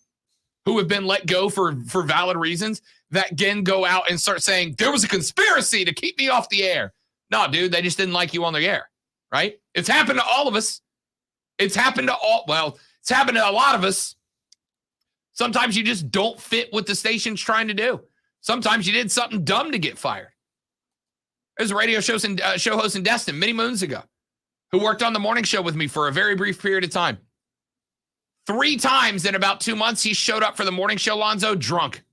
who have been let go for valid reasons that again go out and start saying there was a conspiracy to keep me off the air. No, dude, they just didn't like you on the air, right? It's happened to all of us. It's happened to it's happened to a lot of us. Sometimes you just don't fit what the station's trying to do. Sometimes you did something dumb to get fired. There's a radio show host in Destin many moons ago who worked on the morning show with me for a very brief period of time. 3 times in about 2 months, he showed up for the morning show, Lonzo, drunk.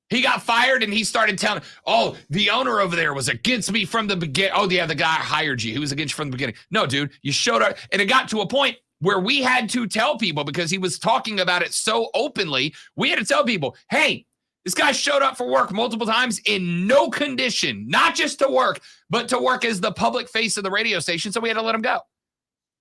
He got fired and he started telling, oh, the owner over there was against me from the beginning. Oh, yeah, the guy hired you. He was against you from the beginning. No, dude, you showed up. And it got to a point where we had to tell people, because he was talking about it so openly, we had to tell people, hey, this guy showed up for work multiple times in no condition, not just to work, but to work as the public face of the radio station. So we had to let him go.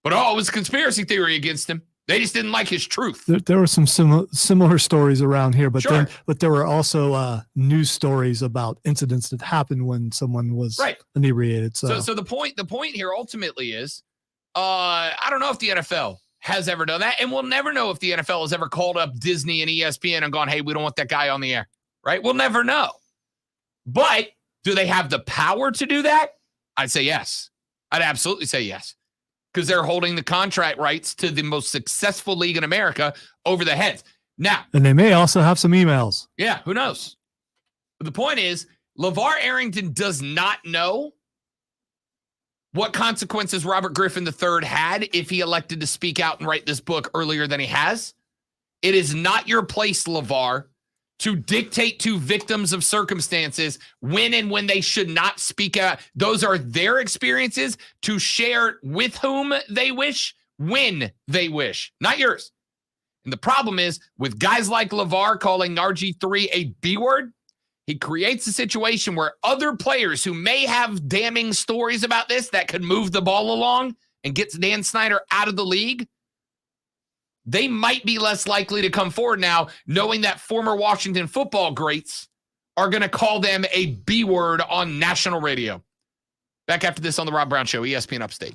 But, it was a conspiracy theory against him. They just didn't like his truth. There were some similar stories around here, but sure. But there were also news stories about incidents that happened when someone was inebriated. So the point here ultimately is, I don't know if the NFL has ever done that, and we'll never know if the NFL has ever called up Disney and ESPN and gone, hey, we don't want that guy on the air, right? We'll never know. But do they have the power to do that? I'd say yes. I'd absolutely say yes. Because they're holding the contract rights to the most successful league in America over the heads. Now, and they may also have some emails. Yeah, who knows? But the point is, LeVar Arrington does not know what consequences Robert Griffin III had if he elected to speak out and write this book earlier than he has. It is not your place, LeVar, to dictate to victims of circumstances when and when they should not speak out. Those are their experiences to share with whom they wish, when they wish, not yours. And the problem is, with guys like LeVar calling RG3 a B word, he creates a situation where other players who may have damning stories about this that could move the ball along and gets Dan Snyder out of the league, they might be less likely to come forward now, knowing that former Washington football greats are going to call them a B word on national radio. Back after this on the Rob Brown Show, ESPN Upstate.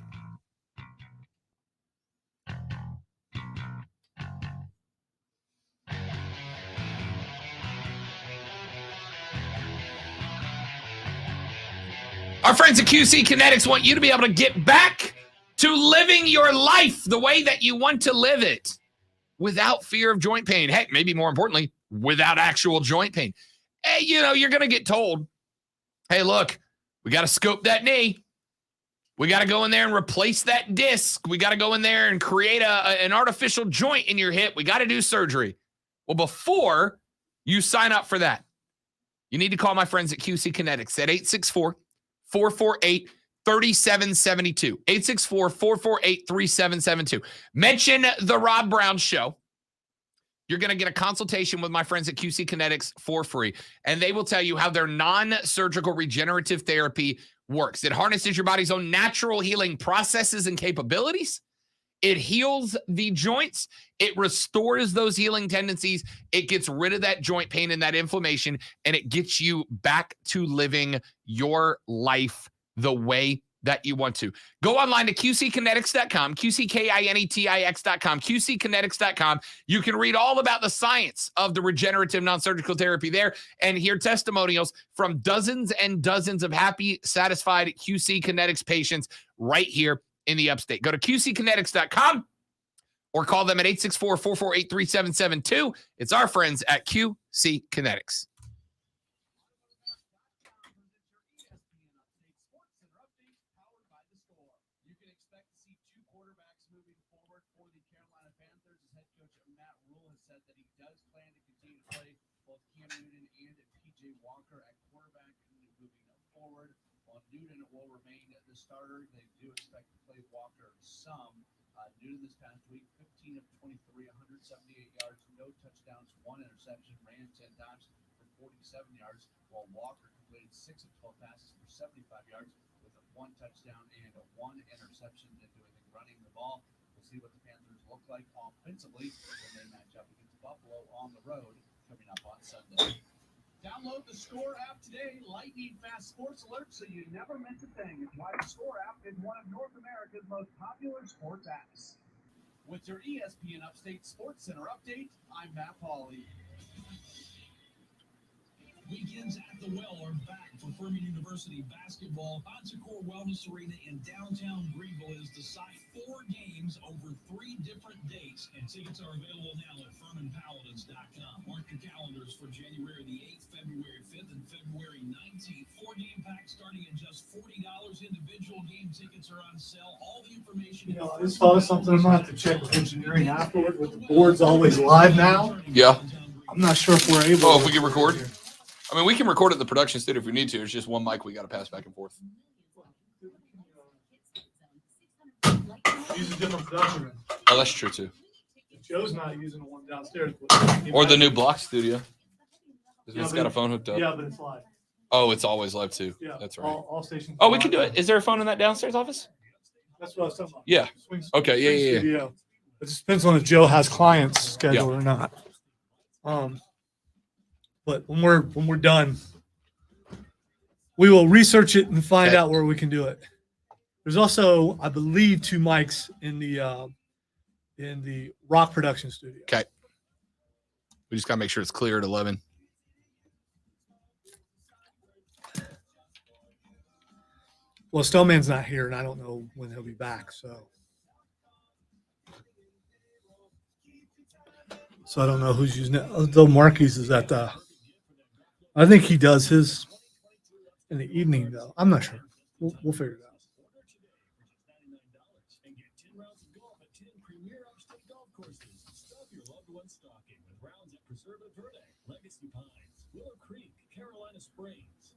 Our friends at QC Kinetics want you to be able to get back to living your life the way that you want to live it without fear of joint pain. Heck, maybe more importantly, without actual joint pain. Hey, you're going to get told, hey, look, we got to scope that knee. We got to go in there and replace that disc. We got to go in there and create an artificial joint in your hip. We got to do surgery. Well, before you sign up for that, you need to call my friends at QC Kinetics at 864-448-3772. 864-448-3772. Mention the Rob Brown Show. You're going to get a consultation with my friends at QC Kinetics for free, and they will tell you how their non-surgical regenerative therapy works. It harnesses your body's own natural healing processes and capabilities. It heals the joints. It restores those healing tendencies. It gets rid of that joint pain and that inflammation, and it gets you back to living your life the way that you want to. Go online to QCkinetics.com, QCKINETIX.com, QCkinetics.com. You can read all about the science of the regenerative non-surgical therapy there and hear testimonials from dozens and dozens of happy, satisfied QC Kinetics patients right here in the Upstate. Go to QCkinetics.com or call them at 864-448-3772. It's our friends at QC Kinetics. Newton will remain the starter. They do expect to play Walker some. Newton this past week, 15 of 23, 178 yards, no touchdowns, 1 interception, ran 10 times for 47 yards, while Walker completed 6 of 12 passes for 75 yards with a 1 touchdown and a 1 interception. Didn't do anything running the ball. We'll see what the Panthers look like offensively when they match up against Buffalo on the road coming up on Sunday. Download the Score app today. Lightning fast sports alerts so you never miss a thing. It's why the Score app is one of North America's most popular sports apps. With your ESPN Upstate Sports Center update, I'm Matt Pauley. Weekends at the Well are back for Furman University basketball. Encore Wellness Arena in downtown Greenville is the site. 4 games over 3 different dates, and tickets are available now at FurmanPaladins.com. Mark your calendars for January the 8th, February 5th, and February 19th. 4-game packs starting at just $40. Individual game tickets are on sale. All the information. I just thought of something. I'm going to have to check with engineering afterward. With the board's always live now. Yeah. I'm not sure if we're able. Oh, if we can record? I mean, we can record at the production studio if we need to. It's just one mic we got to pass back and forth. Use a different production room. Oh, that's true, too. Joe's not using the one downstairs. Or the new block studio. It's got a phone hooked up. Yeah, but it's live. Oh, it's always live, too. Yeah, that's right. All stations. Oh, we can do it. Is there a phone in that downstairs office? That's what I was talking about. Yeah. Okay, yeah. Studio. It just depends on if Joe has clients scheduled or not. But when we're done, we will research it and find out where we can do it. There's also, I believe, 2 mics in the rock production studio. Okay. We just got to make sure it's clear at 11. Well, Stoneman's not here, and I don't know when he'll be back, so I don't know who's using it. Though Marquis is at the. I think he does his in the evening, though. I'm not sure. We'll figure it out.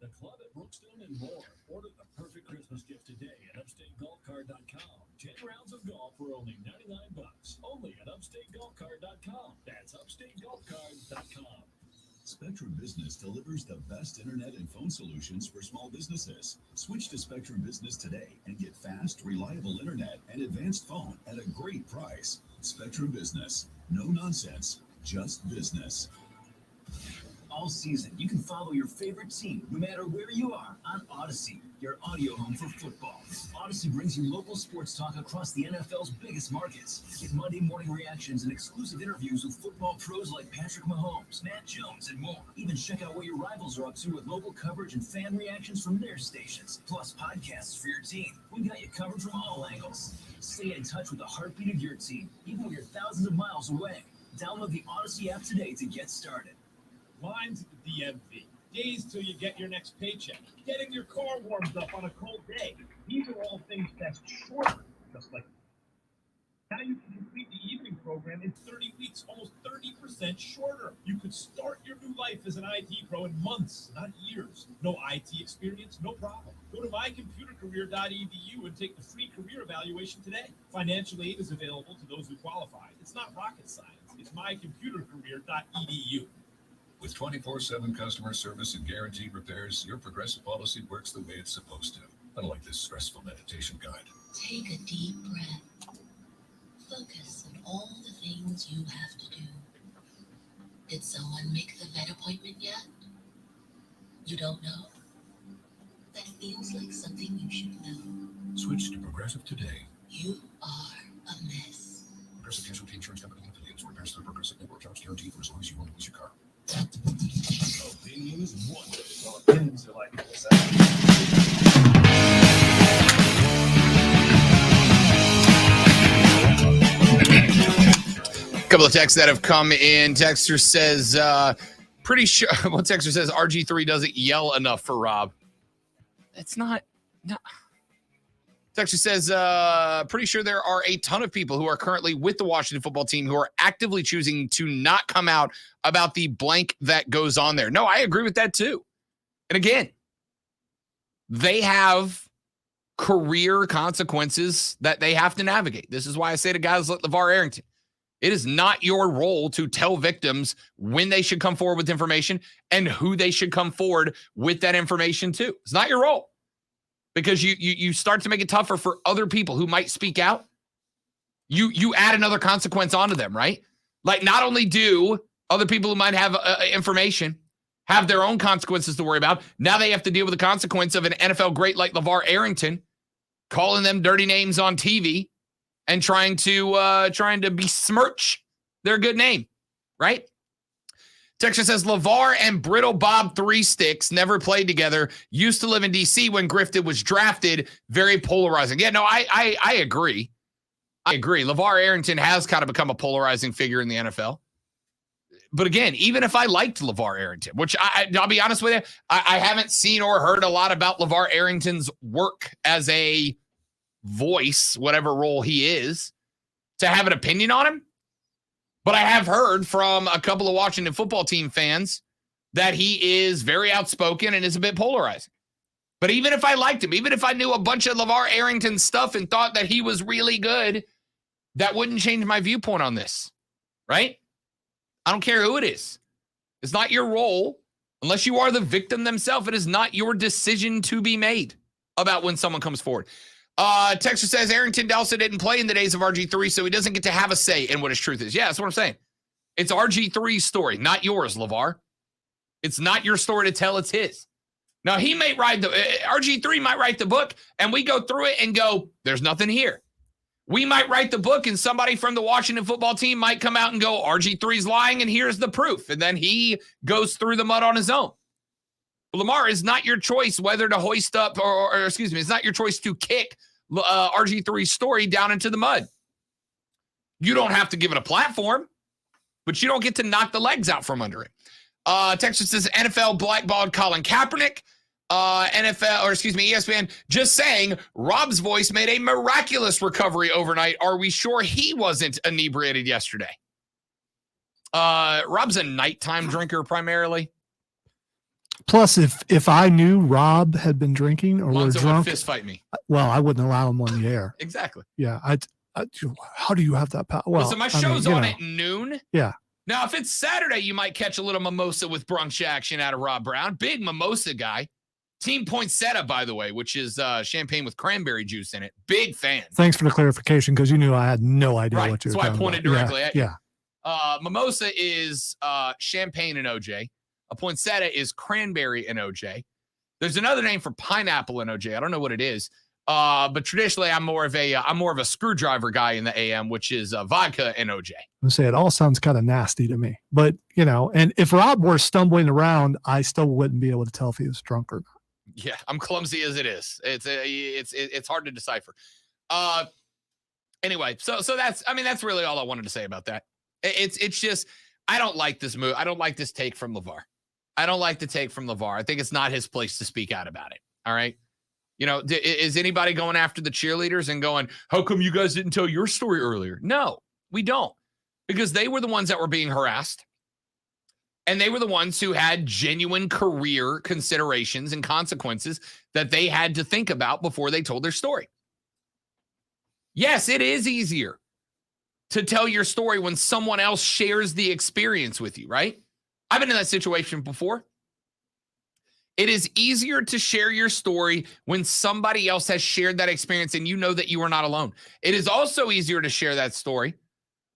The club at Brookstone and more. Order the perfect Christmas gift today at UpstateGolfCard.com. 10 rounds of golf for only $99. Only at UpstateGolfCard.com. That's UpstateGolfCard.com. Spectrum Business delivers the best internet and phone solutions for small businesses. Switch to Spectrum Business today and get fast, reliable internet and advanced phone at a great price. Spectrum Business. No nonsense, just business. All season, you can follow your favorite team no matter where you are on Odyssey, your audio home for football. Odyssey brings you local sports talk across the NFL's biggest markets. Get Monday morning reactions and exclusive interviews with football pros like Patrick Mahomes, Matt Jones, and more. Even check out what your rivals are up to with local coverage and fan reactions from their stations, plus podcasts for your team. We got you covered from all angles. Stay in touch with the heartbeat of your team, even when you're thousands of miles away. Download the Odyssey app today to get started. Lines at the DMV. Days till you get your next paycheck. Getting your car warmed up on a cold day. These are all things that's shorter, just like now you can complete the evening program in 30 weeks, almost 30% shorter. You could start your new life as an IT pro in months, not years. No IT experience, no problem. Go to mycomputercareer.edu and take the free career evaluation today. Financial aid is available to those who qualify. It's not rocket science. It's mycomputercareer.edu. With 24/7 customer service and guaranteed repairs, your Progressive policy works the way it's supposed to. Unlike this stressful meditation guide. Take a deep breath. Focus on all the things you have to do. Did someone make the vet appointment yet? You don't know? That feels like something you should know. Switch to Progressive today. You are a mess. Progressive Casualty Insurance Company affiliates. Repairs through Progressive Network jobs guaranteed for as long as you won't lose your car. Opinions one. Opinions are like this. A couple of texts that have come in. Texter says, pretty sure, well, Texter says RG3 doesn't yell enough for Rob. It's not. No. Texter says, pretty sure there are a ton of people who are currently with the Washington football team who are actively choosing to not come out about the blank that goes on there. No, I agree with that too. And again, they have career consequences that they have to navigate. This is why I say to guys like LeVar Arrington, it is not your role to tell victims when they should come forward with information and who they should come forward with that information to. It's not your role, because you start to make it tougher for other people who might speak out. You add another consequence onto them, right? Like, not only do other people who might have information have their own consequences to worry about, now they have to deal with the consequence of an NFL great like LeVar Arrington calling them dirty names on TV and trying to besmirch their good name, right? Texas says LeVar and Brittle Bob Three Sticks never played together. Used to live in D.C. when Griffin was drafted. Very polarizing. Yeah, no, I agree. I agree. LeVar Arrington has kind of become a polarizing figure in the NFL. But again, even if I liked LeVar Arrington, which I'll be honest with you, I haven't seen or heard a lot about LeVar Arrington's work as a voice, whatever role he is, to have an opinion on him. But I have heard from a couple of Washington football team fans that he is very outspoken and is a bit polarizing. But even if I liked him, even if I knew a bunch of LeVar Arrington stuff and thought that he was really good, that wouldn't change my viewpoint on this, right? I don't care who it is. It's not your role, unless you are the victim themselves. It is not your decision to be made about when someone comes forward. Texas says Arrington also didn't play in the days of RG3, so he doesn't get to have a say in what his truth is. Yeah, that's what I'm saying. It's RG3's story, not yours, LeVar. It's not your story to tell, it's his. Now, he may write RG3 might write the book, and we go through it and go, there's nothing here. We might write the book, and somebody from the Washington football team might come out and go, RG3's lying, and here's the proof. And then he goes through the mud on his own. Lamar, is not your choice whether to hoist up, or excuse me, it's not your choice to kick RG3's story down into the mud. You don't have to give it a platform, but you don't get to knock the legs out from under it. Texas says NFL blackballed Colin Kaepernick. ESPN just saying Rob's voice made a miraculous recovery overnight. Are we sure he wasn't inebriated yesterday? Rob's a nighttime drinker primarily. Plus, if I knew Rob had been drinking or were drunk, would fist fight me. Well, I wouldn't allow him on the air. Exactly. Yeah. How do you have that power? Well, so my show's on at noon. Yeah. Now, if it's Saturday, you might catch a little mimosa with brunch action out of Rob Brown. Big mimosa guy. Team Poinsettia, by the way, which is champagne with cranberry juice in it. Big fan. Thanks for the clarification, because you knew I had no idea what you were talking about. That's why I pointed directly at you. Yeah. Mimosa is champagne and OJ. A poinsettia is cranberry and OJ. There's another name for pineapple and OJ. I don't know what it is. But traditionally, I'm more of a screwdriver guy in the AM, which is vodka and OJ. I say it all sounds kind of nasty to me, but and if Rob were stumbling around, I still wouldn't be able to tell if he was drunk or not. Yeah, I'm clumsy as it is. It's hard to decipher. Anyway, so that's really all I wanted to say about that. It's just, I don't like this move. I don't like this take from LeVar. I don't like the take from LeVar. I think it's not his place to speak out about it. All right. Is anybody going after the cheerleaders and going, how come you guys didn't tell your story earlier? No, we don't. Because they were the ones that were being harassed. And they were the ones who had genuine career considerations and consequences that they had to think about before they told their story. Yes, it is easier to tell your story when someone else shares the experience with you, right? I've been in that situation before. It is easier to share your story when somebody else has shared that experience and you know that you are not alone. It is also easier to share that story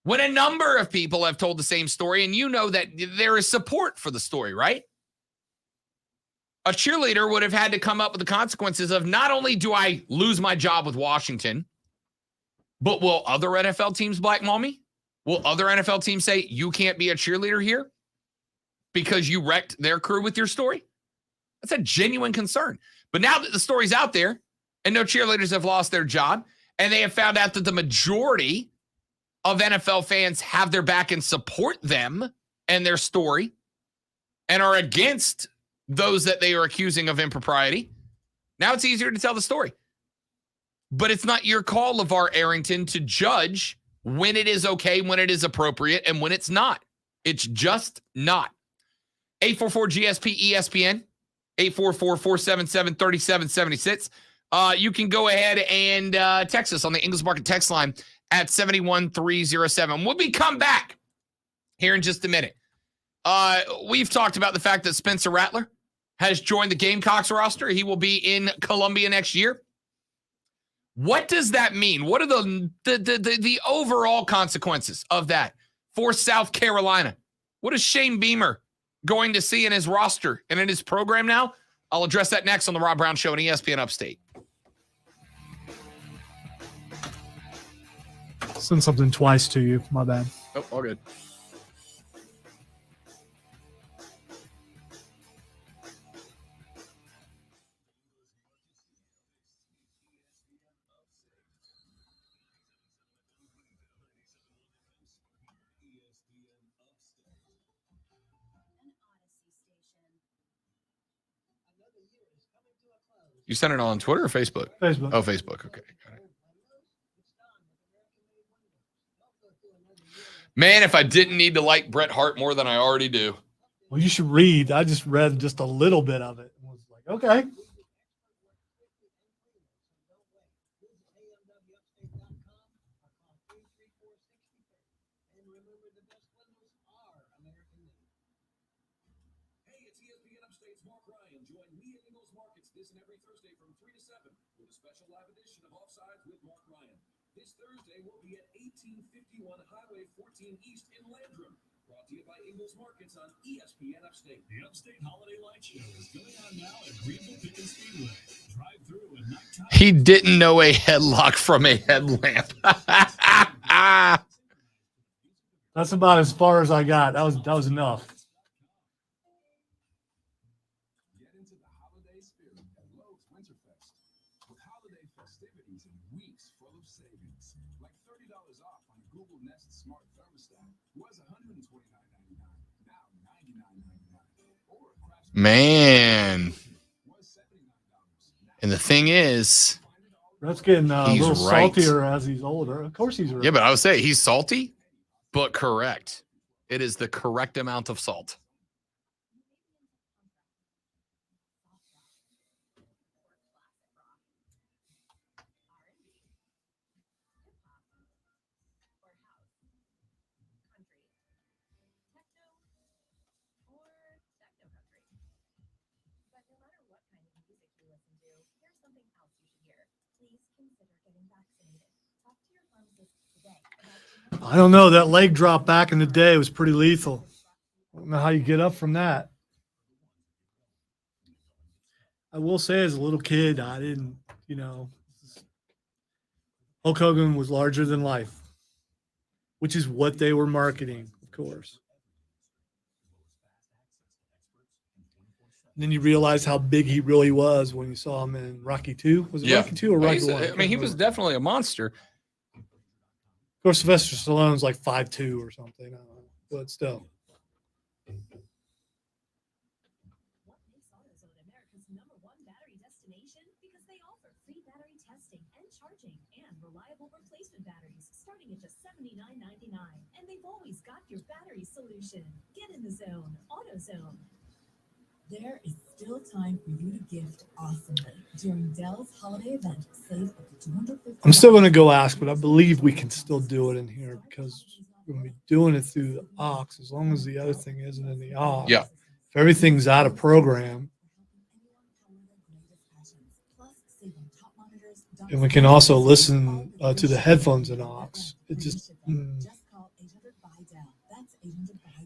when a number of people have told the same story and you know that there is support for the story, right? A cheerleader would have had to come up with the consequences of, not only do I lose my job with Washington, but will other NFL teams blackball me? Will other NFL teams say, you can't be a cheerleader here because you wrecked their crew with your story? That's a genuine concern. But now that the story's out there and no cheerleaders have lost their job, and they have found out that the majority of NFL fans have their back and support them and their story and are against those that they are accusing of impropriety, now it's easier to tell the story. But it's not your call, LeVar Arrington, to judge when it is okay, when it is appropriate, and when it's not. It's just not. 844 GSP ESPN. 844-477-3776. You can go ahead and text us on the Ingles Market text line at 71307. When we come back here in just a minute, we've talked about the fact that Spencer Rattler has joined the Gamecocks roster. He will be in Columbia next year. What does that mean? What are the overall consequences of that for South Carolina? What is Shane Beamer going to see in his roster and in his program now? I'll address that next on the Rob Brown Show on ESPN Upstate. Send something twice to you. My bad. Oh, all good. You sent it on Twitter or Facebook? Facebook. Oh, Facebook. Okay. Got it. Man, if I didn't need to like Bret Hart more than I already do. Well, you should read. I just read just a little bit of it. I was like, okay. Hey, it's ESPN Upstate's Mark Ryan. Join me at Ingles Markets this and every Thursday from 3 to 7 with a special live edition of Offsides with Mark Ryan. This Thursday, we'll be at 1851 Highway 14 East in Landrum. Brought to you by Ingles Markets on ESPN Upstate. The Upstate Holiday Light Show is going on now at Greenville Pickens Speedway. Drive through a nighttime. He didn't know a headlock from a headlamp. That's about as far as I got. That was enough. Get into the holiday spirit at Lowe's Winterfest with holiday festivities and weeks full of savings. Like $30 off on a Google Nest Smart Thermostat was $129.99, now $99.99. Or a Craftsman Man. was $79. And the thing is, Brett's getting a He's little right. saltier as he's older. Of course he's right. yeah, but I would say he's salty, but correct. It is the correct amount of salt. I don't know. That leg drop back in the day was pretty lethal. I don't know how you get up from that. I will say, as a little kid, I didn't, Hulk Hogan was larger than life, which is what they were marketing, of course. And then you realize how big he really was when you saw him in Rocky 2. Was it Rocky 2 or Rocky 1? I mean, he was definitely a monster. Of course, Sylvester Stallone's like 5'2" or something. I don't know, but still. What makes AutoZone America's #1 battery destination? Because they offer free battery testing and charging and reliable replacement batteries starting at just $79.99. And they've always got your battery solution. Get in the zone. AutoZone. There is still time for you to gift awesomely during Dell's holiday event. Save up to $250. I'm still going to go ask, but I believe we can still do it in here because we're going to be doing it through the aux as long as the other thing isn't in the aux. Yeah. If everything's out of program, and we can also listen to the headphones in aux. It just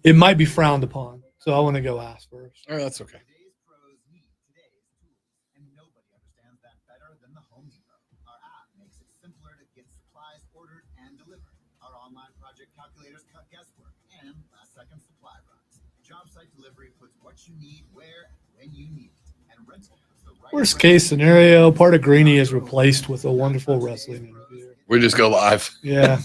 it might be frowned upon. So I want to go ask first. Oh, that's okay. Today's pros need today's tools, and nobody understands that better than the Home Depot. Our app makes it simpler to get supplies ordered and delivered. Our online project calculators cut guesswork and last-second supply runs. Job site delivery puts what you need where and when you need it. And rental puts the right Worst case scenario, part of Greeny is replaced with a wonderful wrestling interview. We just go live. Yeah.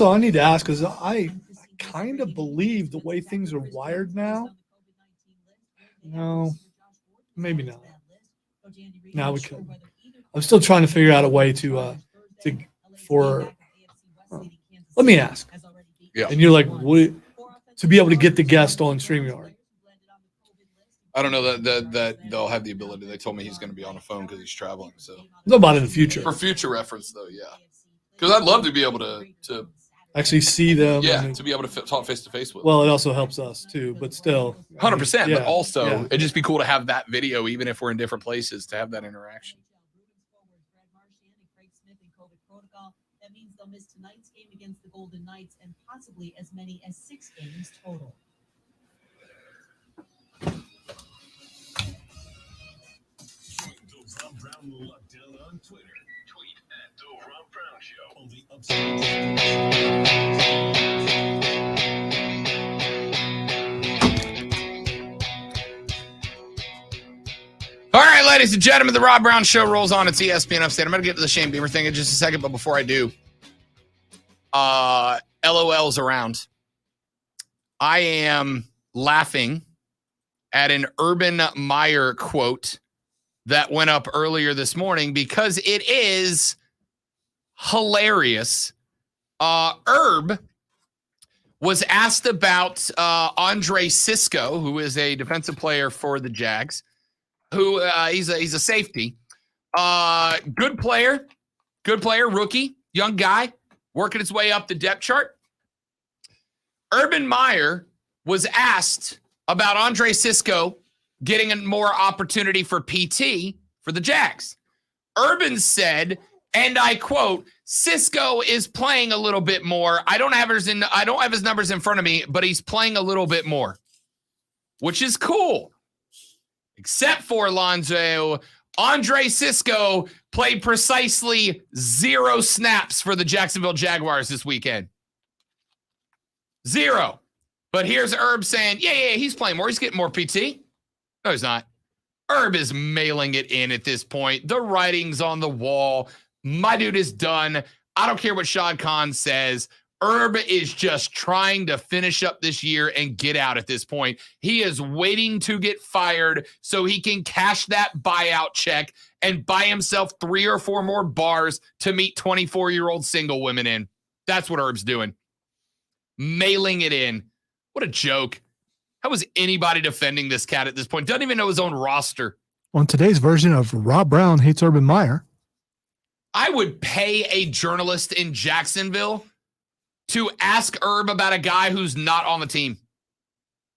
I need to ask because I kind of believe the way things are wired now, No, maybe not. Now we could. I'm still trying to figure out a way let me ask. Yeah. And you're like, what, to be able to get the guest on StreamYard? I don't know that they'll have the ability. They told me he's going to be on the phone because he's traveling. So No, about in the future. for future reference, though, yeah. Because I'd love to be able to Actually see them. yeah, to be able to talk face to face with. Well, it also helps us too, but still. 100%. Yeah, But also, yeah. it'd just be cool to have that video, even if we're in different places, to have that interaction. That means they'll miss tonight's game against the Golden Knights and possibly as many as 6 games total. Join the Rob Brown Lockdown on Twitter. Tweet at The Rob Brown Show on the Upstate. All right, ladies and gentlemen, the Rob Brown Show rolls on. It's ESPN Upstate. I'm going to get to the Shane Beamer thing in just a second, but before I do, LOL's around. I am laughing at an Urban Meyer quote that went up earlier this morning because it is hilarious. Herb was asked about Andre Cisco, who is a defensive player for the Jags, who he's a safety. Good player, rookie, young guy, working his way up the depth chart. Urban Meyer was asked about Andre Cisco getting a more opportunity for PT for the Jags. Urban said, and I quote, Cisco is playing a little bit more. I don't have his numbers in front of me, but he's playing a little bit more, which is cool. Except for Alonzo, Andre Cisco played precisely 0 snaps for the Jacksonville Jaguars this weekend. 0. But here's Herb saying, yeah, he's playing more. He's getting more PT. No, he's not. Herb is mailing it in at this point. The writing's on the wall. My dude is done. I don't care what Shad Khan says. Herb is just trying to finish up this year and get out at this point. He is waiting to get fired so he can cash that buyout check and buy himself 3 or 4 more bars to meet 24-year-old single women in. That's what Herb's doing. Mailing it in. What a joke. How is anybody defending this cat at this point? Doesn't even know his own roster. On today's version of Rob Brown Hates Urban Meyer, I would pay a journalist in Jacksonville to ask Herb about a guy who's not on the team.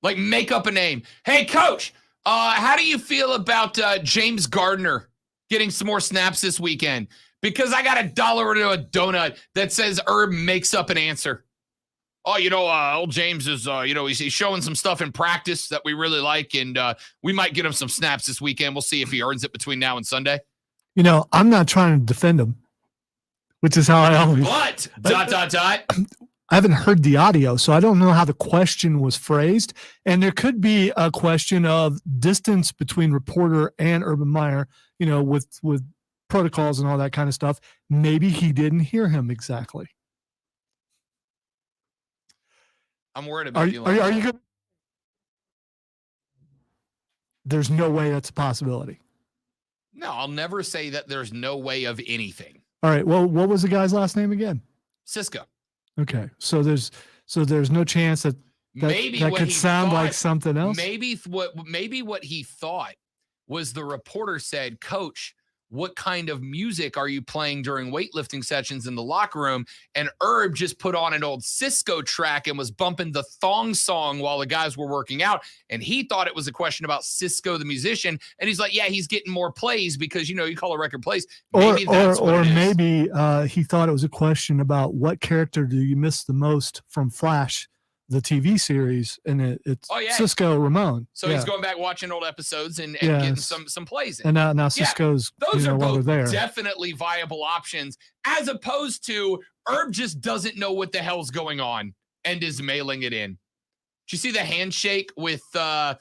Like, make up a name. Hey, coach, how do you feel about James Gardner getting some more snaps this weekend? Because I got $1 to a donut that says Herb makes up an answer. Oh, old James is, he's showing some stuff in practice that we really like, and we might get him some snaps this weekend. We'll see if he earns it between now and Sunday. I'm not trying to defend him, which is how I always. But, I haven't heard the audio, so I don't know how the question was phrased. And there could be a question of distance between reporter and Urban Meyer, with protocols and all that kind of stuff. Maybe he didn't hear him exactly. I'm worried about you. Are you good? There's no way that's a possibility. No, I'll never say that there's no way of anything. All right. Well, what was the guy's last name again? Cisco. Okay. So there's no chance that maybe that what could he sound thought, like something else. Maybe what he thought was the reporter said, Coach, what kind of music are you playing during weightlifting sessions in the locker room? And Herb just put on an old Cisco track and was bumping the thong song while the guys were working out. And he thought it was a question about Cisco, the musician. And he's like, yeah, he's getting more plays because, you call a record plays. Maybe maybe he thought it was a question about what character do you miss the most from Flash, the TV series, and it's Cisco Ramon. So he's going back watching old episodes and getting some plays in. And now Cisco's those are both there. Definitely viable options, as opposed to Herb just doesn't know what the hell's going on and is mailing it in. Did you see the handshake with the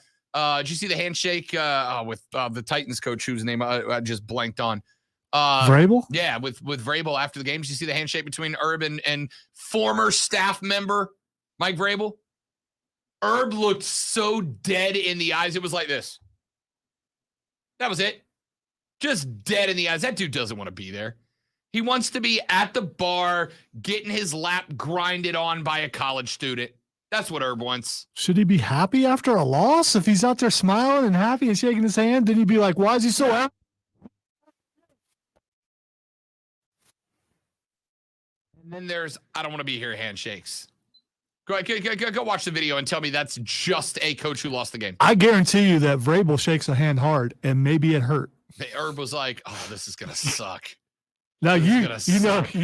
Titans coach whose name I just blanked on? Vrabel? Yeah, with Vrabel after the game. Did you see the handshake between Herb and former staff member Mike Vrabel? Herb looked so dead in the eyes. It was like this. That was it. Just dead in the eyes. That dude doesn't want to be there. He wants to be at the bar, getting his lap grinded on by a college student. That's what Herb wants. Should he be happy after a loss? If he's out there smiling and happy and shaking his hand, then he'd be like, why is he so happy? And then there's, I don't want to be here handshakes. Go watch the video and tell me that's just a coach who lost the game. I guarantee you that Vrabel shakes a hand hard, and maybe it hurt. Herb was like, oh, this is going to suck. Now, you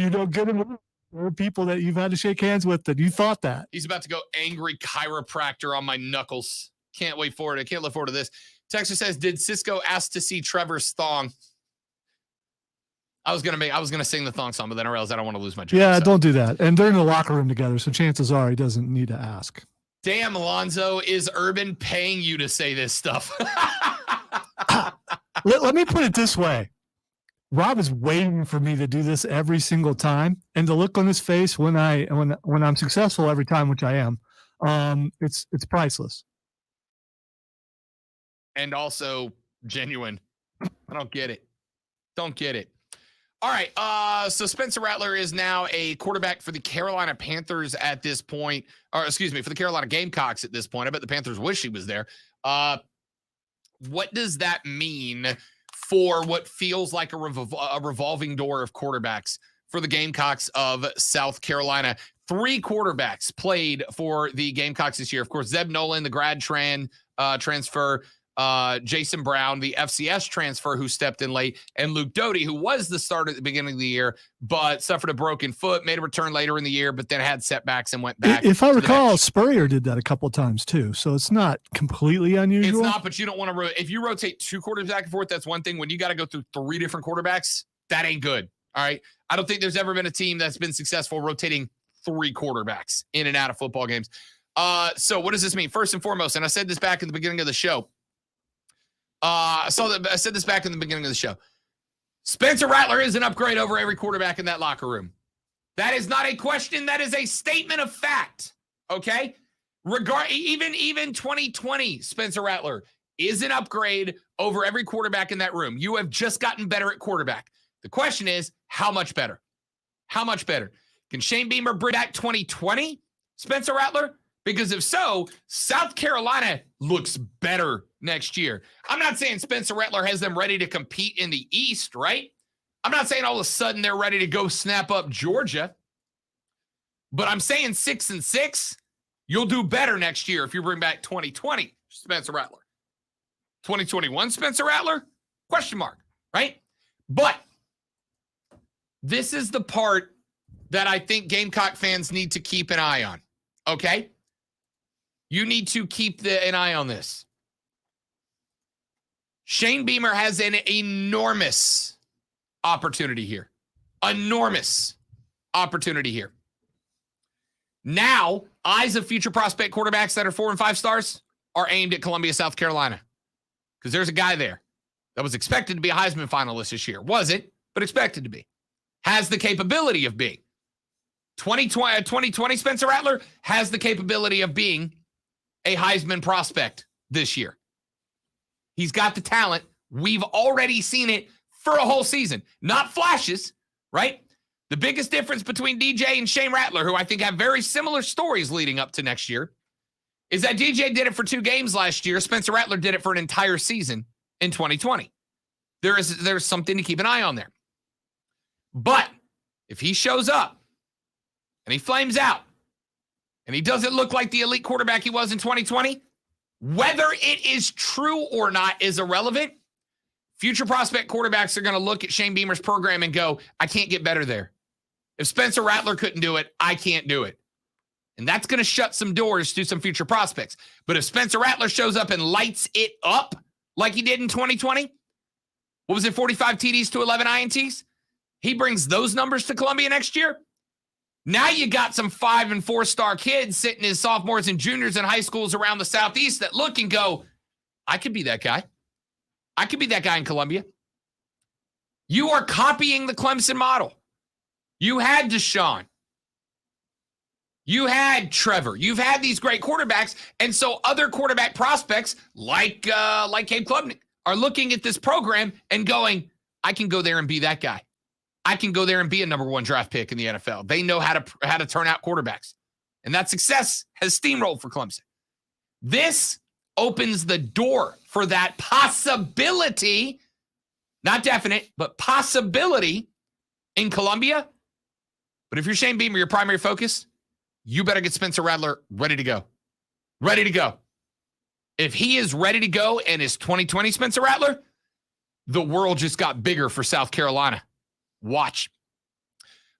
know good and well, there are people that you've had to shake hands with that you thought that. He's about to go angry chiropractor on my knuckles. Can't wait for it. I can't look forward to this. Texter says, did Cisco ask to see Trevor's thong? I was gonna sing the thong song, but then I realized I don't want to lose my job. Yeah, don't do that. And they're in the locker room together, so chances are he doesn't need to ask. Damn, Alonzo, is Urban paying you to say this stuff? Let me put it this way. Rob is waiting for me to do this every single time, and the look on his face when I'm successful every time, which I am, it's priceless. And also genuine. I don't get it. Don't get it. All right. So Spencer Rattler is now a quarterback for the Carolina Panthers at this point, or excuse me, for the Carolina Gamecocks at this point. I bet the Panthers wish he was there. What does that mean for what feels like a revolving door of quarterbacks for the Gamecocks of South Carolina? 3 quarterbacks played for the Gamecocks this year. Of course, Zeb Nolan, the grad transfer, Jason Brown, the FCS transfer who stepped in late, and Luke Doty, who was the starter at the beginning of the year, but suffered a broken foot, made a return later in the year, but then had setbacks and went back. If I recall, Spurrier did that a couple of times too, so it's not completely unusual. It's not, but you don't want to if you rotate 2 quarterbacks back and forth, that's one thing. When you got to go through 3 different quarterbacks, that ain't good. All right. I don't think there's ever been a team that's been successful rotating 3 quarterbacks in and out of football games. So what does this mean? First and foremost, and I said this back in the beginning of the show. I said this back in the beginning of the show. Spencer Rattler is an upgrade over every quarterback in that locker room. That is not a question. That is a statement of fact. Okay. Even 2020, Spencer Rattler is an upgrade over every quarterback in that room. You have just gotten better at quarterback. The question is, how much better? How much better? Can Shane Beamer bring back 2020, Spencer Rattler? Because if so, South Carolina looks better next year. I'm not saying Spencer Rattler has them ready to compete in the East, right? I'm not saying all of a sudden they're ready to go snap up Georgia. But I'm saying 6-6, you'll do better next year if you bring back 2020 Spencer Rattler. 2021 Spencer Rattler? Question mark, right? But this is the part that I think Gamecock fans need to keep an eye on, okay? You need to keep an eye on this. Shane Beamer has an enormous opportunity here. Enormous opportunity here. Now, eyes of future prospect quarterbacks that are 4 and 5 stars are aimed at Columbia, South Carolina. Because there's a guy there that was expected to be a Heisman finalist this year. Wasn't, but expected to be. Has the capability of being. 2020 Spencer Rattler has the capability of being a Heisman prospect this year. He's got the talent. We've already seen it for a whole season. Not flashes, right? The biggest difference between DJ and Shane Rattler, who I think have very similar stories leading up to next year, is that DJ did it for 2 games last year. Spencer Rattler did it for an entire season in 2020. There's something to keep an eye on there. But if he shows up and he flames out and he doesn't look like the elite quarterback he was in 2020, whether it is true or not is irrelevant. Future prospect quarterbacks are going to look at Shane Beamer's program and go, I can't get better there. If Spencer Rattler couldn't do it, I can't do it. And that's going to shut some doors to some future prospects. But if Spencer Rattler shows up and lights it up like he did in 2020, what was it, 45 TDs to 11 INTs? He brings those numbers to Columbia next year. Now you got some 5 and 4-star kids sitting as sophomores and juniors in high schools around the Southeast that look and go, I could be that guy. I could be that guy in Columbia. You are copying the Clemson model. You had Deshaun. You had Trevor. You've had these great quarterbacks. And so other quarterback prospects like Cade Klubnik are looking at this program and going, I can go there and be that guy. I can go there and be a number 1 draft pick in the NFL. They know how to turn out quarterbacks. And that success has steamrolled for Clemson. This opens the door for that possibility, not definite, but possibility in Columbia. But if you're Shane Beamer, your primary focus, you better get Spencer Rattler ready to go. Ready to go. If he is ready to go and is 2020 Spencer Rattler, the world just got bigger for South Carolina. Watch.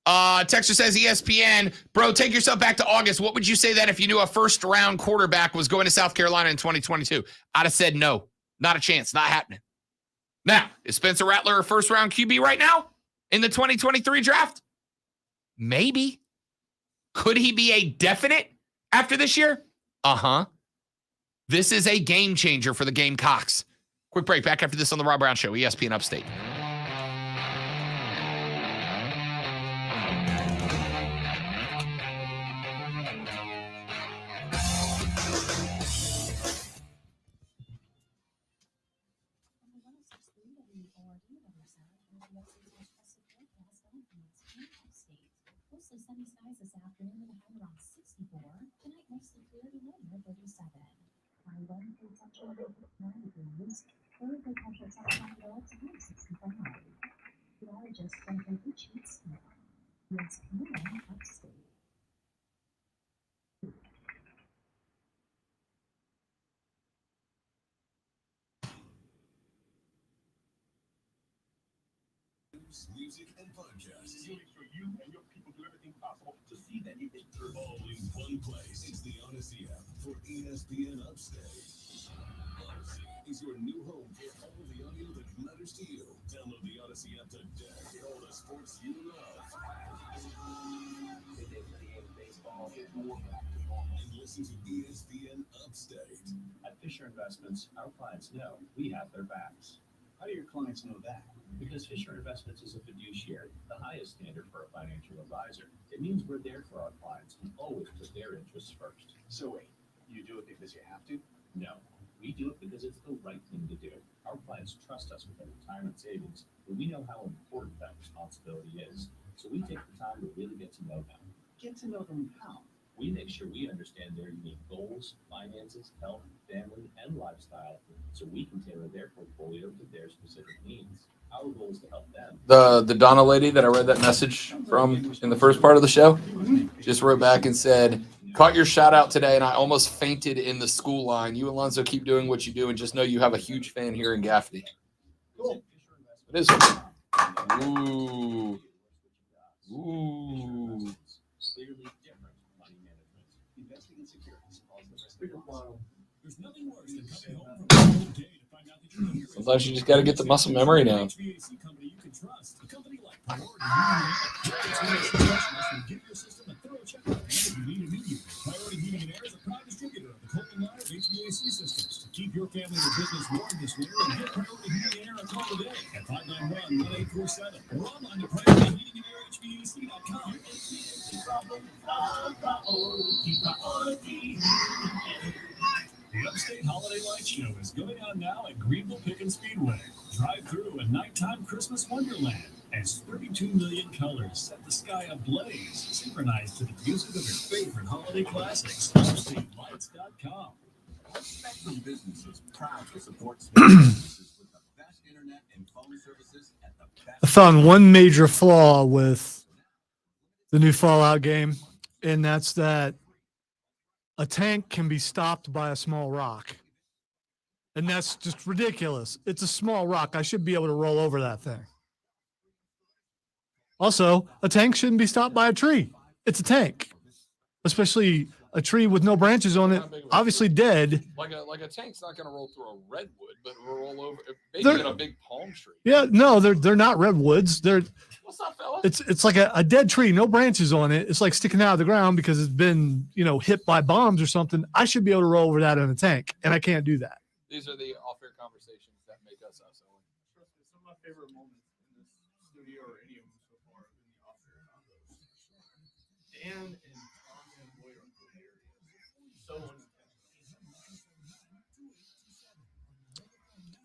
Texter says, ESPN, bro, take yourself back to August. What would you say then if you knew a first-round quarterback was going to South Carolina in 2022? I'd have said no. Not a chance. Not happening. Now, is Spencer Rattler a first-round QB right now in the 2023 draft? Maybe. Could he be a definite after this year? Uh-huh. This is a game changer for the Gamecocks. Quick break. Back after this on the Rob Brown Show, ESPN Upstate. Mostly sunny skies this afternoon with a high around 64. Tonight, mostly clear to low near 37. High wind temperature will be 9 degrees. Thursday temperature top down to 65. Geologist from the beach heat snow. Winds coming upstate. Music and podcasts. So you and your people do everything possible to see that it is All in one place. It's the Odyssey app for ESPN Upstate. Odyssey is your new home for all the audio that matters to you. Download the Odyssey app today. Get all the sports you love. And listen to ESPN Upstate. At Fisher Investments, our clients know we have their backs. How do your clients know that? Because Fisher Investments is a fiduciary, the highest standard for a financial advisor. It means we're there for our clients and always put their interests first. So wait, you do it because you have to? No, we do it because it's the right thing to do. Our clients trust us with their retirement savings, and we know how important that responsibility is. So we take the time to really get to know them. Get to know them how? We make sure we understand their unique goals, finances, health, family, and lifestyle, so we can tailor their portfolio to their specific needs. Our goal is to help them. The Donna lady that I read that message from in the first part of the show just wrote back and said, caught your shout out today, and I almost fainted in the school line. You, Alonzo, keep doing what you do, and just know you have a huge fan here in Gaffney. Cool. It is. Ooh. Ooh. Clearly different money management. Investing in securities calls the risk. There's nothing worse than coming home from a long day to find out that you're here. Sometimes you just got to get the muscle memory down. HVAC company you can trust. A company like Priority Heating and Air. HVAC will give your system a thorough checkup. And if you need a new unit, Priority Heating and Air is a proud distributor of the Coleman line of HVAC systems. To keep your family or business warm this winter, and give Priority Heating and Air a call today at 591-1847 or online to PriorityHeatingAirHVAC.com. The Upstate Holiday Light Show is going on now at Greenville Pickens Speedway. Drive through a nighttime Christmas wonderland as 32 million colors set the sky ablaze, synchronized to the music of your favorite holiday classics. UpstateLights.com. Spectrum Businesses proud to support small businesses with the best internet and phone services at the best. I found one major flaw with the new Fallout game, and that's that a tank can be stopped by a small rock. And that's just ridiculous. It's a small rock. I should be able to roll over that thing. Also, a tank shouldn't be stopped by a tree. It's a tank, especially a tree with no branches on it, obviously dead. Like a tank's not going to roll through a redwood, but roll over maybe in a big palm tree. Yeah, no, they're not redwoods. What's up, fella? It's like a dead tree, no branches on it. It's like sticking out of the ground because it's been, hit by bombs or something. I should be able to roll over that in a tank, and I can't do that. These are the off-air conversations that make us us. Some of my favorite moments in this studio, or any of them so far, have been the off-air combos. Dan and Tom and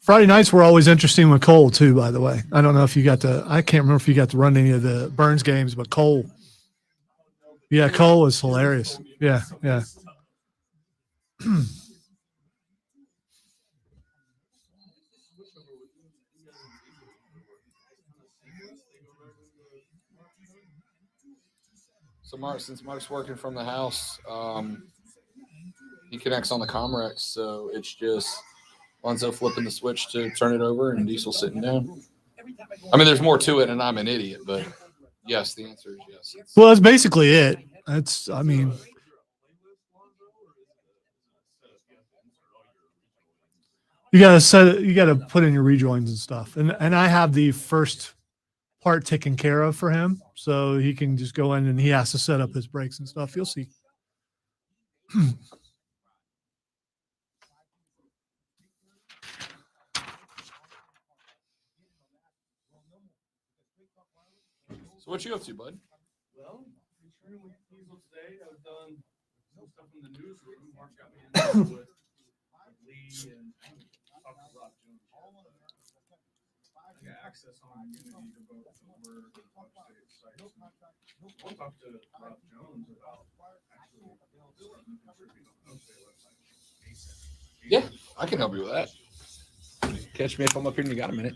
Friday nights were always interesting with Cole too, by the way. I don't know if you got to, I can't remember if you got to run any of the Burns games, but Cole. Yeah, Cole was hilarious. Yeah, yeah. So since Mark's working from the house, he connects on the Comrex, so it's just Lonzo flipping the switch to turn it over and Diesel sitting down. I mean, there's more to it, and I'm an idiot, but yes, the answer is yes. Well, that's basically it. That's, I mean, you gotta set it, you gotta put in your rejoins and stuff, and I have the first part taken care of for him, so he can just go in and he has to set up his brakes and stuff. You'll see. So what you up to, bud? Well, returning with Diesel today. I've done some stuff in the newsroom. Mark got me in with Lee and talked to Rob Jones. I got access on Unity to both the Word and Upstate sites. We'll talk to Rob Jones about actually contributing on Upstate website. Yeah, I can help you with that. Catch me if I'm up here and you got a minute.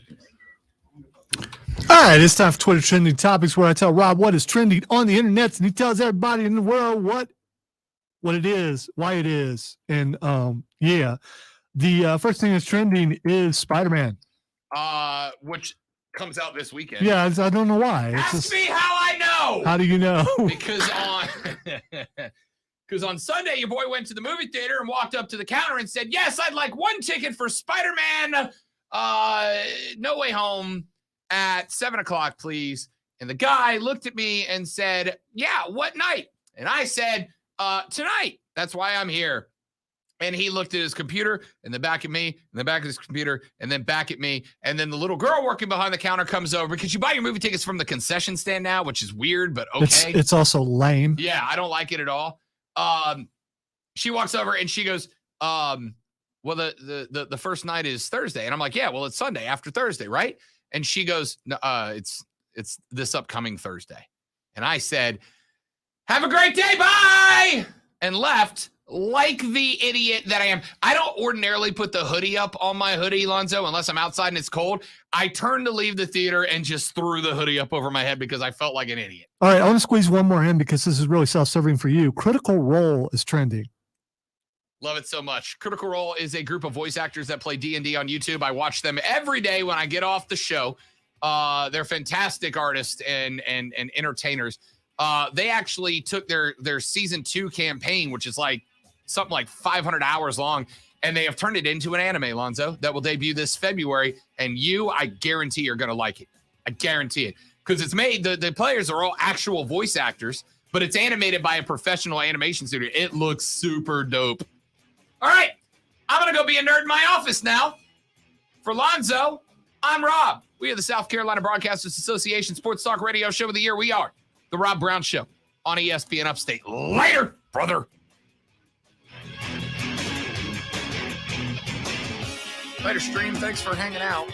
All right, it's time for Twitter Trending Topics, where I tell Rob what is trending on the internet, and he tells everybody in the world what it is, why it is, and yeah. The first thing that's trending is Spider-Man. Which comes out this weekend. Yeah, I don't know why. Ask me how I know. How do you know? Because on Sunday, your boy went to the movie theater and walked up to the counter and said, "Yes, I'd like one ticket for Spider-Man No Way Home at 7:00, please." And the guy looked at me and said, "Yeah, what night?" And I said, "Tonight. That's why I'm here." And he looked at his computer and then back at me and then back at his computer and then back at me. And then the little girl working behind the counter comes over, because you buy your movie tickets from the concession stand now, which is weird, but okay. It's also lame. Yeah, I don't like it at all. She walks over and she goes, well, the first night is Thursday. And I'm like, yeah, well, it's Sunday after Thursday, right? And she goes, no, it's this upcoming Thursday. And I said, "Have a great day, bye," and left like the idiot that I am. I don't ordinarily put the hoodie up on my hoodie, Lonzo, unless I'm outside and it's cold. I turned to leave the theater and just threw the hoodie up over my head because I felt like an idiot. All right, I want to squeeze one more in because this is really self-serving for you. Critical Role is trending. Love it so much. Critical Role is a group of voice actors that play D&D on YouTube. I watch them every day when I get off the show. They're fantastic artists and entertainers. They actually took their season 2 campaign, which is like something like 500 hours long, and they have turned it into an anime, Lonzo, that will debut this February. And I guarantee you're going to like it. I guarantee it. Because it's made, the players are all actual voice actors, but it's animated by a professional animation studio. It looks super dope. All right, I'm going to go be a nerd in my office now. For Lonzo, I'm Rob. We are the South Carolina Broadcasters Association Sports Talk Radio Show of the Year. We are the Rob Brown Show on ESPN Upstate. Later, brother. Later, stream. Thanks for hanging out.